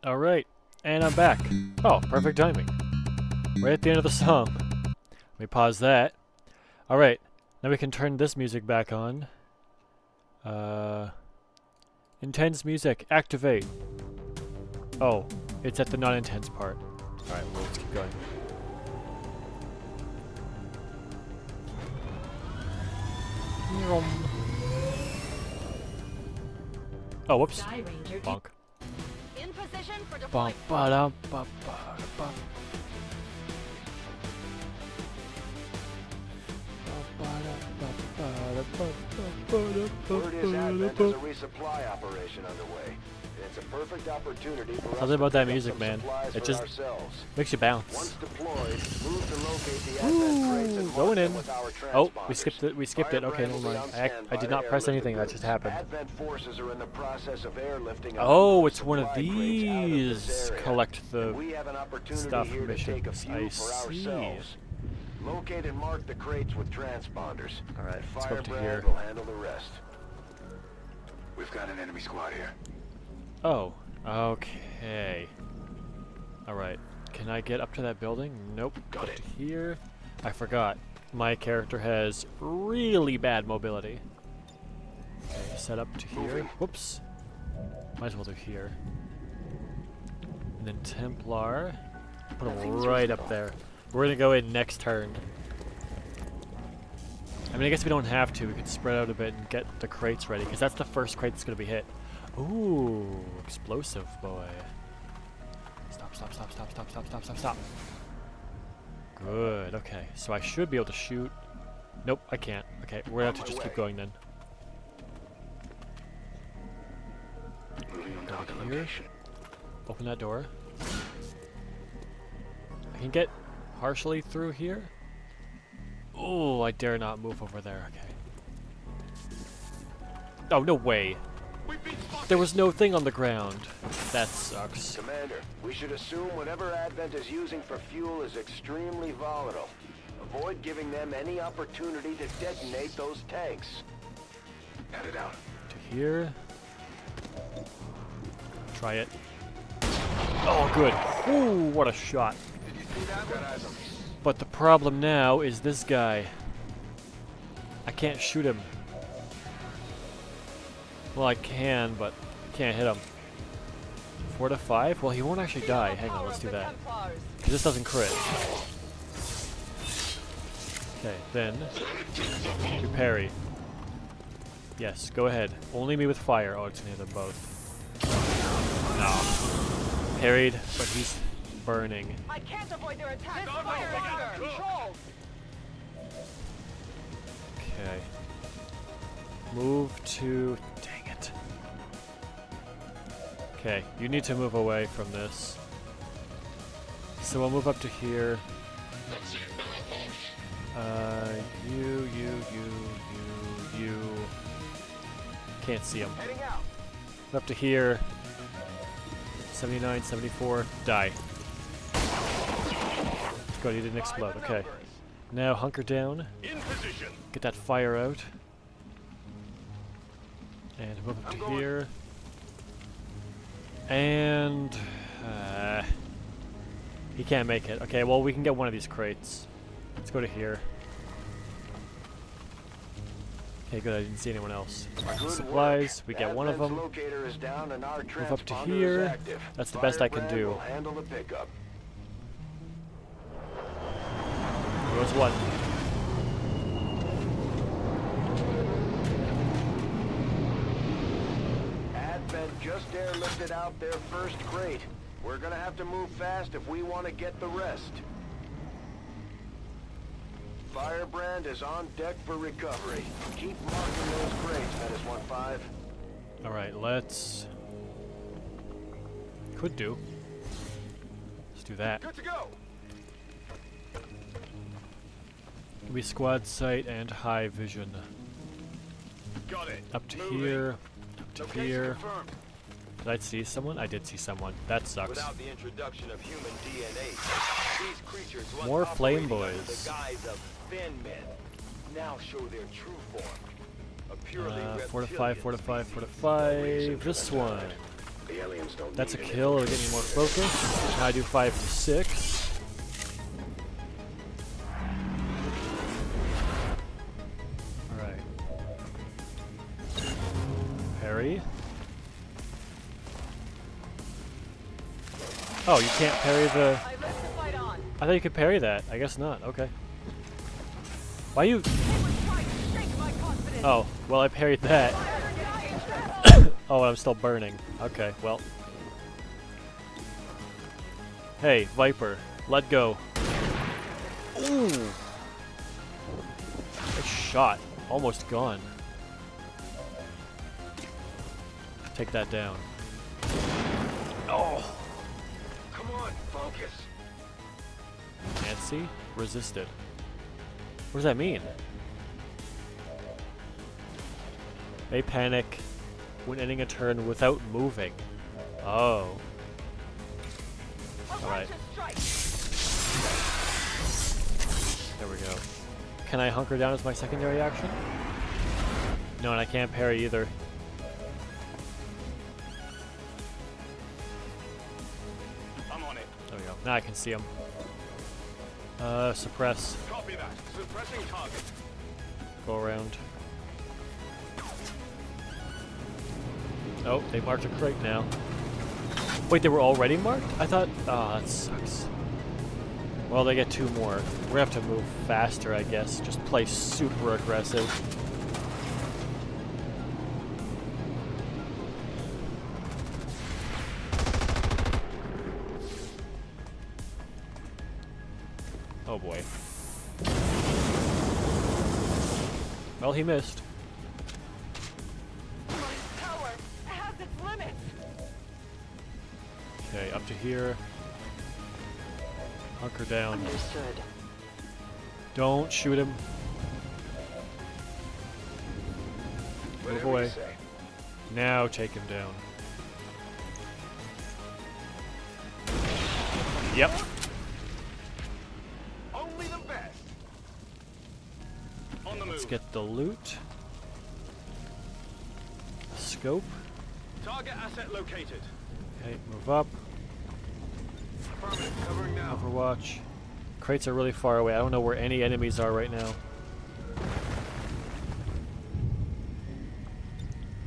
Alright, and I'm back. Oh, perfect timing. Right at the end of the song. Let me pause that. Alright, now we can turn this music back on. Intense music, activate. Oh, it's at the non-intense part. Alright, well, let's keep going. Oh, whoops. Bonk. In position for Bonk, deployment. ba-dum, ba-ba-da-bum. Word is Advent has a resupply operation underway. It's a perfect opportunity for us Something about to that pick up music, some man. supplies It for just ourselves. makes you bounce. Once deployed, move to locate the Advent crates and mark Going them in. with our Oh, we transponders. skipped it. We skipped it. Okay, Firebrand never will be mind. on I standby did to not press airlift anything. the That just goods. happened. Advent forces are in the process of airlifting a Oh, number of it's one of supply crates out of this these area. collect the And we have an opportunity stuff here to take a missions. few I for see. ourselves. Locate and mark the crates with transponders. Alright, let's go up to here. Firebrand will handle the rest. We've got an enemy squad here. Oh, okay. Alright, can I get up to that building? Nope. Got Up it. to here. I forgot. My character has really bad mobility. Okay, set up to here. Moving. Whoops. Might as well do here. And then Templar. Put him right up there. We're gonna go in next turn. I mean, I guess we don't have to. We could spread out a bit and get the crates ready, because that's the first crate that's gonna be hit. Ooh, explosive boy. Stop, stop, stop, stop, stop, stop, stop, stop, stop. Good, okay. So I should be able to shoot. Nope, I can't. Okay, we're gonna have to just keep going then. Here. Open that door. I can get partially through here. Oh, I dare not move over there. Okay. Oh, no way. There was no thing on the ground. That sucks. Commander, we should assume whatever Advent is using for fuel is extremely volatile. Avoid giving them any opportunity to detonate those tanks. Headed out. To here. Try it. Oh, good. Ooh, what a shot. But the problem now is this guy. I can't shoot him. Well, I can, but I can't hit him. 4 to 5? Well, he won't actually die. Hang on, let's do that. Because this doesn't crit. Okay, then you parry. Yes, go ahead. Only me with fire. Oh, it's gonna hit them both. No. Parried, but he's burning. I can't avoid their attack. This fire is under control. Okay. Move to... Dang it. Okay, you need to move away from this. So we'll move up to here. You. Can't see him. Up to here. 79, 74. Die. Good, he didn't explode. Okay. Now hunker down. Get that fire out. And move up to here. And... he can't make it. Okay, well, we can get one of these crates. Let's go to here. Okay, good, I didn't see anyone else. Supplies, we get one of them. Move up to here. That's the best I can do. Goes one. Advent just airlifted out their first crate. We're gonna have to move fast if we want to get the rest. Firebrand is on deck for recovery. Keep marking those crates, Menace 1-5. Alright, let's... Could do. Let's do that. Good to go. We squad sight and high vision. Got it. Up to here. Up to here. Did I see someone? I did see someone. That sucks. Without the introduction of human DNA, these creatures once More flame operating under boys. the guise of thin men now show their true form. A purely 4 to 5, 4 to 5, 4 to 5. This one. That's a kill. It'll get me more focus. Now I do 5 to 6. Alright. Parry. Oh, you can't parry the... I thought you could parry that. I guess not. Okay. Why you... Oh, well I parried that. Oh, I'm still burning. Okay, well. Hey, Viper. Let go. Ooh! Nice shot. Almost gone. Take that down. Oh! Come on, focus. Nancy resisted. What does that mean? They panic when ending a turn without moving. Oh. Alright. There we go. Can I hunker down as my secondary action? No, and I can't parry either. I'm on it. There we go. Now I can see him. Suppress. Copy that. Suppressing target. Go around. Oh, they marked a crate now. Wait, they were already marked? I thought... Oh, that sucks. Well, they get 2 more. We're gonna have to move faster, I guess. Just play super aggressive. Oh boy. Well, he missed. My power has its limits. Okay, up to here. Hunker down. Understood. Don't shoot him. Move Whatever you away. say. Now take him down. Yep. Only the best. On the Let's move. get the loot. Scope. Target asset located. Okay, move up. Affirmative. Covering now. Overwatch. Crates are really far away. I don't know where any enemies are right now.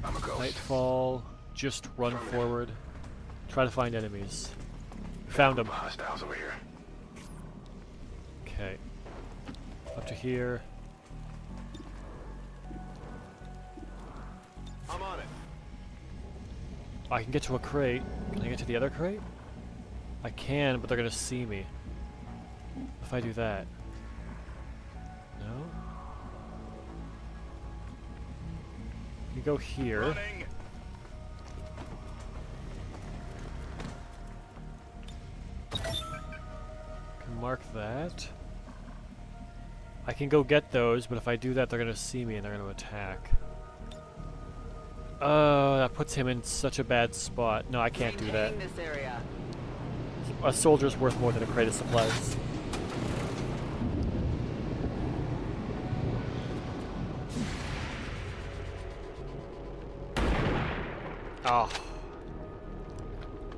I'm a ghost. Nightfall. Just run forward. Try to find enemies. Found them. Hostiles over here. Okay. Up to here. I'm on it. I can get to a crate. Can I get to the other crate? I can, but they're gonna see me. If I do that. No? You go here. Running. Can mark that. I can go get those, but if I do that, they're gonna see me and they're gonna attack. Oh, that puts him in such a bad spot. No, I can't do that. Maintaining this area. A soldier's worth more than a crate of supplies. Oh.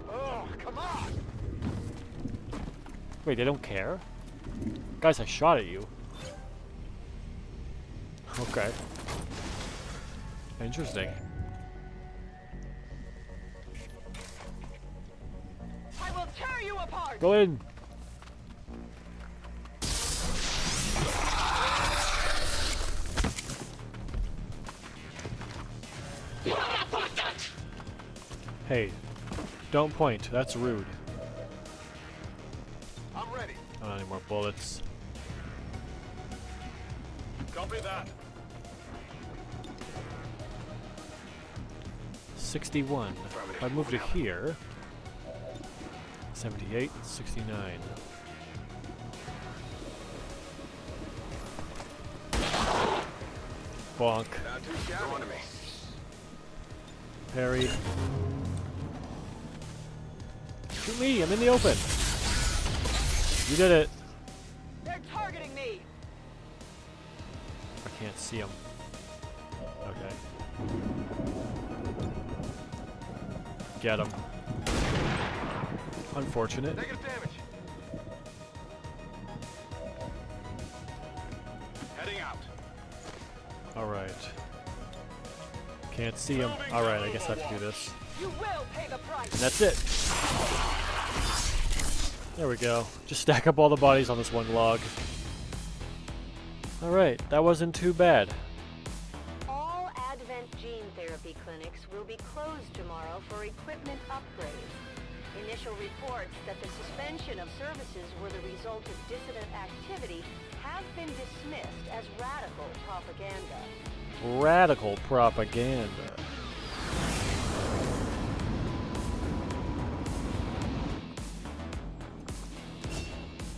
Oh, come on. Wait, they don't care? Guys, I shot at you. Okay. Interesting. I will tear you apart. Go in. Hey, don't point. That's rude. I'm ready. I don't have any more bullets. Copy that. 61. If I move to here, 78, 69. Bonk. Not too shabby. Go on to me. Parry. Shoot me! I'm in the open! You did it! They're targeting me. I can't see him. Okay. Get him. Unfortunate. Negative damage. Heading out. Alright. Can't see him. Alright, I guess I have to do this. You will pay the price. And that's it. There we go. Just stack up all the bodies on this one log. Alright, that wasn't too bad. All Advent gene therapy clinics will be closed tomorrow for equipment upgrades. Initial reports that the suspension of services were the result of dissident activity have been dismissed as radical propaganda. Radical propaganda.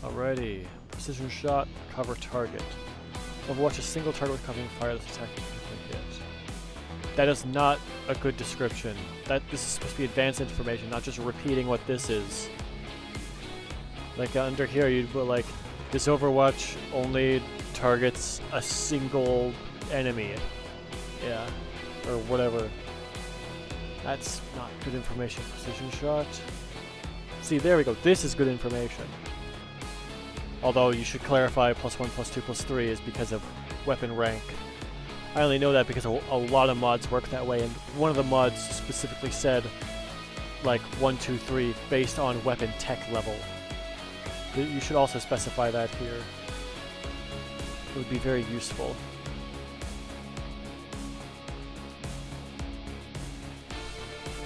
Alrighty. Precision shot, cover target. Overwatch a single target with covering fire that's attacking hit. That is not a good description. This is supposed to be advanced information, not just repeating what this is. Like under here, you'd put like, this Overwatch only targets a single enemy. Yeah, or whatever. That's not good information. Precision shot. See, there we go. This is good information. Although you should clarify +1, +2, +3 is because of weapon rank. I only know that because a lot of mods work that way, and one of the mods specifically said like 1, 2, 3 based on weapon tech level. You should also specify that here. It would be very useful.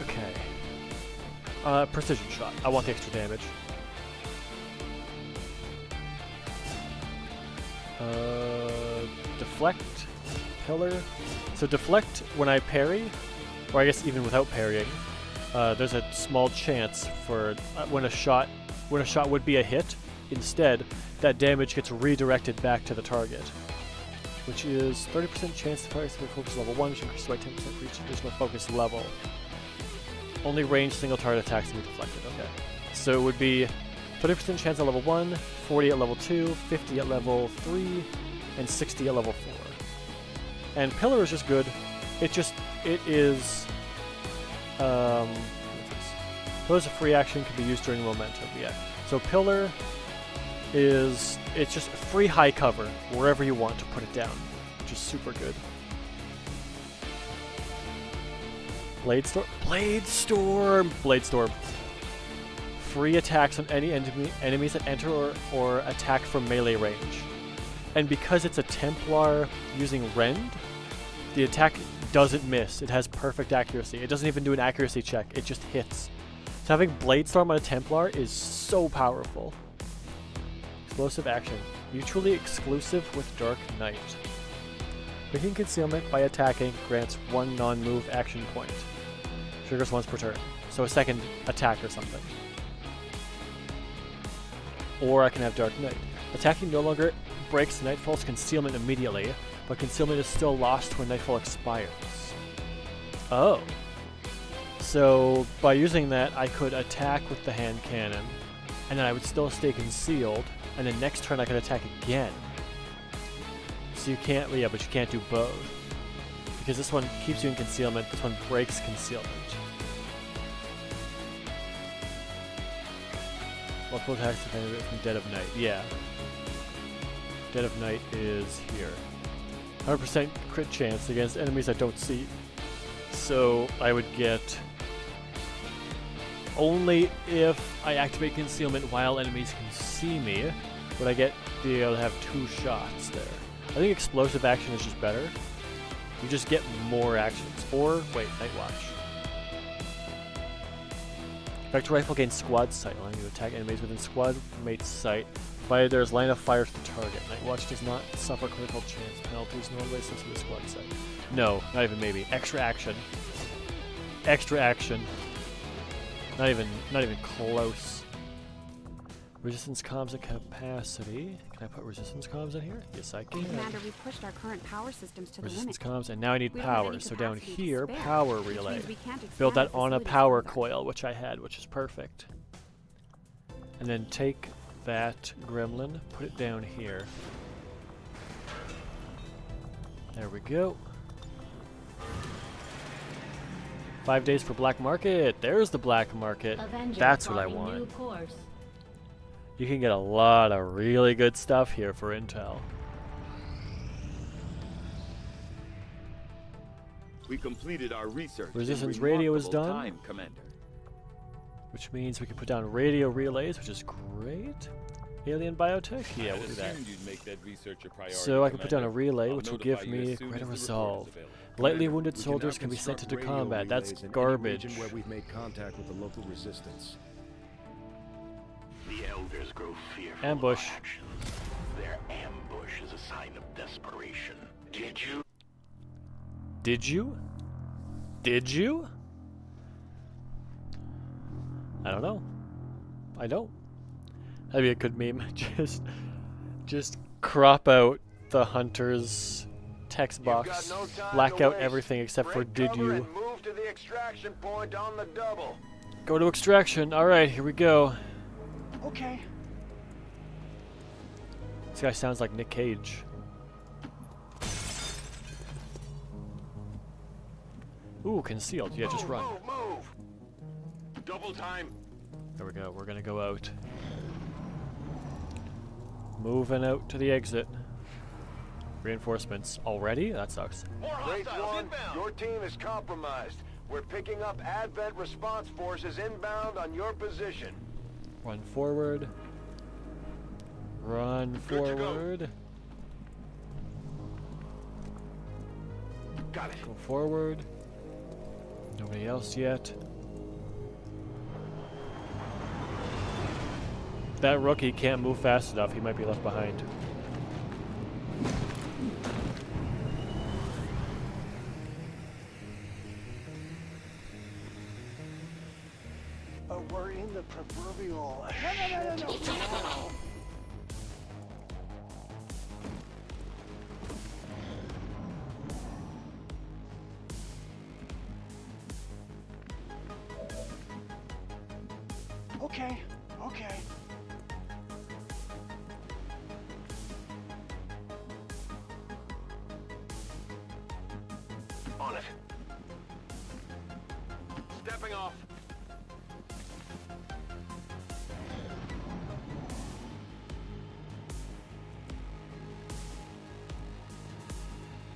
Okay. Precision shot. I want the extra damage. Deflect, pillar. So deflect when I parry, or I guess even without parrying, there's a small chance for when a shot would be a hit, instead that damage gets redirected back to the target, which is 30% chance to fire with focus level 1, which increases by 10% for each additional focus level. Only ranged single target attacks can be deflected. Okay, so it would be 30% chance at level 1, 40 at level 2, 50 at level 3, and 60 at level 4. And pillar is just good. It is. Pillar's a free action, can be used during momentum. Yeah. So pillar it's just free high cover wherever you want to put it down, which is super good. Blade Storm. Free attacks on any enemies that enter or attack from melee range. And because it's a Templar using Rend, the attack doesn't miss. It has perfect accuracy. It doesn't even do an accuracy check. It just hits. So having Blade Storm on a Templar is so powerful. Explosive action. Mutually exclusive with Dark Knight. Breaking concealment by attacking grants 1 non-move action point. Triggers once per turn. So a second attack or something. Or I can have Dark Knight. Attacking no longer breaks Nightfall's concealment immediately, but concealment is still lost when Nightfall expires. Oh. So by using that, I could attack with the hand cannon, and then I would still stay concealed, and then next turn I could attack again. So you can't, yeah, but you can't do both. Because this one keeps you in concealment, this one breaks concealment. Multiple attacks defended from Dead of Night. Yeah. Dead of Night is here. 100% crit chance against enemies I don't see. So I would get only if I activate concealment while enemies can see me would I be able to have 2 shots there. I think explosive action is just better. You just get more actions. Or wait, Night Watch. Vector Rifle gains squad sight, allowing you to attack enemies within squad mate's sight, provided there is line of fire to the target. Night Watch does not suffer critical chance penalties normally associated with squad sight. No, not even maybe. Extra action. Extra action. Not even close. Resistance comms at capacity. Can I put resistance comms in here? Yes, I can. Commander, we pushed our current power systems to resistance the limit. comms, and now I need power. So down here, spare, power relay. Build that on a power coil, which I had, which is perfect. And then take that gremlin, put it down here. There we go. 5 days for black market. There's the black market. Avenger That's what I want. You can get a lot of really good stuff here for intel. We completed our research. Resistance radio is done. Time, Commander. Which means we can put down radio relays, which is great. Alien biotech? Yeah, we'll do that. You'd make that research a priority, So I can put down a Commander. relay, I'll which will notify give you me as soon greater as the report is resolve. available. Lightly Commander, wounded we can soldiers now can be sent construct into radio combat. That's relays in any garbage. region where we've made contact with the local resistance. The elders grow fearful Ambush. of our actions. Their ambush is a sign of desperation. Did you? Did you? Did you? I don't know. I don't. That'd be a good meme. Just crop out the hunter's text box, black out everything except for did you. Move to the extraction point on the double. Go to extraction. All right, here we go. Okay. This guy sounds like Nick Cage. Ooh, concealed. Yeah, just run. Move. Double time. There we go. We're gonna go out. Moving out to the exit. Reinforcements already? That sucks. Race 1, your team is compromised. We're picking up Advent response forces inbound on your position. Run forward. Run forward. Got it. Go forward. Nobody else yet. That rookie can't move fast enough. He might be left behind. We're in the proverbial... No. Okay. On it. Stepping off.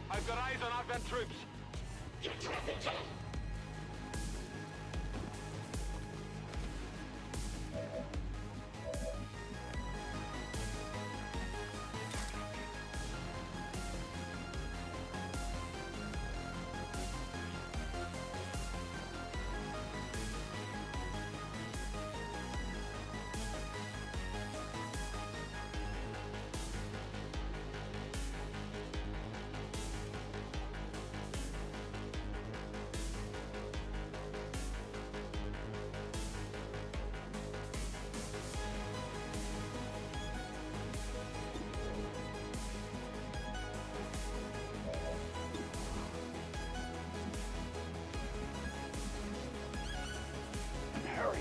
I've got eyes on Advent troops. Hurry.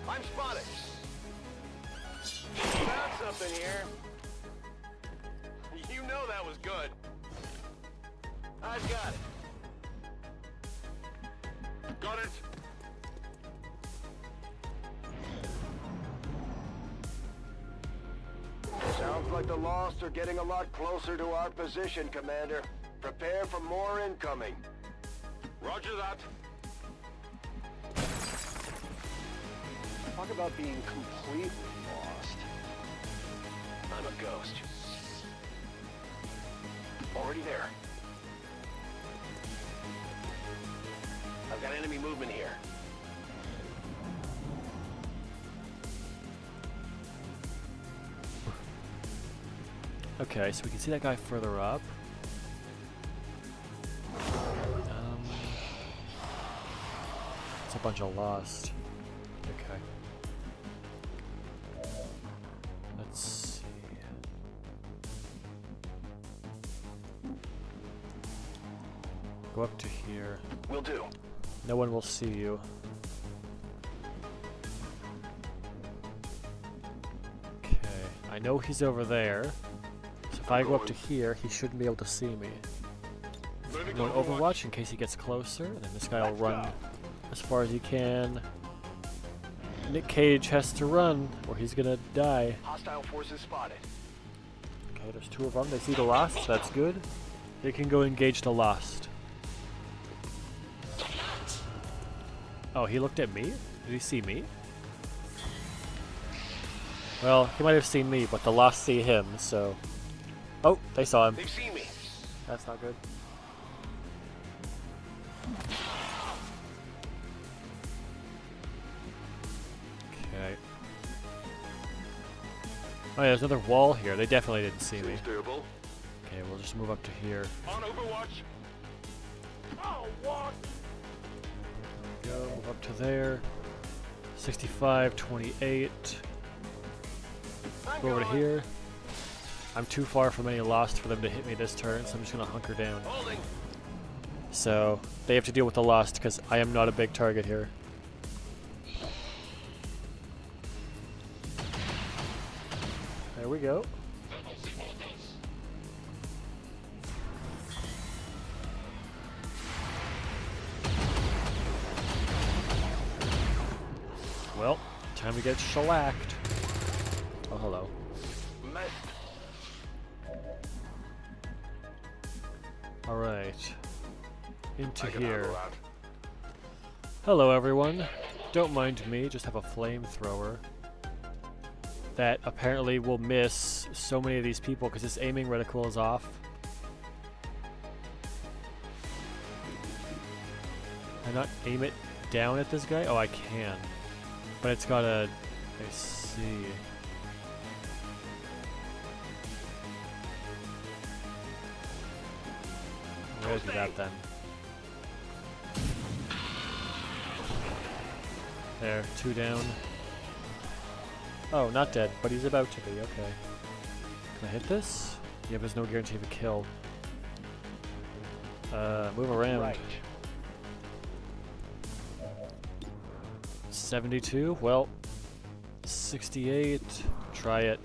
I'm spotted. Found something here. You know that was good. I've got it. Got it. Sounds like the Lost are getting a lot closer to our position, Commander. Prepare for more incoming. Roger that. Talk about being completely lost. I'm a ghost. Already there. I've got enemy movement here. Okay, so we can see that guy further up. It's a bunch of lost. Okay. Let's see. Go up to here. Will do. No one will see you. Okay, I know he's over there. So if I go up to here, he shouldn't be able to see me. I'm going Overwatch in case he gets closer, and then this guy will run as far as he can. Nick Cage has to run, or he's gonna die. Hostile forces spotted. Okay, there's two of them. They see the Lost, that's good. They can go engage the Lost. Oh, he looked at me? Did he see me? Well, he might have seen me, but the Lost see him, so... Oh, they saw him. They've seen me. That's not good. Okay. Oh yeah, there's another wall here. They definitely didn't see me. Doable. Okay, we'll just move up to here. On Overwatch. Oh, what? Go, move up to there. 65, 28. Go over to here. I'm too far from any Lost for them to hit me this turn, so I'm just gonna hunker down. Holding. So, they have to deal with the Lost, because I am not a big target here. There we go. Well, time to get shellacked. Oh, hello. Alright. Into here. Hello, everyone. Don't mind me, just have a flamethrower that apparently will miss so many of these people because this aiming reticle is off. Can I not aim it down at this guy? Oh, I can. But it's got a... I see. gotta do that then. There, 2 down. Oh, not dead, but he's about to be, okay. Can I hit this? Yeah, but there's no guarantee of a kill. Move around. Right. 72, well, 68, try it.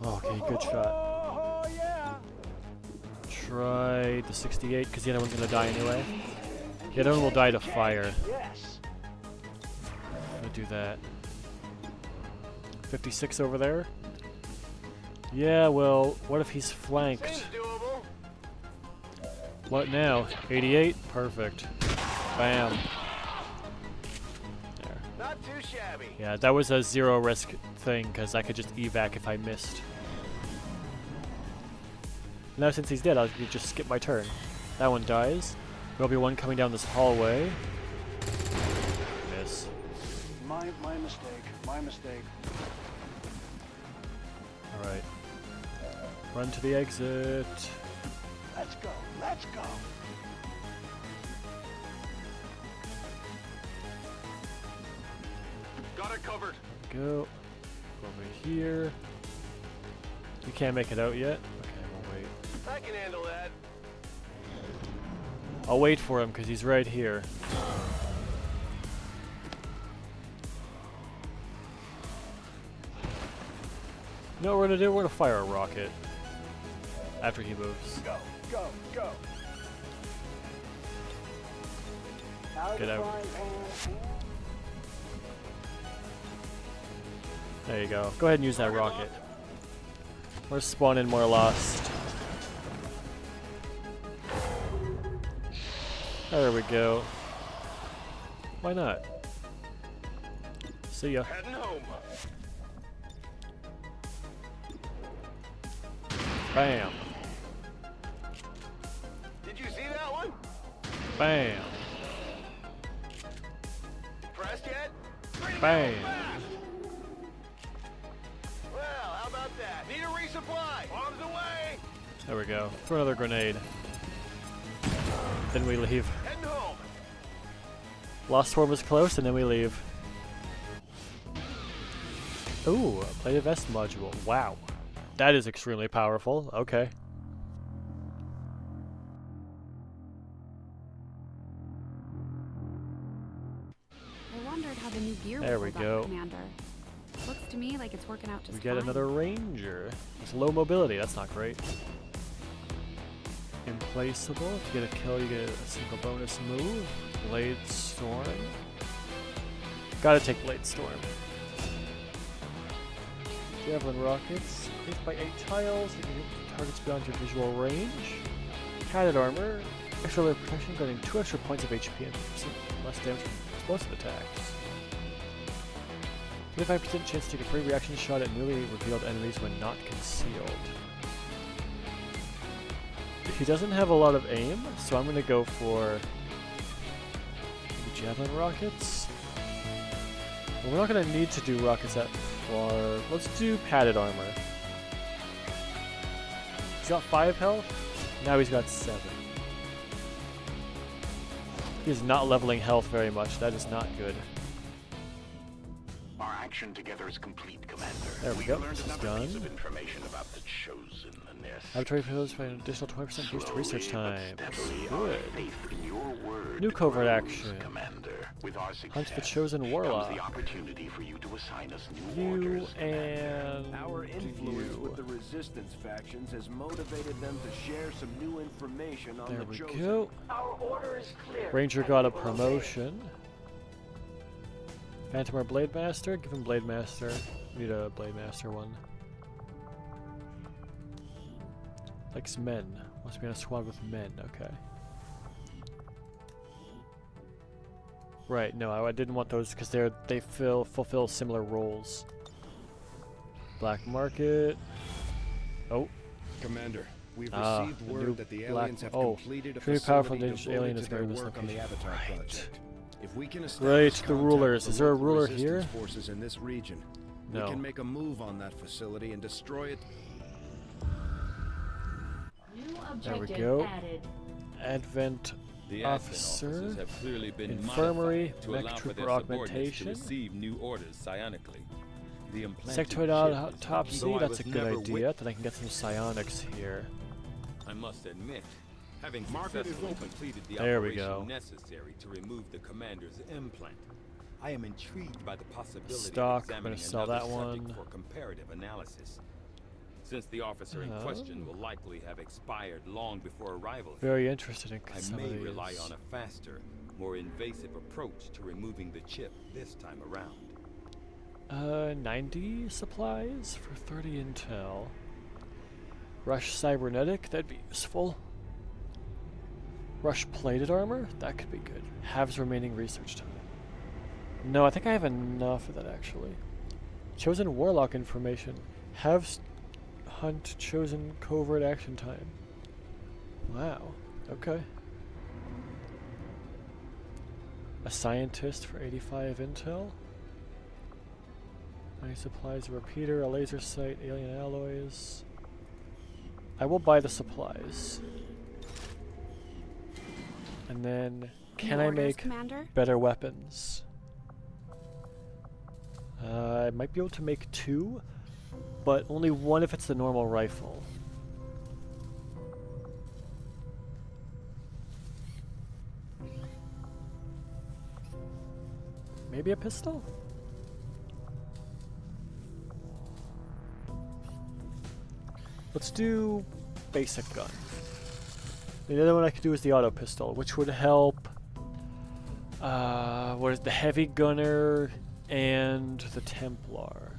Okay, good shot. Oh, yeah. Try the 68, because the other one's gonna die anyway. The other one will die to fire. Yes. I'm gonna do that. 56 over there. Yeah, well, what if he's flanked? What now? 88? Perfect. Bam. There. Not too shabby. Yeah, that was a 0 risk thing, because I could just evac if I missed. Now since he's dead, I'll just skip my turn. That one dies. There'll be one coming down this hallway. Miss. My mistake. My mistake. Alright. Run to the exit. Let's go. Let's go. Got it covered. Go. Over here. You can't make it out yet? Okay, we'll wait. I can handle that. I'll wait for him because he's right here. You know what we're gonna do? We're gonna fire a rocket after he moves. Go, go, go. Get out. There you go. Go ahead and use that rocket. We're spawning more lost. There we go. Why not? See ya. Heading home. Bam. Did you see that one? Bam. Pressed yet? Bam. Well, how about that? Need a resupply. Bombs away. There we go. Throw another grenade. Then we leave. Heading home. Lost Swarm was close, and then we leave. Ooh, a plated vest module. Wow. That is extremely powerful. Okay. I wondered how the new gear There would we hold up, go. Commander. Looks to me like it's working out just We get fine. another ranger. It's low mobility. That's not great. Implaceable. If you get a kill, you get a single bonus move. Blade Storm. Gotta take Blade Storm. Javelin rockets. Increased by 8 tiles. You can hit targets beyond your visual range. Padded armor. Extra layer of protection, granting 2 extra points of HP and 50% less damage from explosive attacks. 25% chance to take a free reaction shot at newly revealed enemies when not concealed. He doesn't have a lot of aim, so I'm gonna go for maybe javelin rockets. Well, we're not gonna need to do rockets that far. Let's do padded armor. He's got 5 health. Now he's got 7. He's not leveling health very much. That is not good. Our action together is complete, Commander. There we go. Learned This is another piece done. of information about the Chosen and their Laboratory failures by an additional 20% boost to research time. Good. faith in your word New covert grows, action. Commander. With our success, Hunt the Chosen comes Warlock. the opportunity for you to assign us new You orders, and Our influence you. with the resistance factions has motivated them to share some new information on There the we Chosen. go. Our order is clear. Ranger got a promotion. Phantom or Blade Master? Give him Blade Master. Need a Blade Master one. Likes men. Wants to be on a squad with men. Okay. Right. No, I didn't want those because they fulfill similar roles. Black Market. Oh. Commander, we've Ah, received the new word that the black- aliens have oh, completed a extremely powerful facility dangerous alien devoted is to their guarding this work on the location. Avatar Right. project. If we can Right, establish the contact rulers. with Is there a local ruler resistance here? forces in this region, No. we can make a move on that facility and destroy it. New There we objective go. added. Advent The officer, officers have clearly been infirmary, modified to mech allow for trooper their subordinates to augmentation, receive new orders psionically. The implanted sectoid chip is autopsy. the key. That's a Though I good was idea. never Then I can get some psionics here. I must admit, having Market is successfully open. completed the There we operation go. necessary to remove the commander's implant, I am intrigued by the possibility Stock, of I'm gonna examining sell another that subject one. for comparative analysis. Since the officer in question will likely have expired long before arrival here, Very interested in I some may of rely these. on a faster, more invasive approach to removing the chip this time around. 90 supplies for 30 intel. Rush cybernetic, that'd be useful. Rush plated armor, that could be good. Halves remaining research time. No, I think I have enough of that actually. Chosen warlock information. Halves hunt chosen covert action time. Wow, okay. A scientist for 85 intel. 90 supplies, a repeater, a laser sight, alien alloys. I will buy the supplies. And then, can I orders, make Commander? better weapons? I might be able to make 2, but only 1 if it's the normal rifle. Maybe a pistol? Let's do basic gun. The other one I could do is the auto pistol, which would help what is the heavy gunner and the Templar.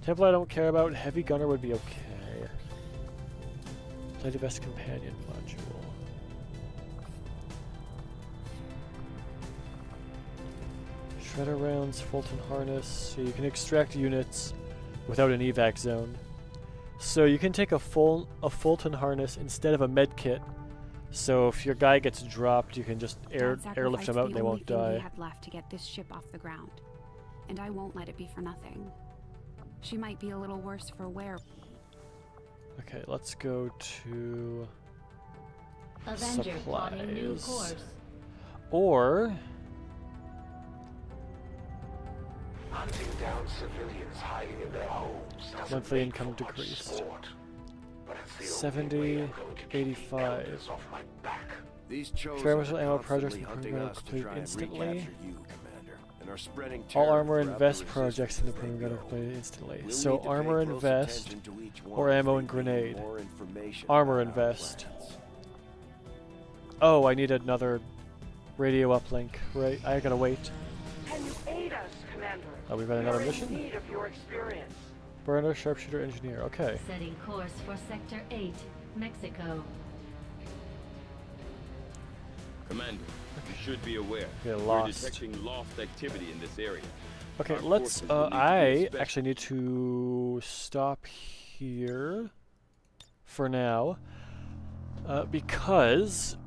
Templar I don't care about, heavy gunner would be okay. Light vest companion module. Shredder rounds, Fulton harness, so you can extract units without an evac zone. So you can take a Fulton harness instead of a med kit. So if your guy gets dropped, you can just airlift him out and they won't The only thing die. we had left to get this ship off the ground, and I won't let it be for nothing. She might be a little worse for wear. Okay, let's go to Avenger plotting new supplies. course. Or Hunting down civilians hiding in their homes doesn't monthly make income for much decreased. sport, but it's the only 70, way I'm going to keep the 85. elders off my back. These chosen Experimental are ammo projects constantly and hunting program us to complete try and instantly. recapture you, Commander, and are spreading All terror armor and throughout vest the projects in the resistance program as are they completed go. instantly. We'll So need to pay armor and close vest, attention to each or one ammo as and we glean grenade. more information Armor about and our vest. plans. Oh, I need another radio uplink. Right, I gotta wait. Can you aid us, Commander? Oh, we've got another We're in mission? need of your experience. Burner, sharpshooter, engineer. Okay. Setting course for Sector 8, Mexico. Commander, you should be aware. We're We're lost. detecting lost activity in this area. Okay, Our let's. forces will need to be I inspected. actually need to stop here for now because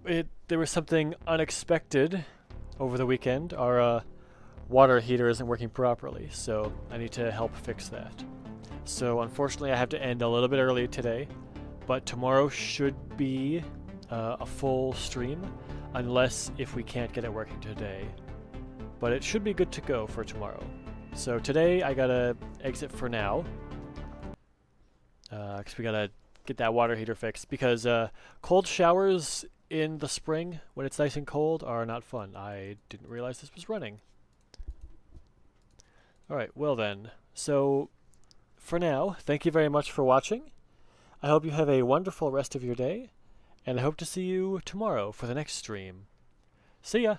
there was something unexpected over the weekend. Our water heater isn't working properly, so I need to help fix that. So unfortunately, I have to end a little bit early today, but tomorrow should be a full stream, unless if we can't get it working today. But it should be good to go for tomorrow. So today I gotta exit for now, because we gotta get that water heater fixed, because cold showers in the spring when it's nice and cold are not fun. I didn't realize this was running. Alright, well then, so for now, thank you very much for watching. I hope you have a wonderful rest of your day, and I hope to see you tomorrow for the next stream. See ya!